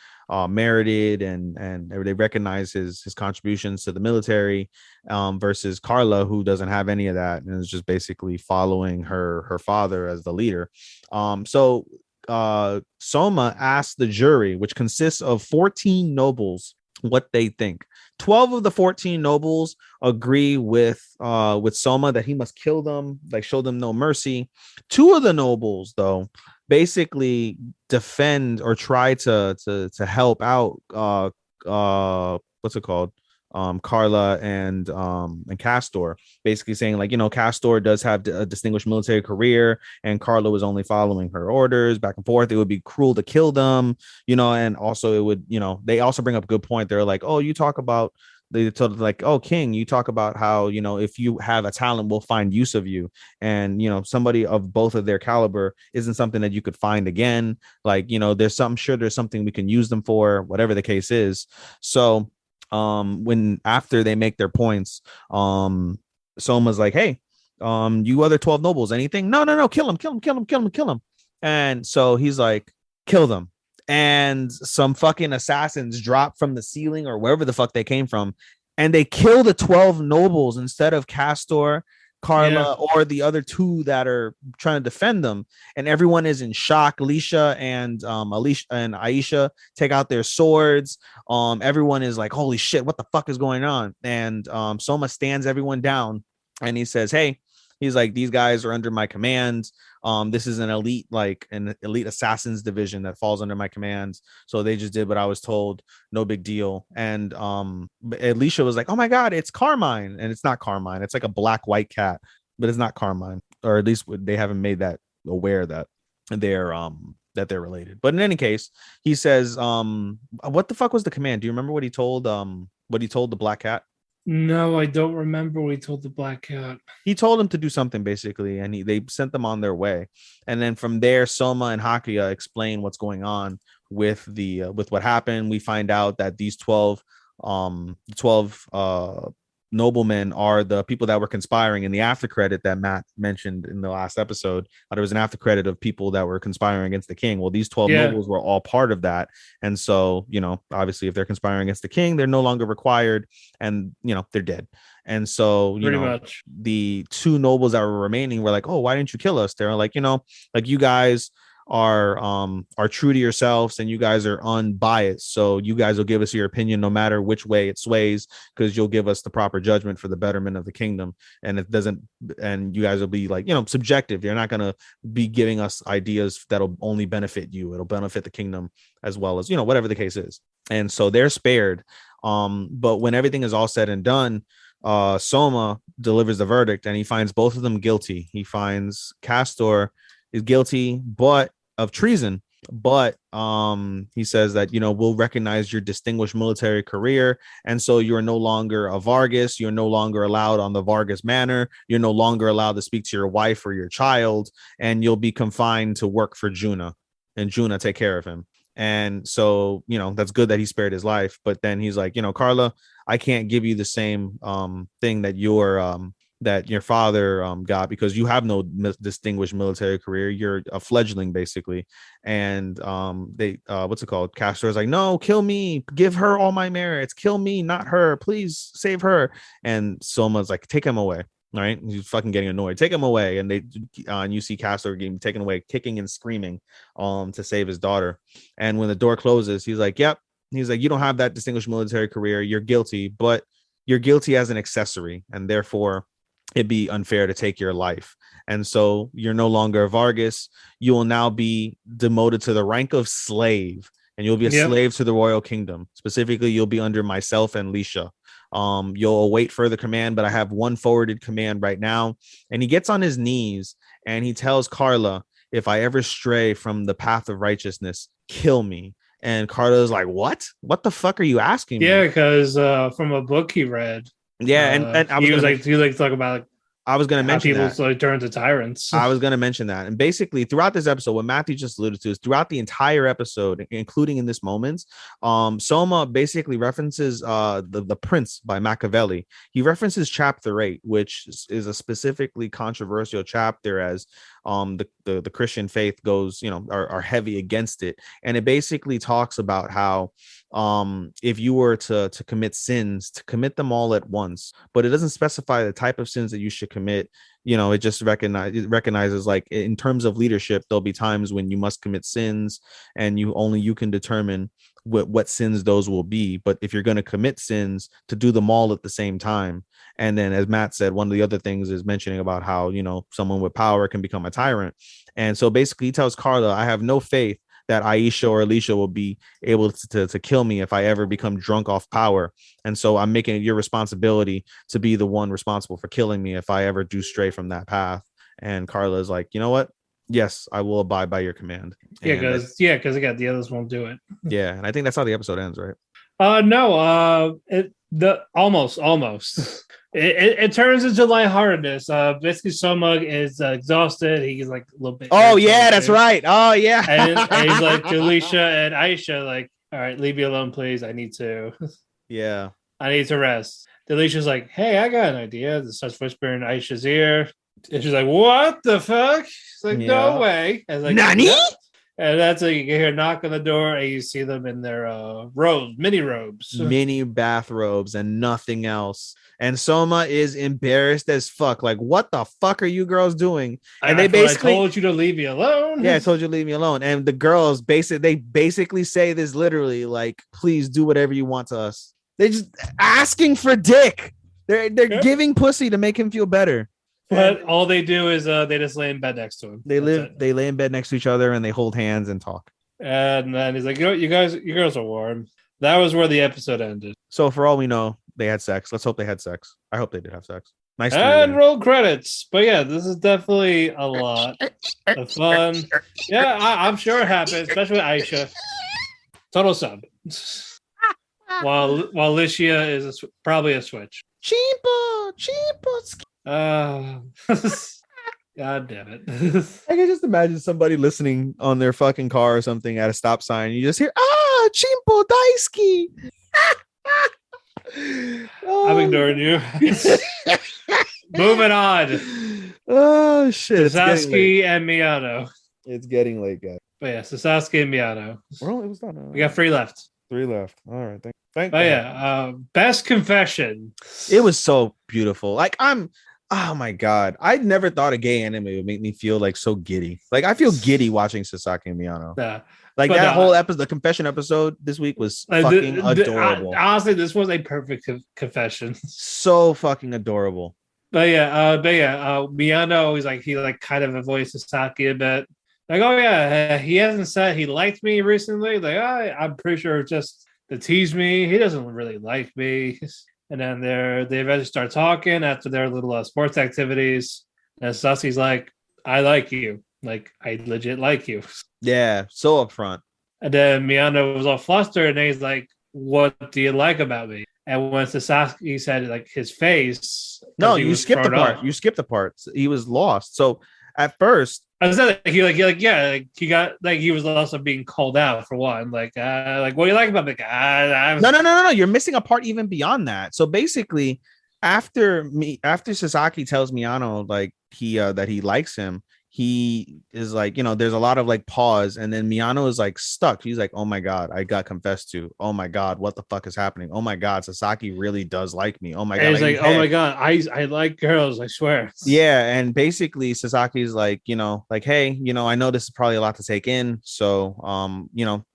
merited, and they recognize his contributions to the military, versus Carla, who doesn't have any of that and is just basically following her father as the leader. So Soma asked the jury, which consists of 14 nobles, what they think. 12 of the 14 nobles agree with Soma that he must kill them, like show them no mercy. 2 of the nobles, though, basically defend or try to help out what's it called? Carla and Castor, basically saying like, Castor does have a distinguished military career and Carla was only following her orders back and forth. It would be cruel to kill them, and also it would, they also bring up a good point. They're like, oh, you talk about, they told like, oh, king, you talk about how, if you have a talent, we'll find use of you. And, somebody of both of their caliber isn't something that you could find again. Like, there's something we can use them for, whatever the case is. So when after they make their points, Soma's like, hey, you other 12 nobles, anything? No, kill him. And so he's like, kill them. And some fucking assassins drop from the ceiling or wherever the fuck they came from, and they kill the 12 nobles instead of Castor, Carla or the other two that are trying to defend them, and everyone is in shock. Alicia and Aisha take out their swords. Everyone is like, holy shit, what the fuck is going on? And Soma stands everyone down and he says, hey, he's like, these guys are under my command. This is an elite assassins division that falls under my command. So they just did what I was told. No big deal. And Alicia was like, oh my God, it's Carmine. And it's not Carmine. It's like a black white cat, but it's not Carmine. Or at least they haven't made that aware that they're related. But in any case, he says, what the fuck was the command? Do you remember what he told the black cat? No, I don't remember what he told the black cat. He told him to do something basically, and they sent them on their way. And then from there, Soma and Hakuya explain what's going on with what happened. We find out that these 12 noblemen are the people that were conspiring. In the after credit that Matt mentioned in the last episode, there was an after credit of people that were conspiring against the king. Well, these 12 nobles were all part of that. And so, obviously if they're conspiring against the king, they're no longer required, and they're dead. And so, pretty much the two nobles that were remaining were like, oh, why didn't you kill us? They're like, like you guys are true to yourselves and you guys are unbiased, so you guys will give us your opinion no matter which way it sways, because you'll give us the proper judgment for the betterment of the kingdom. And it doesn't, and you guys will be like, subjective. You're not going to be giving us ideas that'll only benefit you. It'll benefit the kingdom as well as, whatever the case is. And so they're spared. But when everything is all said and done, Soma delivers the verdict and he finds both of them guilty. He finds Castor is guilty of treason, but he says that we'll recognize your distinguished military career, and so you're no longer a Vargas. You're no longer allowed on the Vargas manor. You're no longer allowed to speak to your wife or your child, and you'll be confined to work for Juna, and Juna take care of him. And so that's good that he spared his life, but then he's like, Carla, I can't give you the same thing that your father got, because you have no distinguished military career. You're a fledgling basically. And they what's it called? Castor is like, no, kill me, give her all my merits, kill me, not her, please save her. And Soma's like, take him away. All right, he's fucking getting annoyed. Take him away. And you see Castor getting taken away, kicking and screaming to save his daughter. And when the door closes, he's like, yep. He's like, you don't have that distinguished military career. You're guilty, but you're guilty as an accessory, and therefore it'd be unfair to take your life. And so you're no longer a Vargas. You will now be demoted to the rank of slave, and you'll be a slave to the royal kingdom. Specifically, you'll be under myself and Lisha. You'll await further command, but I have one forwarded command right now. And he gets on his knees and he tells Carla, if I ever stray from the path of righteousness, kill me. And Carla's like, what the fuck are you asking me? Yeah, because from a book he read. Yeah, and I was he was like talk about I was going to mention people that. turn to tyrants. I was going to mention that. And basically throughout this episode, what Matthew just alluded to is throughout the entire episode, including in this moment, Soma basically references the Prince by Machiavelli. He references chapter 8, which is a specifically controversial chapter, as the Christian faith goes, are heavy against it. And it basically talks about how if you were to commit sins, to commit them all at once, but it doesn't specify the type of sins that you should commit. It just recognizes like in terms of leadership, there'll be times when you must commit sins, and you can determine what sins those will be. But if you're going to commit sins, to do them all at the same time. And then, as Matt said, one of the other things is mentioning about how someone with power can become a tyrant. And so basically he tells Carla, I have no faith that Aisha or Alicia will be able to kill me if I ever become drunk off power. And so I'm making it your responsibility to be the one responsible for killing me if I ever do stray from that path. And Carla's like, you know what? Yes, I will abide by your command. Because again, the others won't do it. Yeah, and I think that's how the episode ends, right? No, almost. It turns into lightheartedness. Basically, Soma is exhausted. He's like a little bit. Oh yeah, that's right. Oh yeah. and he's like to Alicia and Aisha, like, all right, leave me alone, please. I need to. Yeah. I need to rest. Alicia's like, hey, I got an idea. This starts whispering in Aisha's ear. And she's like, what the fuck? She's like, no way. I was like, Nani? And that's like you can hear a knock on the door, and you see them in their mini robes, mini bathrobes, and nothing else. And Soma is embarrassed as fuck. Like, what the fuck are you girls doing? And they basically, I told you to leave me alone. yeah, I told you to leave me alone. And the girls basically say this literally, like, please do whatever you want to us. They just asking for dick. They're giving pussy to make him feel better. But and all they do is they just lay in bed next to him. They lay in bed next to each other and they hold hands and talk. And then he's like, you girls are warm. That was where the episode ended. So for all we know, they had sex. Let's hope they had sex. I hope they did have sex. Nice. And roll credits. But yeah, this is definitely a lot of fun. Yeah, I'm sure it happened, especially with Aisha. Total sub. While Licia is probably a switch. Cheapo. God damn it. I can just imagine somebody listening on their fucking car or something at a stop sign. You just hear, Chimpo Daisuke. I'm ignoring you. Moving on. Oh, shit. Sasuke and Miyano. It's getting late, guys. But yeah, so Sasuke and Miyano. Well, it was done. We got 3 left. 3 left. All right. Thank you. Yeah, best confession. It was so beautiful. Like, oh my God. I'd never thought a gay anime would make me feel like so giddy. Like, I feel giddy watching Sasaki and Miyano. Yeah. Like that whole episode, the confession episode this week was fucking adorable. Honestly, this was a perfect confession. So fucking adorable. But Miyano is like, he like kind of avoids Sasaki a bit. Like, oh yeah, he hasn't said he liked me recently. Like, I'm pretty sure just to tease me. He doesn't really like me. And then they eventually start talking after their little sports activities. And Sasuke's like, I like you. Like, I legit like you. Yeah, so upfront. And then Miyano was all flustered, and he's like, what do you like about me? And when Sasaki said like his face, no, you skipped the part. You skipped the part. He was lost. So at first, I said he got like he was also being called out for one. Like what do you like about me? No. You're missing a part even beyond that. So basically, after Sasaki tells Miyano like that he likes him, he is like, there's a lot of like pause, and then Miyano is like stuck. He's like, oh my God, I got confessed to. Oh my God, what the fuck is happening? Oh my God, Sasaki really does like me. Oh my God. He's like, oh my God, I like girls, I swear. Yeah, and basically Sasaki's like, like, hey, I know this is probably a lot to take in, so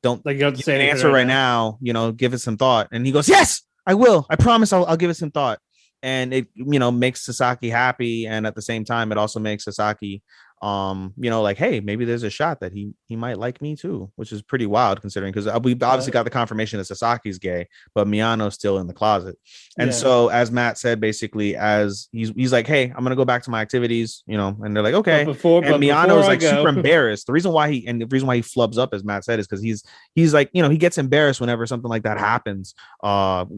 don't like you have to say an answer right now. Give it some thought. And he goes, yes, I will. I promise I'll give it some thought. And it makes Sasaki happy, and at the same time it also makes Sasaki like, hey, maybe there's a shot that he might like me too, which is pretty wild considering, because we obviously got the confirmation that Sasaki's gay, but Miyano's still in the closet. And so as Matt said, basically, as he's like, hey, I'm gonna go back to my activities, and they're like, okay. And Miyano is like super embarrassed. The rereason why he flubs up, as Matt said, is because he's like, he gets embarrassed whenever something like that happens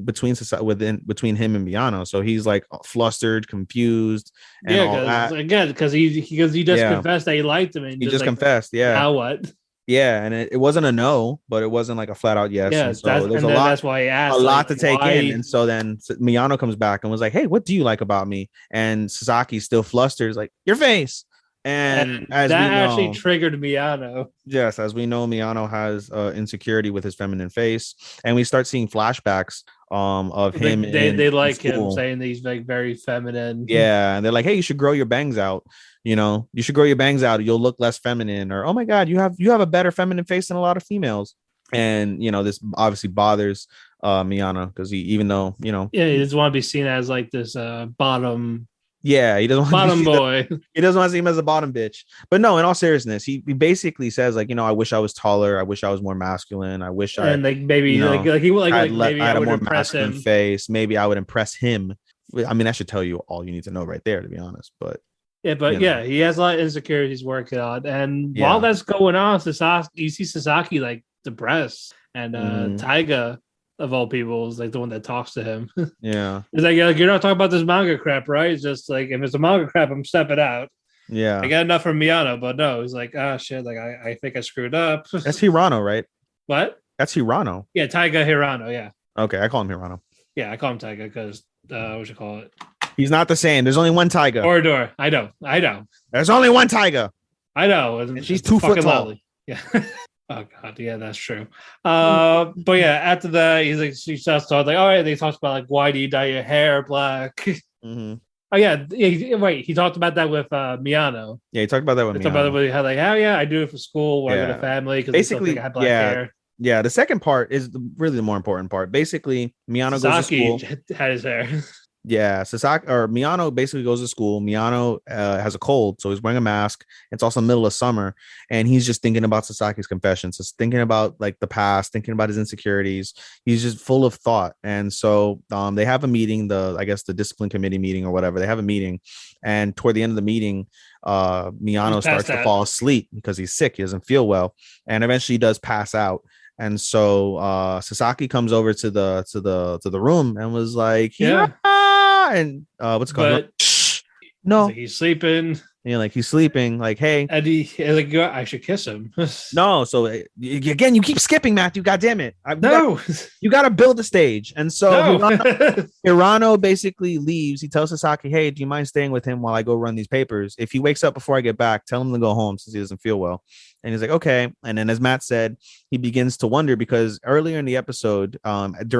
between him and Miyano. So he's like flustered, confused, and all that. Again, because he just confessed that he liked him, and he just confessed. Yeah. Now what? Yeah, and it wasn't a no, but it wasn't like a flat out yes. Yeah, and so there's that's why he asked. A lot to take in, and so then Miyano comes back and was like, "Hey, what do you like about me?" And Sasaki's still flustered, like, "Your face." And as that actually triggered Miyano. Yes, as we know, Miyano has insecurity with his feminine face, and we start seeing flashbacks of him. They like him saying that he's like very feminine. Yeah, and they're like, "Hey, you should grow your bangs out. You should grow your bangs out. You'll look less feminine." Or, "Oh my God, you have a better feminine face than a lot of females." And this obviously bothers Miyano, because he he doesn't want to be seen as like this bottom. Yeah, he doesn't want bottom boy. He doesn't want to see him as a bottom bitch. But no, in all seriousness, he basically says like, I wish I was taller. I wish I was more masculine. I wish I maybe I had a more masculine face. Maybe I would impress him. I mean, that should tell you all you need to know right there, to be honest. But he has a lot of insecurities working on, and while that's going on, you see Sasaki like depressed, and Taiga, of all people, is like the one that talks to him. Yeah. He's like, you're not talking about this manga crap, right? It's just like, if it's a manga crap, I'm stepping out. Yeah. I got enough from Miyano, but no, he's like, shit, like I think I screwed up. That's Hirano, right? What? That's Hirano. Yeah, Taiga Hirano, yeah. Okay, I call him Hirano. Yeah, I call him Taiga because what you call it? He's not the same. There's only one Taiga. Or I know. There's only one Taiga. I know. And she's 2 foot tall. Lovely. Yeah. Oh god, yeah, that's true. But yeah, after that, he's like, she starts talking like, all right. They talked about like, why do you dye your hair black? Mm-hmm. Oh yeah, wait. He talked about that with Miyano. Yeah, he talked about that with They talked about it Miyano. with how like, oh yeah, I do it for school, work with a Yeah, family because they still think I basically, have black hair. yeah. The second part is really the more important part. Basically, Miyano goes to Sasaki school. had his hair. Yeah, Sasaki or Miyano basically goes to school. Miyano has a cold, so he's wearing a mask. It's also middle of summer, and he's just thinking about Sasaki's confessions, just thinking about like the past, thinking about his insecurities. He's just full of thought, and so they have a meeting. I guess the discipline committee meeting or whatever. They have a meeting, and toward the end of the meeting, Miyano starts to fall asleep because he's sick. He doesn't feel well, and eventually he does pass out. And so Sasaki comes over to the room and was like, yeah. And what's it called? But no, he's sleeping. Yeah, like he's sleeping. Like, hey, and he's like, I should kiss him. No, so again, you keep skipping, Matthew. God damn it! You got to build the stage. And so Hirano basically leaves. He tells Sasaki, "Hey, do you mind staying with him while I go run these papers? If he wakes up before I get back, tell him to go home since he doesn't feel well." And he's like, "Okay." And then, as Matt said, he begins to wonder because earlier in the episode,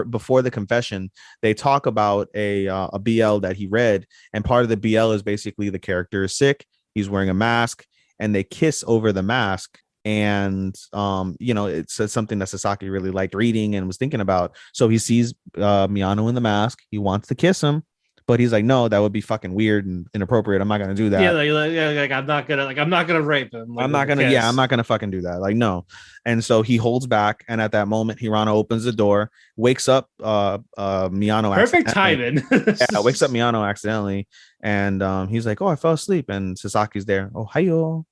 before the confession, they talk about a BL that he read, and part of the BL is basically the character is sick. He's wearing a mask. And they kiss over the mask. And, it says something that Sasaki really liked reading and was thinking about. So he sees Miyano in the mask. He wants to kiss him, but he's like, no, that would be fucking weird and inappropriate. I'm not going to do that. Yeah, I'm not going to rape him. I'm not going to fucking do that. Like, no. And so he holds back. And at that moment, Hirano opens the door, wakes up Miyano. Perfect timing. Wakes up Miyano accidentally. And he's like, oh, I fell asleep. And Sasaki's there. Oh, hiyo.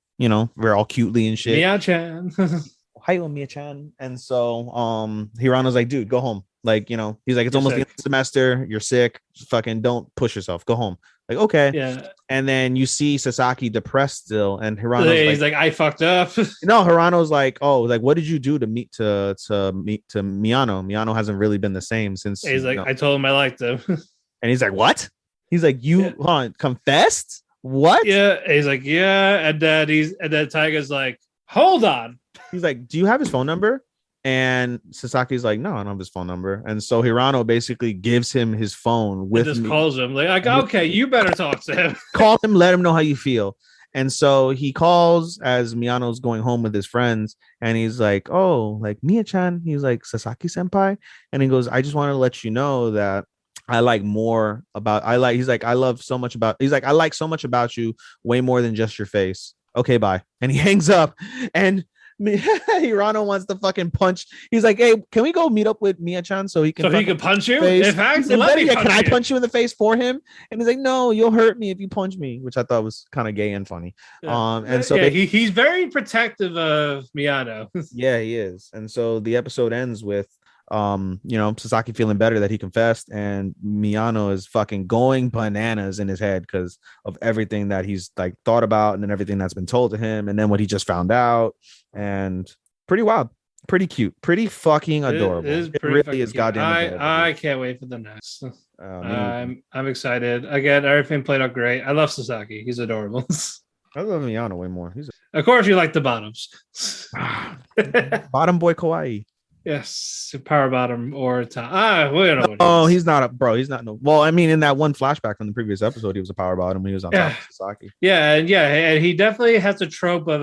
We're all cutely and shit. Mia-chan. Hiyo, Mia-chan. And so Hirano's like, dude, go home. Like, he's like, it's almost the end of the semester. You're sick. Fucking don't push yourself. Go home. Like, okay. Yeah. And then you see Sasaki depressed still. And Hirano's like, I fucked up. No, Hirano's like, oh, like, what did you do to meet to Miyano? Miyano hasn't really been the same since. He's like, I told him I liked him. And he's like, what? He's like, you confessed? What? Yeah. He's like, yeah. And then Tiger's like, hold on. He's like, do you have his phone number? And Sasaki's like, no, I don't have his phone number. And so Hirano basically gives him his phone calls him like, okay, you better talk to him. Call him, let him know how you feel. And so he calls as Miyano's going home with his friends, and he's like, oh, like Mia-chan. He's like, Sasaki senpai. And he goes, I just want to let you know that I like I like so much about you, way more than just your face. Okay, bye. And he hangs up, and Hirano wants to fucking punch. He's like, hey, can we go meet up with Mia-chan so he can punch you? In fact, can I punch you in the face for him? And he's like, no, you'll hurt me if you punch me, which I thought was kind of gay and funny. Yeah. And so he's very protective of Miyano. Yeah, he is. And so the episode ends with Sasaki feeling better that he confessed, and Miyano is fucking going bananas in his head because of everything that he's like thought about, and then everything that's been told to him, and then what he just found out. And pretty wild, pretty cute, pretty fucking adorable. It really is goddamn adorable. I can't wait for the next. I'm excited. Again, everything played out great. I love Sasaki. He's adorable. I love Miyano way more. Of course, you like the bottoms. Bottom boy kawaii. Yes, power bottom or top. We don't know what oh, he's not he's not well, I mean, in that one flashback from the previous episode, he was a power bottom when he was on top of Sasaki. Yeah, and he definitely has the trope of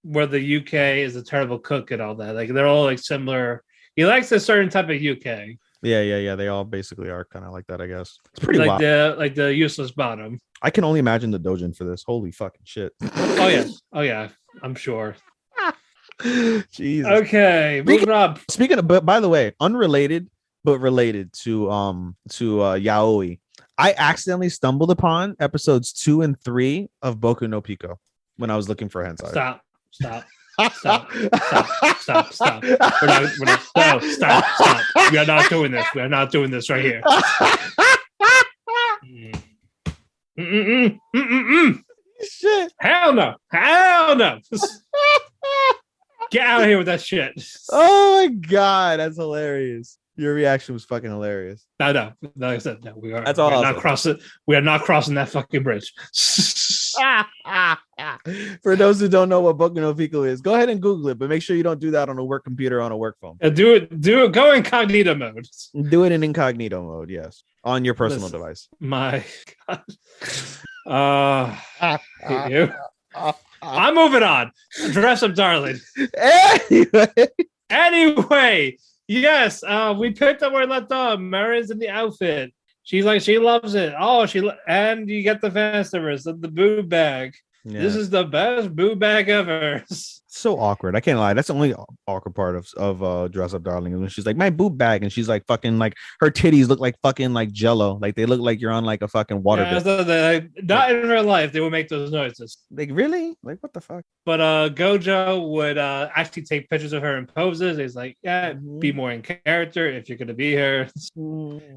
where the UK is a terrible cook and all that. Like they're all like similar. He likes a certain type of UK. Yeah. They all basically are kind of like that, I guess. It's pretty like wild. the useless bottom. I can only imagine the dojin for this. Holy fucking shit. Oh yeah. I'm sure. Jesus. Okay, moving up. Speaking of, but by the way, unrelated but related to yaoi, I accidentally stumbled upon episodes 2 and 3 of Boku no Pico when I was looking for hentai. Stop. We're not. No, stop. We are not doing this. We are not doing this right here. Shit. Hell no. Get out of here with that shit. Oh my god, that's hilarious. Your reaction was fucking hilarious. No. Like I said, no, we are. That's all. We are not crossing that fucking bridge. For those who don't know what Boku no Pico is, go ahead and Google it, but make sure you don't do that on a work computer on a work phone. Do it. Go incognito mode. Do it in incognito mode, yes, on your personal device. My God. Hate you. I'm moving on. Dress up, darling. Anyway, yes, we picked up where we left off. Marin's in the outfit. She's like, she loves it. Oh, and you get the fan service of the boob bag. Yeah. This is the best boob bag ever. So awkward. I can't lie. That's the only awkward part of Dress Up Darling. When she's like, my boob bag, and she's like, fucking, like, her titties look like fucking like Jello. Like they look like you're on like a fucking water. Yeah, so not in real life, they would make those noises. Like, really? Like, what the fuck? But Gojo would actually take pictures of her in poses. He's like, yeah, be more in character if you're gonna be here.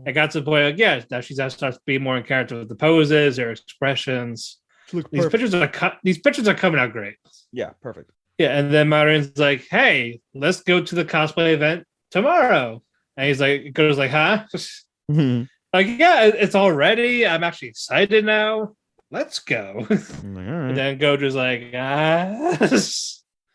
I got to the point, like, yeah, now she's starts to be more in character with the poses, her expressions. These pictures are coming out great. Yeah, perfect. Yeah, and then Marin's like, hey, let's go to the cosplay event tomorrow. And he's like, Gojo's like, huh? Mm-hmm. Like, yeah, it's all ready. I'm actually excited now. Let's go. Right. And then Gojo's like,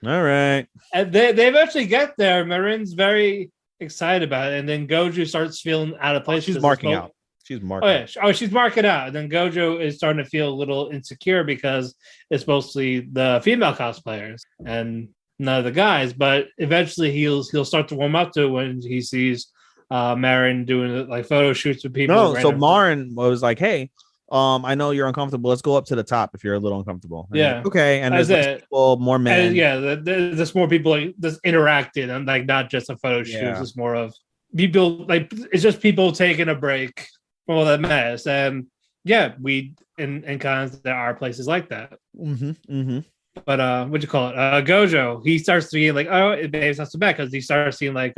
all right. And they eventually get there. Marin's very excited about it. And then Gojo starts feeling out of place. She's marking out. She's marking. She's marking out. And then Gojo is starting to feel a little insecure because it's mostly the female cosplayers and none of the guys. But eventually he'll start to warm up to it when he sees Marin doing like photo shoots with people. No, so Marin was like, "Hey, I know you're uncomfortable. Let's go up to the top if you're a little uncomfortable." And yeah. Okay. And there's people, more men. And there's more people like just interacting and like not just a photo shoot. It's more of people like it's just people taking a break. All that mess, and yeah, we in cons there are places like that. Mm-hmm, mm-hmm. But what you call it? Gojo, he starts seeing like, oh, it's not so bad because he starts seeing like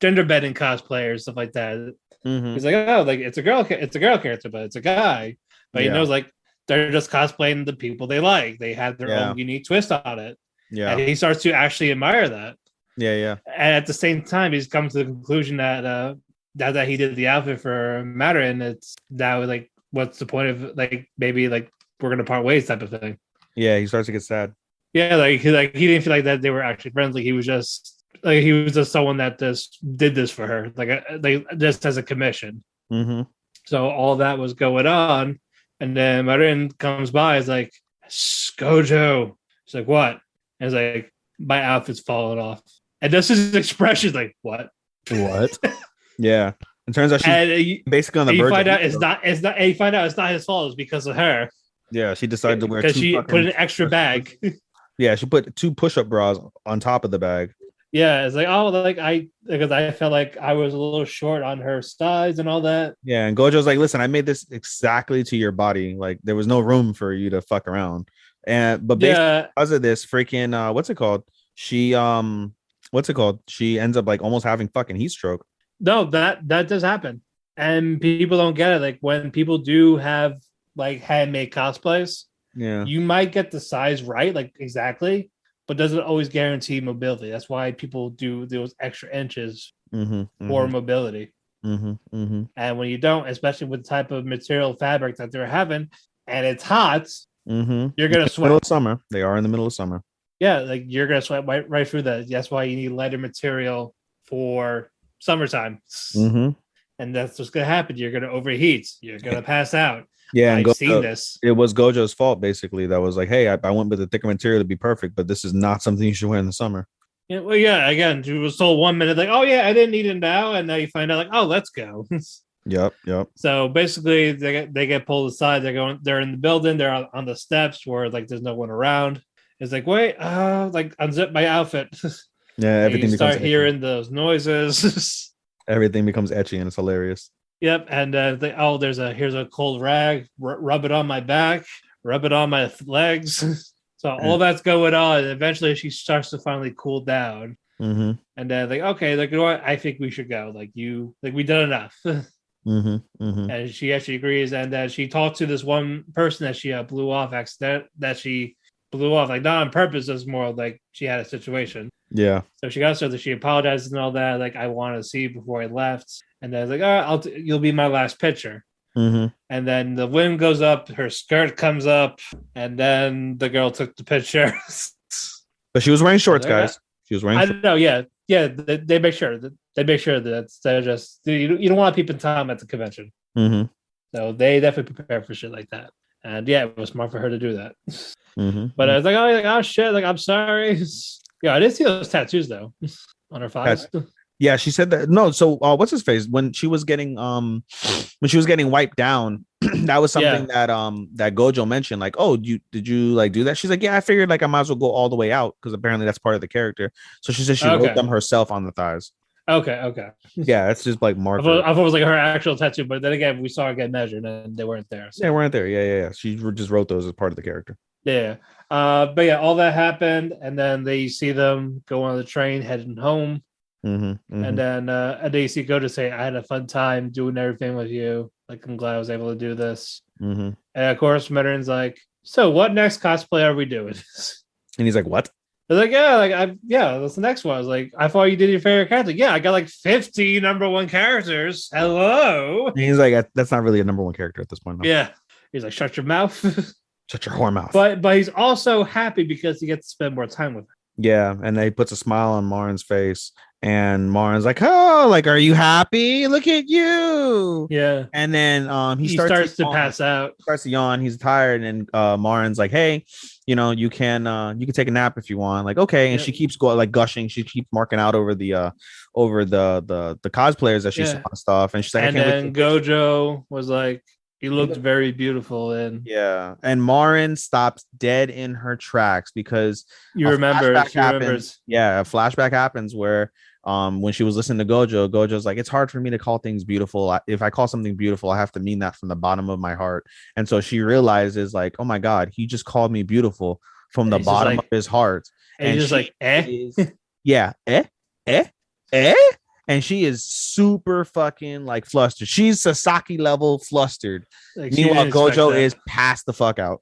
gender bending cosplayers, stuff like that. Mm-hmm. He's like, oh, like it's a girl character, but it's a guy. But he knows like they're just cosplaying the people they like. They have their own unique twist on it. Yeah, and he starts to actually admire that. Yeah. And at the same time, he's come to the conclusion that that he did the outfit for Matter, and it's now like, what's the point of like maybe like we're gonna part ways type of thing. Yeah, he starts to get sad. Yeah, like he didn't feel like that they were actually friendly. He was just someone that just did this for her, like just as a commission. Mm-hmm. So all that was going on, and then Marin comes by. Is like, Gojo. He's like, what? And it's like, my outfit's falling off, and this is his expression, like, what? Yeah, it turns out she's basically on the verge. You find out it's not his fault. It's because of her. Yeah, she decided to wear because she put an extra bag. Yeah, she put 2 push-up bras on top of the bag. Yeah, it's like because I felt like I was a little short on her size and all that. Yeah, and Gojo's like, listen, I made this exactly to your body. Like there was no room for you to fuck around. But basically because of this freaking what's it called? She She ends up like almost having fucking heat stroke. No, that does happen, and people don't get it. Like when people do have like handmade cosplays, you might get the size right, like exactly, but doesn't always guarantee mobility. That's why people do those extra inches for mobility. Mm-hmm. And when you don't, especially with the type of material fabric that they're having, and it's hot, you're gonna sweat. Middle of summer, they are in the middle of summer. Yeah, like you're gonna sweat right through that. That's why you need lighter material for summertime, and that's what's gonna happen. You're gonna overheat. You're gonna pass out. Yeah, I've seen this. It was Gojo's fault, basically. That was like, hey, I went with the thicker material to be perfect, but this is not something you should wear in the summer. Yeah, well, yeah. Again, she was told 1 minute, like, oh yeah, I didn't need it now, and now you find out, like, oh, let's go. Yep. So basically, they get pulled aside. They're in the building. They're on the steps where like there's no one around. It's like, wait, like unzip my outfit. Yeah, everything. You start hearing those noises. Everything becomes etchy, and it's hilarious. Yep, and here's a cold rag. Rub it on my back. Rub it on my legs. So all that's going on. And eventually, she starts to finally cool down. And then like, okay, like, you know what? I think we should go. Like we done enough. And she actually agrees, and she talked to this one person that she blew off like not on purpose. It's more like she had a situation. Yeah. So she got so that she apologized and all that. Like, I want to see before I left, and then like, you'll be my last picture. And then the wind goes up, her skirt comes up, and then the girl took the picture. But she was wearing shorts, guys. She was wearing. I don't know. Yeah. They make sure that they're just you don't want to peep in time at the convention. So they definitely prepare for shit like that. And yeah, it was smart for her to do that. But I was like, oh shit, like I'm sorry. Yeah, I did see those tattoos though on her thighs. Yeah, she said that. No, so what's his face? When she was getting wiped down, that was something that Gojo mentioned. Like, oh, did you like do that? She's like, yeah, I figured like I might as well go all the way out because apparently that's part of the character. So she said she wrote them herself on the thighs. Okay. Yeah, that's just like marker. I thought it was like her actual tattoo, but then again, we saw her get measured and they weren't there. So. They weren't there. Yeah. She just wrote those as part of the character. Yeah. But yeah, all that happened, and then they see them go on the train heading home. And then you see Gojo say, I had a fun time doing everything with you. Like, I'm glad I was able to do this. And of course, Meteorin's like, so what next cosplay are we doing? And he's like, what? I was like, that's the next one. I was like, I thought you did your favorite character. Yeah, I got like 50 number one characters. Hello. And he's like, that's not really a number one character at this point. No. Yeah. He's like, shut your mouth. Shut your whore mouth. But he's also happy because he gets to spend more time with her. Yeah, and then he puts a smile on Marin's face, and Marin's like, "Oh, like, are you happy? Look at you!" Yeah, and then he starts to pass out, starts to yawn. He's tired, and Marin's like, "Hey, you can take a nap if you want." Like, okay, and she keeps going like gushing. She keeps marking out over the cosplayers that she saw and stuff, and she's like, and then Gojo was like, "You looked very beautiful," and Marin stops dead in her tracks because she remembers. Yeah, a flashback happens where when she was listening to Gojo's like, it's hard for me to call things beautiful. If I call something beautiful, I have to mean that from the bottom of my heart. And so she realizes like, oh my God, he just called me beautiful from the bottom of his heart. And he's just like, and she is super fucking like flustered. She's Sasaki level flustered. Like, meanwhile, Gojo is passed the fuck out.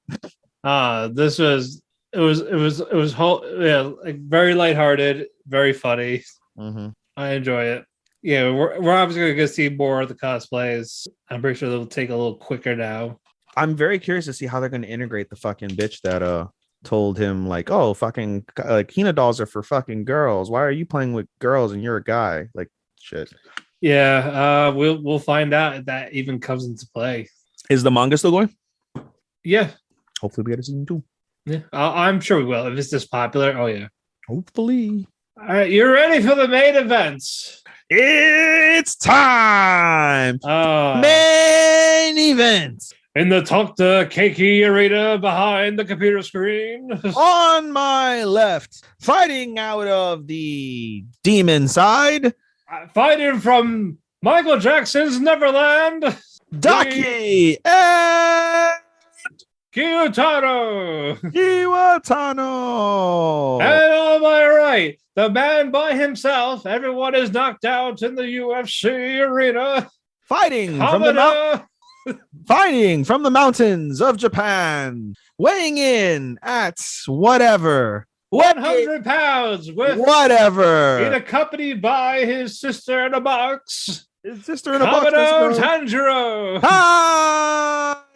This was like very lighthearted, very funny. I enjoy it. Yeah, we're obviously gonna go see more of the cosplays. I'm pretty sure they'll take a little quicker now. I'm very curious to see how they're gonna integrate the fucking bitch that told him like, oh, fucking like Hina dolls are for fucking girls. Why are you playing with girls and you're a guy? Like, shit. Yeah, we'll find out if that even comes into play. Is the manga still going? Yeah. Hopefully we get a season 2. Yeah, I'm sure we will if it's this popular. Oh yeah. Hopefully. All right, you're ready for the main events. It's time. Main event. In the Talk to Keki arena behind the computer screen. On my left, fighting out of the demon side. Fighting from Michael Jackson's Neverland. Daki and Kiyotaro. And on my right, the man by himself. Everyone is knocked out in the UFC arena. Fighting from the mountains of Japan. Weighing in at whatever. 100 pounds with whatever. Being accompanied by his sister in a box. His sister in a box. Tanjiro.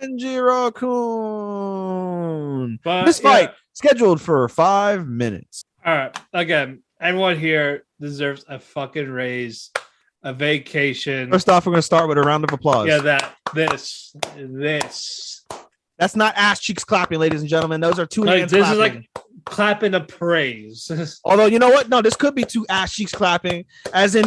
Tanjiro-kun. This fight scheduled for 5 minutes. All right. Again, everyone here deserves a fucking raise, a vacation. First off, we're going to start with a round of applause. Yeah, this. That's not ass cheeks clapping, ladies and gentlemen. Those are two hands this clapping. Is like clapping of praise. Although, you know what? No, this could be two ass cheeks clapping, as in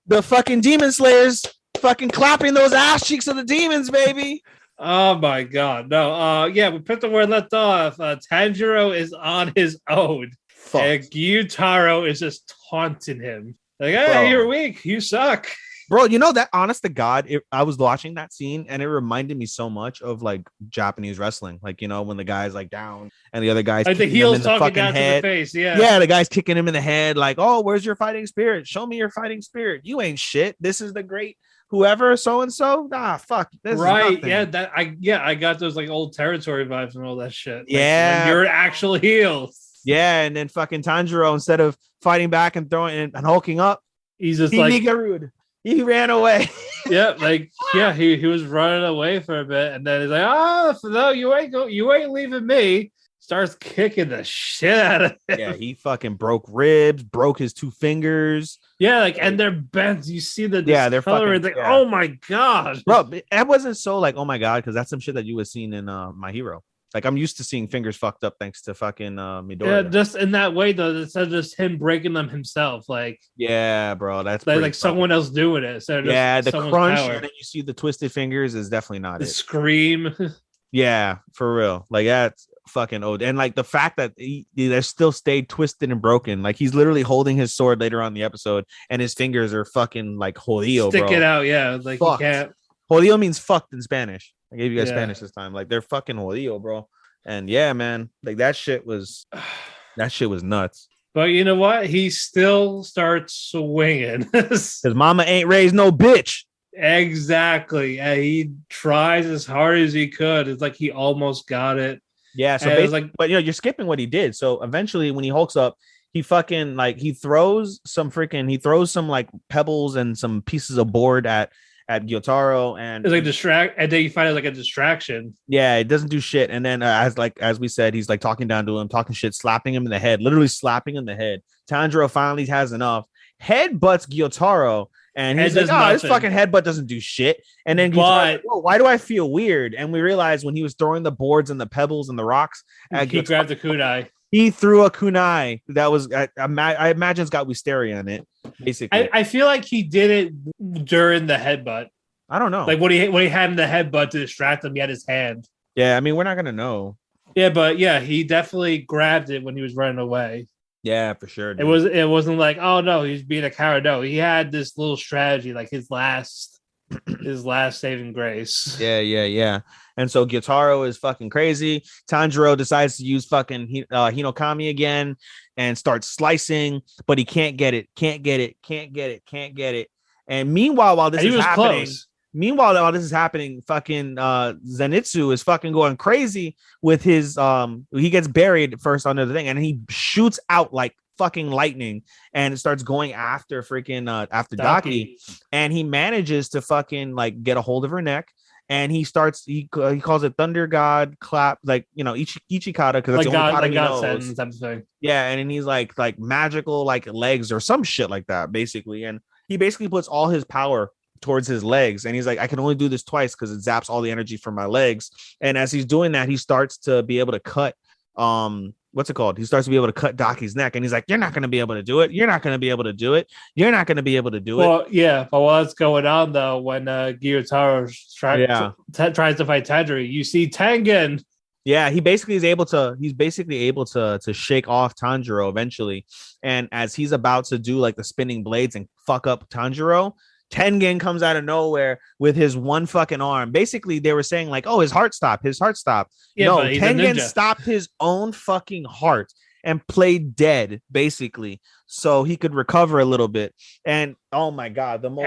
the fucking demon slayers fucking clapping those ass cheeks of the demons, baby. Oh my God. No. We put the word left off. Tanjiro is on his own. And Gyutaro is just taunting him. Like, hey, you're weak. You suck. Bro, you know that, honest to God, I was watching that scene and it reminded me so much of like Japanese wrestling. Like, you know, when the guy's like down and the other guy's like the heels talking down head. To the face. Yeah. Yeah, the guy's kicking him in the head. Like, oh, where's your fighting spirit? Show me your fighting spirit. You ain't shit. This is the great whoever so-and-so. Nah, fuck. This right. Is Yeah, I got those like old territory vibes and all that shit. Yeah. Like, you're actual heels. Yeah, and then fucking Tanjiro, instead of fighting back and throwing and hulking up, he's just like rude. He ran away. Yeah, like he was running away for a bit, and then he's like, "Oh no, you ain't leaving me." Starts kicking the shit out of him. Yeah, he fucking broke ribs, broke his 2 fingers. Yeah, like, and they're bent. You see the they're fucking. like, Yeah. oh my god, bro, that wasn't so like, oh my god, because that's some shit that you was seeing in My Hero. Like, I'm used to seeing fingers fucked up thanks to fucking Midoriya. Yeah, just in that way though, instead of just him breaking them himself, like, yeah, bro, that's like someone else doing it. So yeah, the crunch power. and then you see the twisted fingers is definitely not the it. Scream. Yeah, for real. Like, that's fucking old. And like the fact that they're still stayed twisted and broken. Like, he's literally holding his sword later on in the episode, and his fingers are fucking like jodido, Stick bro. it out, yeah. Like, fucked. You can't. Jodido means fucked in Spanish. I gave you guys Spanish this time. Like, they're fucking jodido, bro. And yeah, man, like that shit was nuts. But you know what? He still starts swinging. Because mama ain't raised no bitch. Exactly. And he tries as hard as he could. It's like he almost got it. Yeah. So basically, but you're skipping what he did. So eventually, when he hulks up, he fucking like he throws some like pebbles and some pieces of board at Gyotaro, and it's like and then you find it like a distraction. Yeah, it doesn't do shit. And then as we said, he's like talking down to him, talking shit, slapping him in the head, literally slapping him in the head. Tanjiro finally has enough, headbutts Gyotaro, and he's like, "Oh, this fucking headbutt doesn't do shit." And then Gyotaro, like, why do I feel weird? And we realized when he was throwing the boards and the pebbles and the rocks, he grabbed the kunai. He threw a kunai that was, I imagine, it's got wisteria in it. Basically, I feel like he did it during the headbutt. I don't know. Like when he had him the headbutt to distract him, he had his hand. Yeah, I mean, we're not gonna know. Yeah, but yeah, he definitely grabbed it when he was running away. Yeah, for sure. Dude. It wasn't like, oh no, he's being a coward. No, he had this little strategy, like his last saving grace. Yeah. And so Gyotaro is fucking crazy. Tanjiro decides to use fucking Hinokami again and starts slicing, but he can't get it. And meanwhile, while this is happening, fucking Zenitsu is fucking going crazy with his he gets buried first under the thing, and he shoots out like fucking lightning and starts going after freaking after Daki, and he manages to fucking like get a hold of her neck, and he calls it Thunder God Clap, like, you know, Ichikata, because that's like the only kata he knows. Yeah, and then he's like magical like legs or some shit like that, basically, and he basically puts all his power towards his legs, and he's like, I can only do this twice because it zaps all the energy from my legs. And as he's doing that, he starts to be able to cut what's it called? He starts to be able to cut Daki's neck, and he's like, you're not going to be able to do it. You're not going to be able to do it. You're not going to be able to do it. Well, yeah, but what's going on though when Gyotaro tries to fight Tanjiro, you see Tengen. Yeah, he's basically able to shake off Tanjiro eventually. And as he's about to do like the spinning blades and fuck up Tanjiro, Tengen comes out of nowhere with his one fucking arm. Basically, they were saying like, oh, his heart stopped. Yeah, no, Tengen stopped his own fucking heart and played dead, basically, so he could recover a little bit. And oh my god, the most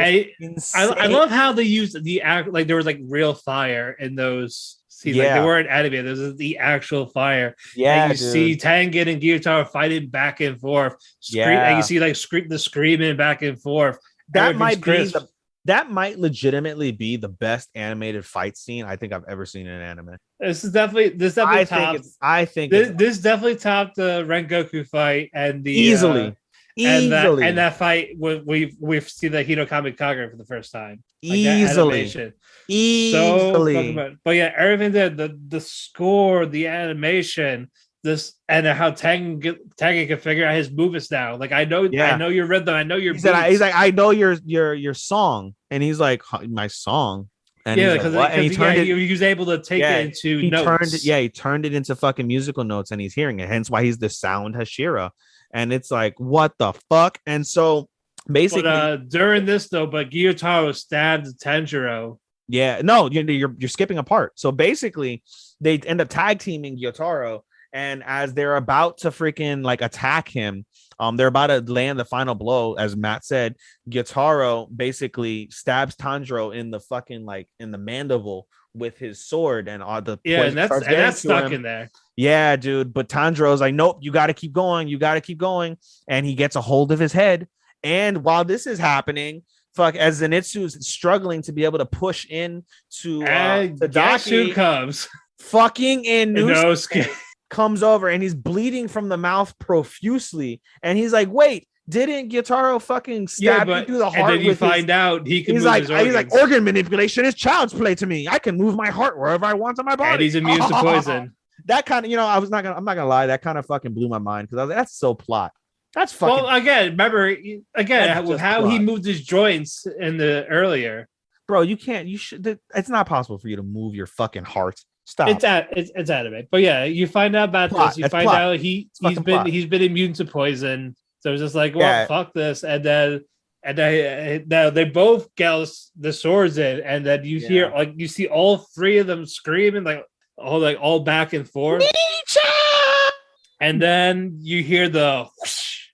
I love how they used the act, like there was like real fire in those scenes. Like, they weren't animated. This is the actual fire. Yeah, and you see Tengen and Gyotaro fighting back and forth. And you see like the screaming back and forth. That might legitimately be the best animated fight scene I think I've ever seen in an anime. This definitely this definitely topped the Rengoku fight and the easily. And that fight we've seen the Hinokami Kagura for the first time. Like easily. But yeah, everything there, the score, the animation, this, and how Tengen can figure out his movements now. Like, I know your rhythm, I know your beats. He's like, I know your song, and he's like, my song. And yeah, because he was able to take it into notes. He turned it into fucking musical notes, and he's hearing it. Hence why he's the sound Hashira. And it's like, what the fuck? And so basically, during this though, but Gyotaro stabbed Tanjiro. Yeah, no, you're skipping a part. So basically, they end up tag teaming Gyotaro. And as they're about to freaking like attack him, they're about to land the final blow. As Matt said, Gyotaro basically stabs Tanjiro in the fucking like in the mandible with his sword, and all the and that's stuck in there. Yeah, dude. But Tanjiro's like, nope, you got to keep going. And he gets a hold of his head. And while this is happening, as Zenitsu's struggling to be able to push in to guess who comes? Fucking Inosuke comes over and he's bleeding from the mouth profusely, and he's like, "Wait, didn't Gyutaro fucking stab you through the heart?" And then you find out he can move his organs. He's like, organ manipulation is child's play to me. I can move my heart wherever I want on my body. And he's immune to poison. That kind of, I'm not gonna lie, that kind of fucking blew my mind because I was like, that's so plot. That's fucking. Well, again, remember with how plot. He moved his joints in the earlier. Bro, you can't. You should. It's not possible for you to move your fucking heart. Stop. It's anime. But yeah, you find out about this. You find out he's been immune to poison. So it's just like, well, fuck this. And then they both get the swords in, and then you hear you see all three of them screaming all back and forth. And then you hear the whoosh,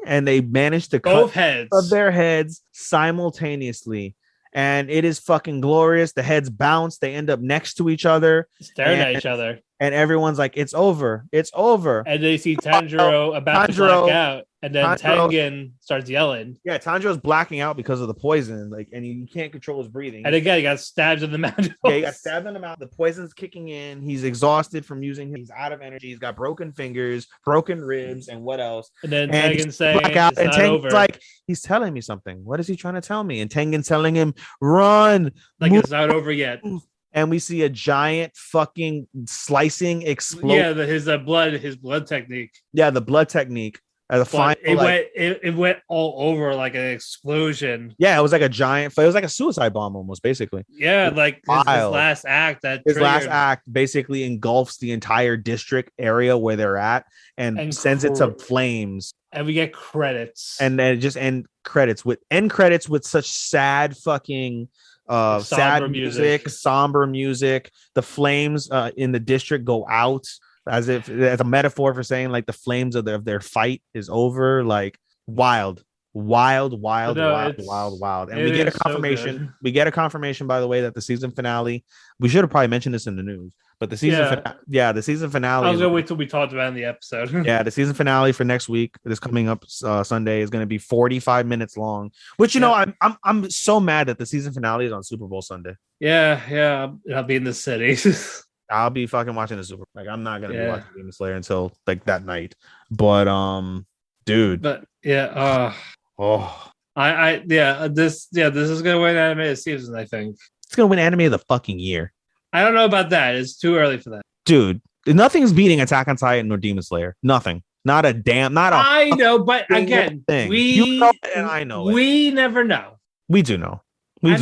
and they manage to both cut heads of their heads simultaneously. And it is fucking glorious. The heads bounce. They end up next to each other, staring at each other. And everyone's like, it's over. It's over. And they see Tanjiro about to black out. And then Tengen starts yelling. Yeah, Tanjiro's blacking out because of the poison. And he can't control his breathing. And again, he got stabbed in the mouth. Yeah, he got stabbed in the mouth. The poison's kicking in. He's exhausted from using him. He's out of energy. He's got broken fingers, broken ribs, and what else? And then Tengen's saying, it's not over. Like, he's telling me something. What is he trying to tell me? And Tengen's telling him, run. Like, it's not over yet. And we see a giant fucking slicing explosion. Yeah, his blood technique. Yeah, the blood technique. It went all over like an explosion. Yeah, it was like a giant. It was like a suicide bomb almost, basically. Yeah, like his last act. His last act basically engulfs the entire district area where they're at and sends it to flames. And we get credits. And then just end credits with such sad fucking. Sad music, somber music. The flames in the district go out as a metaphor for saying like the flames of their fight is over. Like wild. And we get a confirmation. So we get a confirmation, by the way, that the season finale. We should have probably mentioned this in the news, but the season finale. I was gonna wait till we talked about it in the episode. Yeah, the season finale for next week, this coming up Sunday, is going to be 45 minutes long. Which I'm so mad that the season finale is on Super Bowl Sunday. Yeah, I'll be in the city. I'll be fucking watching the Super. Like, I'm not gonna be watching Demon Slayer until like that night. But dude. But yeah. This is gonna win anime of the season. I think it's gonna win anime of the fucking year. I don't know about that. It's too early for that, dude. Nothing's beating Attack on Titan or Demon Slayer. Nothing. Not a damn. Not a. I know, but again, thing. And I know. We never know. We do know. I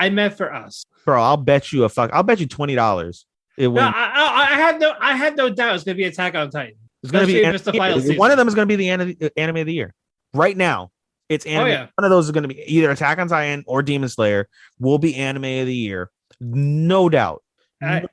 meant for us, bro. I'll bet you $20. I had no doubt it's gonna be Attack on Titan. It's gonna be the final season. One of them is gonna be the anime of the year. Right now, it's anime. One of those is gonna be either Attack on Titan or Demon Slayer. Will be anime of the year, no doubt. And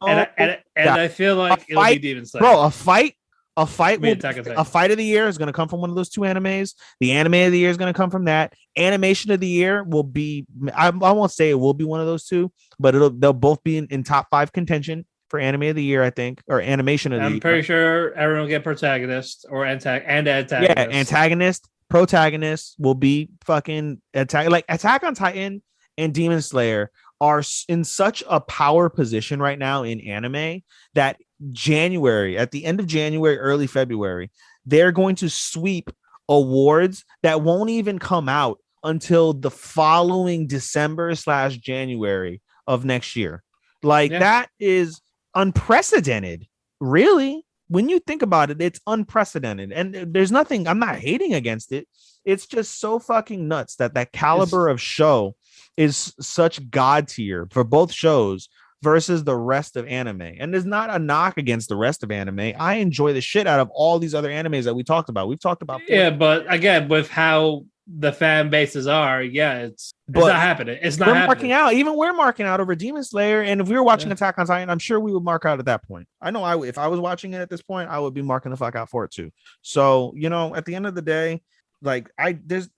I feel like it'll be Demon Slayer. Bro, a fight of the year is going to come from one of those two animes. The anime of the year is going to come from that. Animation of the year will be, I won't say it will be one of those two, but they'll both be in top 5 contention for anime of the year, I think, or animation of the year. I'm pretty sure everyone will get protagonist or antagonist. Yeah, antagonist, protagonist will be fucking attack. Like Attack on Titan and Demon Slayer are in such a power position right now in anime that at the end of January, early February, they're going to sweep awards that won't even come out until the following December/January of next year. That is unprecedented, really. When you think about it, it's unprecedented, and there's nothing. I'm not hating against it. It's just so fucking nuts that caliber of show is such god tier for both shows versus the rest of anime. And there's not a knock against the rest of anime. I enjoy the shit out of all these other animes that we talked about. We've talked about. Yeah, but again, with how the fan bases are, it's not happening. It's not happening. Marking out. Even we're marking out over Demon Slayer. And if we were watching Attack on Titan, I'm sure we would mark out at that point. I know if I was watching it at this point, I would be marking the fuck out for it too. So, at the end of the day, there's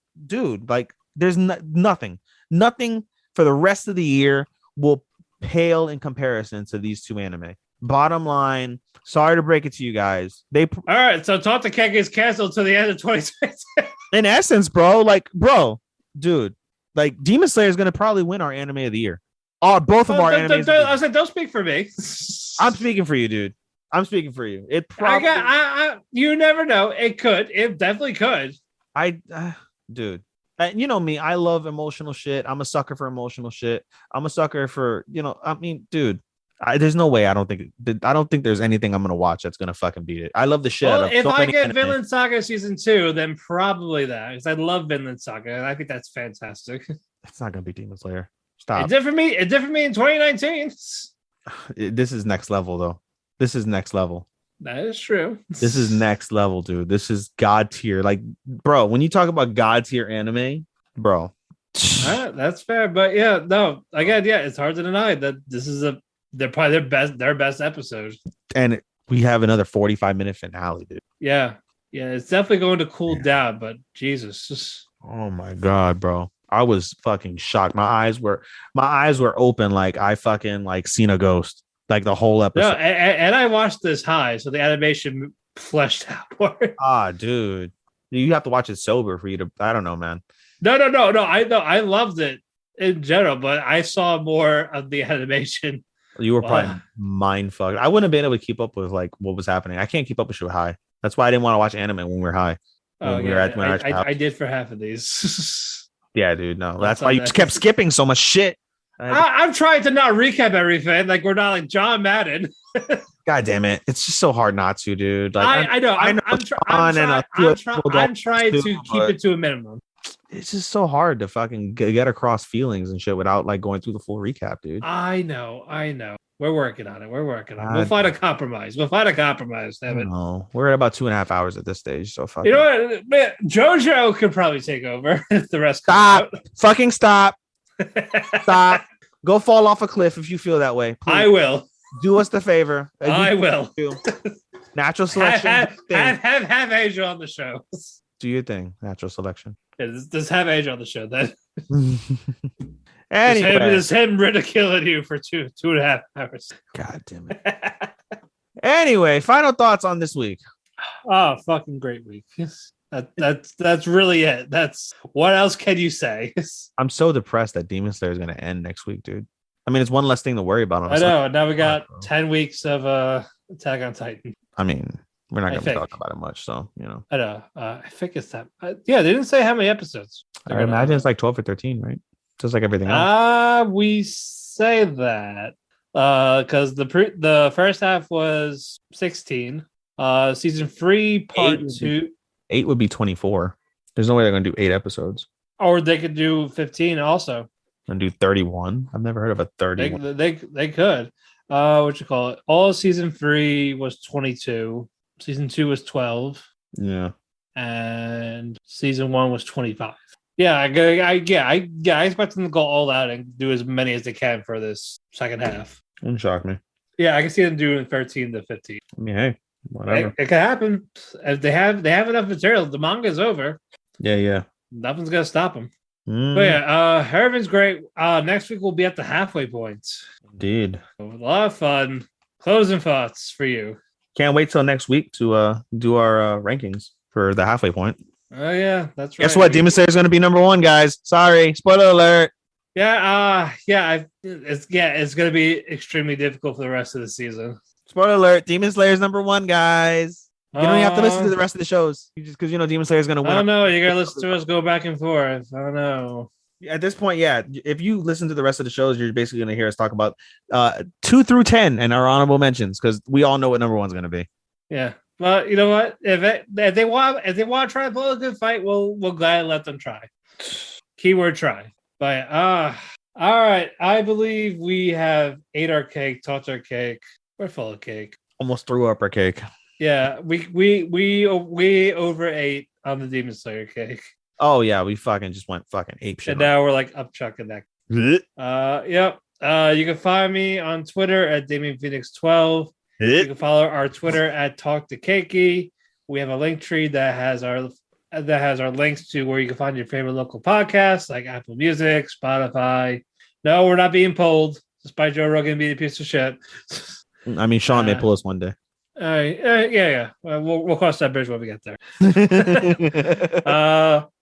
nothing for the rest of the year will pale in comparison to these two anime. Bottom line, sorry to break it to you guys. All right, so Talk to Keki is canceled to the end of 2020. In essence, bro, dude, Like Demon Slayer is gonna probably win our anime of the year. Both of our animes. I said, don't speak for me. I'm speaking for you, dude. I'm speaking for you. It probably. You never know. It could. It definitely could. Dude. You know me. I love emotional shit. I'm a sucker for emotional shit. I'm a sucker for, I mean, dude. There's no way. I don't think there's anything I'm gonna watch that's gonna fucking beat it. I love the shit. Well, if I get Vinland Saga season 2, then probably that, because I love Vinland Saga and I think that's fantastic. It's not gonna be Demon Slayer. Stop. It did for me in 2019. This is next level, though. This is next level. That is true. This is next level, dude. This is god tier. Like, bro, when you talk about god tier anime, bro. That's fair, but yeah, no. Again, yeah, it's hard to deny that this is they're probably their best episode. And we have another 45-minute finale, dude. Yeah. Yeah, it's definitely going to cool down, but Jesus. Oh my god, bro. I was fucking shocked. My eyes were open like I fucking like seen a ghost. Like the whole episode. No, and I watched this high, so the animation fleshed out more. Dude. You have to watch it sober for you to. I don't know, man. No. I loved it in general, but I saw more of the animation. You were probably mind fucked. I wouldn't have been able to keep up with like what was happening. I can't keep up with shit high. That's why I didn't want to watch anime when we were high. I did for half of these. Yeah, dude. No, that's why you just kept skipping so much shit. I'm trying to not recap everything. Like we're not like John Madden. God damn it! It's just so hard not to, dude. Like I know. I'm trying to keep it to a minimum. It's just so hard to fucking get across feelings and shit without like going through the full recap, dude. I know. We're working on it. We'll find a compromise. We're at about 2.5 hours at this stage. So fuck. You know what? Man, JoJo could probably take over if the rest. Stop. Fucking stop. Stop. Go fall off a cliff if you feel that way. Please. I will. Do us the favor. I will. Natural selection. Have Asia on the show. Do your thing. Natural selection. Yeah, just have Asia on the show then. Anyway, just him ridiculing you for 2.5 hours. God damn it. Anyway, final thoughts on this week. Oh, fucking great week. That's really it. That's what else can you say? I'm so depressed that Demon Slayer is going to end next week, dude. I mean, it's one less thing to worry about. I know. Now we got 10 weeks of Attack on Titan. I mean, we're not going to talk about it much, so I know. I think it's that. Yeah, they didn't say how many episodes. I imagine it's like 12 or 13, right? Just like everything else. We say that because the first half was 16. Season 3, part 2. 8 would be 24. There's no way they're going to do 8 episodes. Or they could do 15 also. And do 31. I've never heard of a 31. They could. What you call it? All season 3 was 22. Season 2 was 12. Yeah. And season 1 was 25. Yeah, I expect them to go all out and do as many as they can for this second half. Wouldn't shock me. Yeah, I can see them doing 13 to 15. I mean, hey, whatever. It could happen. If they have enough material. The manga's over. Yeah. Nothing's gonna stop them. But yeah, everything's great. Next week we'll be at the halfway point. Indeed. A lot of fun. Closing thoughts for you. Can't wait till next week to do our rankings for the halfway point. Oh yeah, that's right. Guess what? Demon Slayer is going to be number 1, guys. Sorry, spoiler alert. Yeah, it's going to be extremely difficult for the rest of the season. Spoiler alert: Demon Slayer is number 1, guys. You don't even have to listen to the rest of the shows. Just because Demon Slayer is going to win. I don't know. You got to listen to us go back and forth. I don't know. At this point, yeah. If you listen to the rest of the shows, you're basically going to hear us talk about 2 through 10 and our honorable mentions because we all know what number 1 is going to be. Yeah. Well, you know what? If they want to try to pull a good fight, we'll gladly let them try. Keyword try. But all right. I believe we have ate our cake, talked our cake. We're full of cake. Almost threw up our cake. Yeah, we overate on the Demon Slayer cake. Oh yeah, we fucking just went fucking ape shit. And now we're like upchucking that. Yep. You can find me on Twitter at DamienPhoenix12. You can follow our Twitter at Talk to Keki. We have a link tree that has our links to where you can find your favorite local podcasts like Apple Music, Spotify. No, we're not being pulled, despite Joe Rogan being a piece of shit. I mean, Sean may pull us one day. Yeah. We'll cross that bridge when we get there.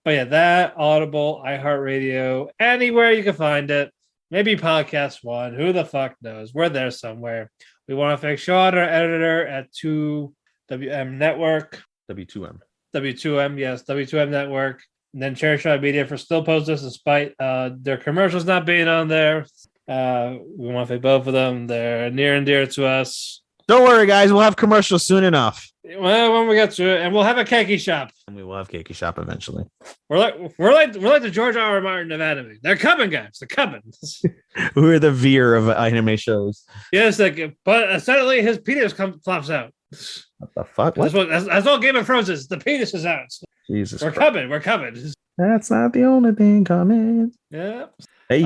But yeah, that, Audible, iHeartRadio, anywhere you can find it. Maybe Podcast One. Who the fuck knows? We're there somewhere. We want to thank Sean, our editor at 2WM Network. W2M. W2M, yes, W2M Network. And then Cherry Shot Media for still posting this despite their commercials not being on there. We want to thank both of them. They're near and dear to us. Don't worry, guys. We'll have commercials soon enough. Well, when we get to it, and we'll have a Keki Shop. And we will have Keki Shop eventually. We're like the George R. R. Martin of anime. They're coming, guys. They're coming. We're the Veer of anime shows. Yes, but suddenly his penis flops out. What the fuck? What? That's all Game of Thrones is. The penis is out. Jesus, we're coming. We're coming. That's not the only thing coming. Yeah. Hey.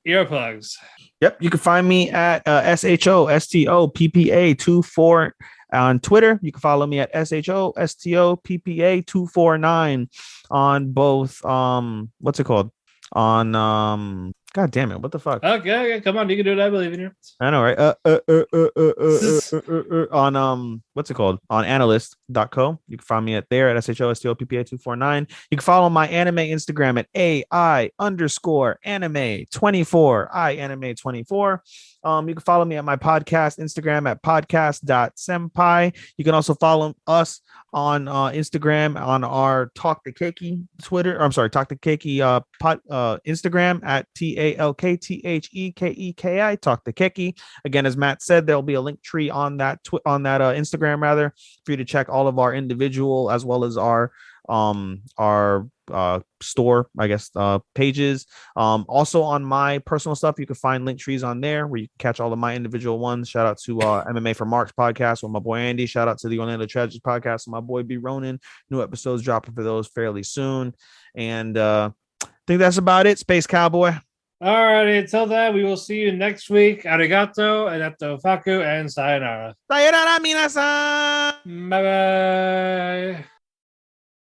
Earplugs. Yep. You can find me at SHOSTOPPA24 on Twitter. You can follow me at SHOSTOPPA249 on both. What's it called? On God damn it! What the fuck? Okay, come on, you can do it. I believe in you. I know, right? On what's it called? On analyst.co. You can find me at there at SHOSTOPPA249. You can follow my anime Instagram at AI_anime24. IAnime24. You can follow me at my podcast Instagram at podcast.senpai. You can also follow us on Instagram on our Talk to Keki Twitter. Talk to Keki Instagram at TALKTHEKEKI. Talk to Keki. Again, as Matt said, there'll be a link tree on that Instagram rather for you to check all of our individual as well as our store, I guess, pages. Also on my personal stuff, you can find link trees on there where you can catch all of my individual ones. Shout out to MMA for Marks podcast with my boy Andy. Shout out to the Untitled Chapter podcast with my boy B Ronan. New episodes dropping for those fairly soon. And I think that's about it. Space Cowboy. All righty. Until then, we will see you next week. Arigato, anato faku, and sayonara. Sayonara, minasan. Bye bye.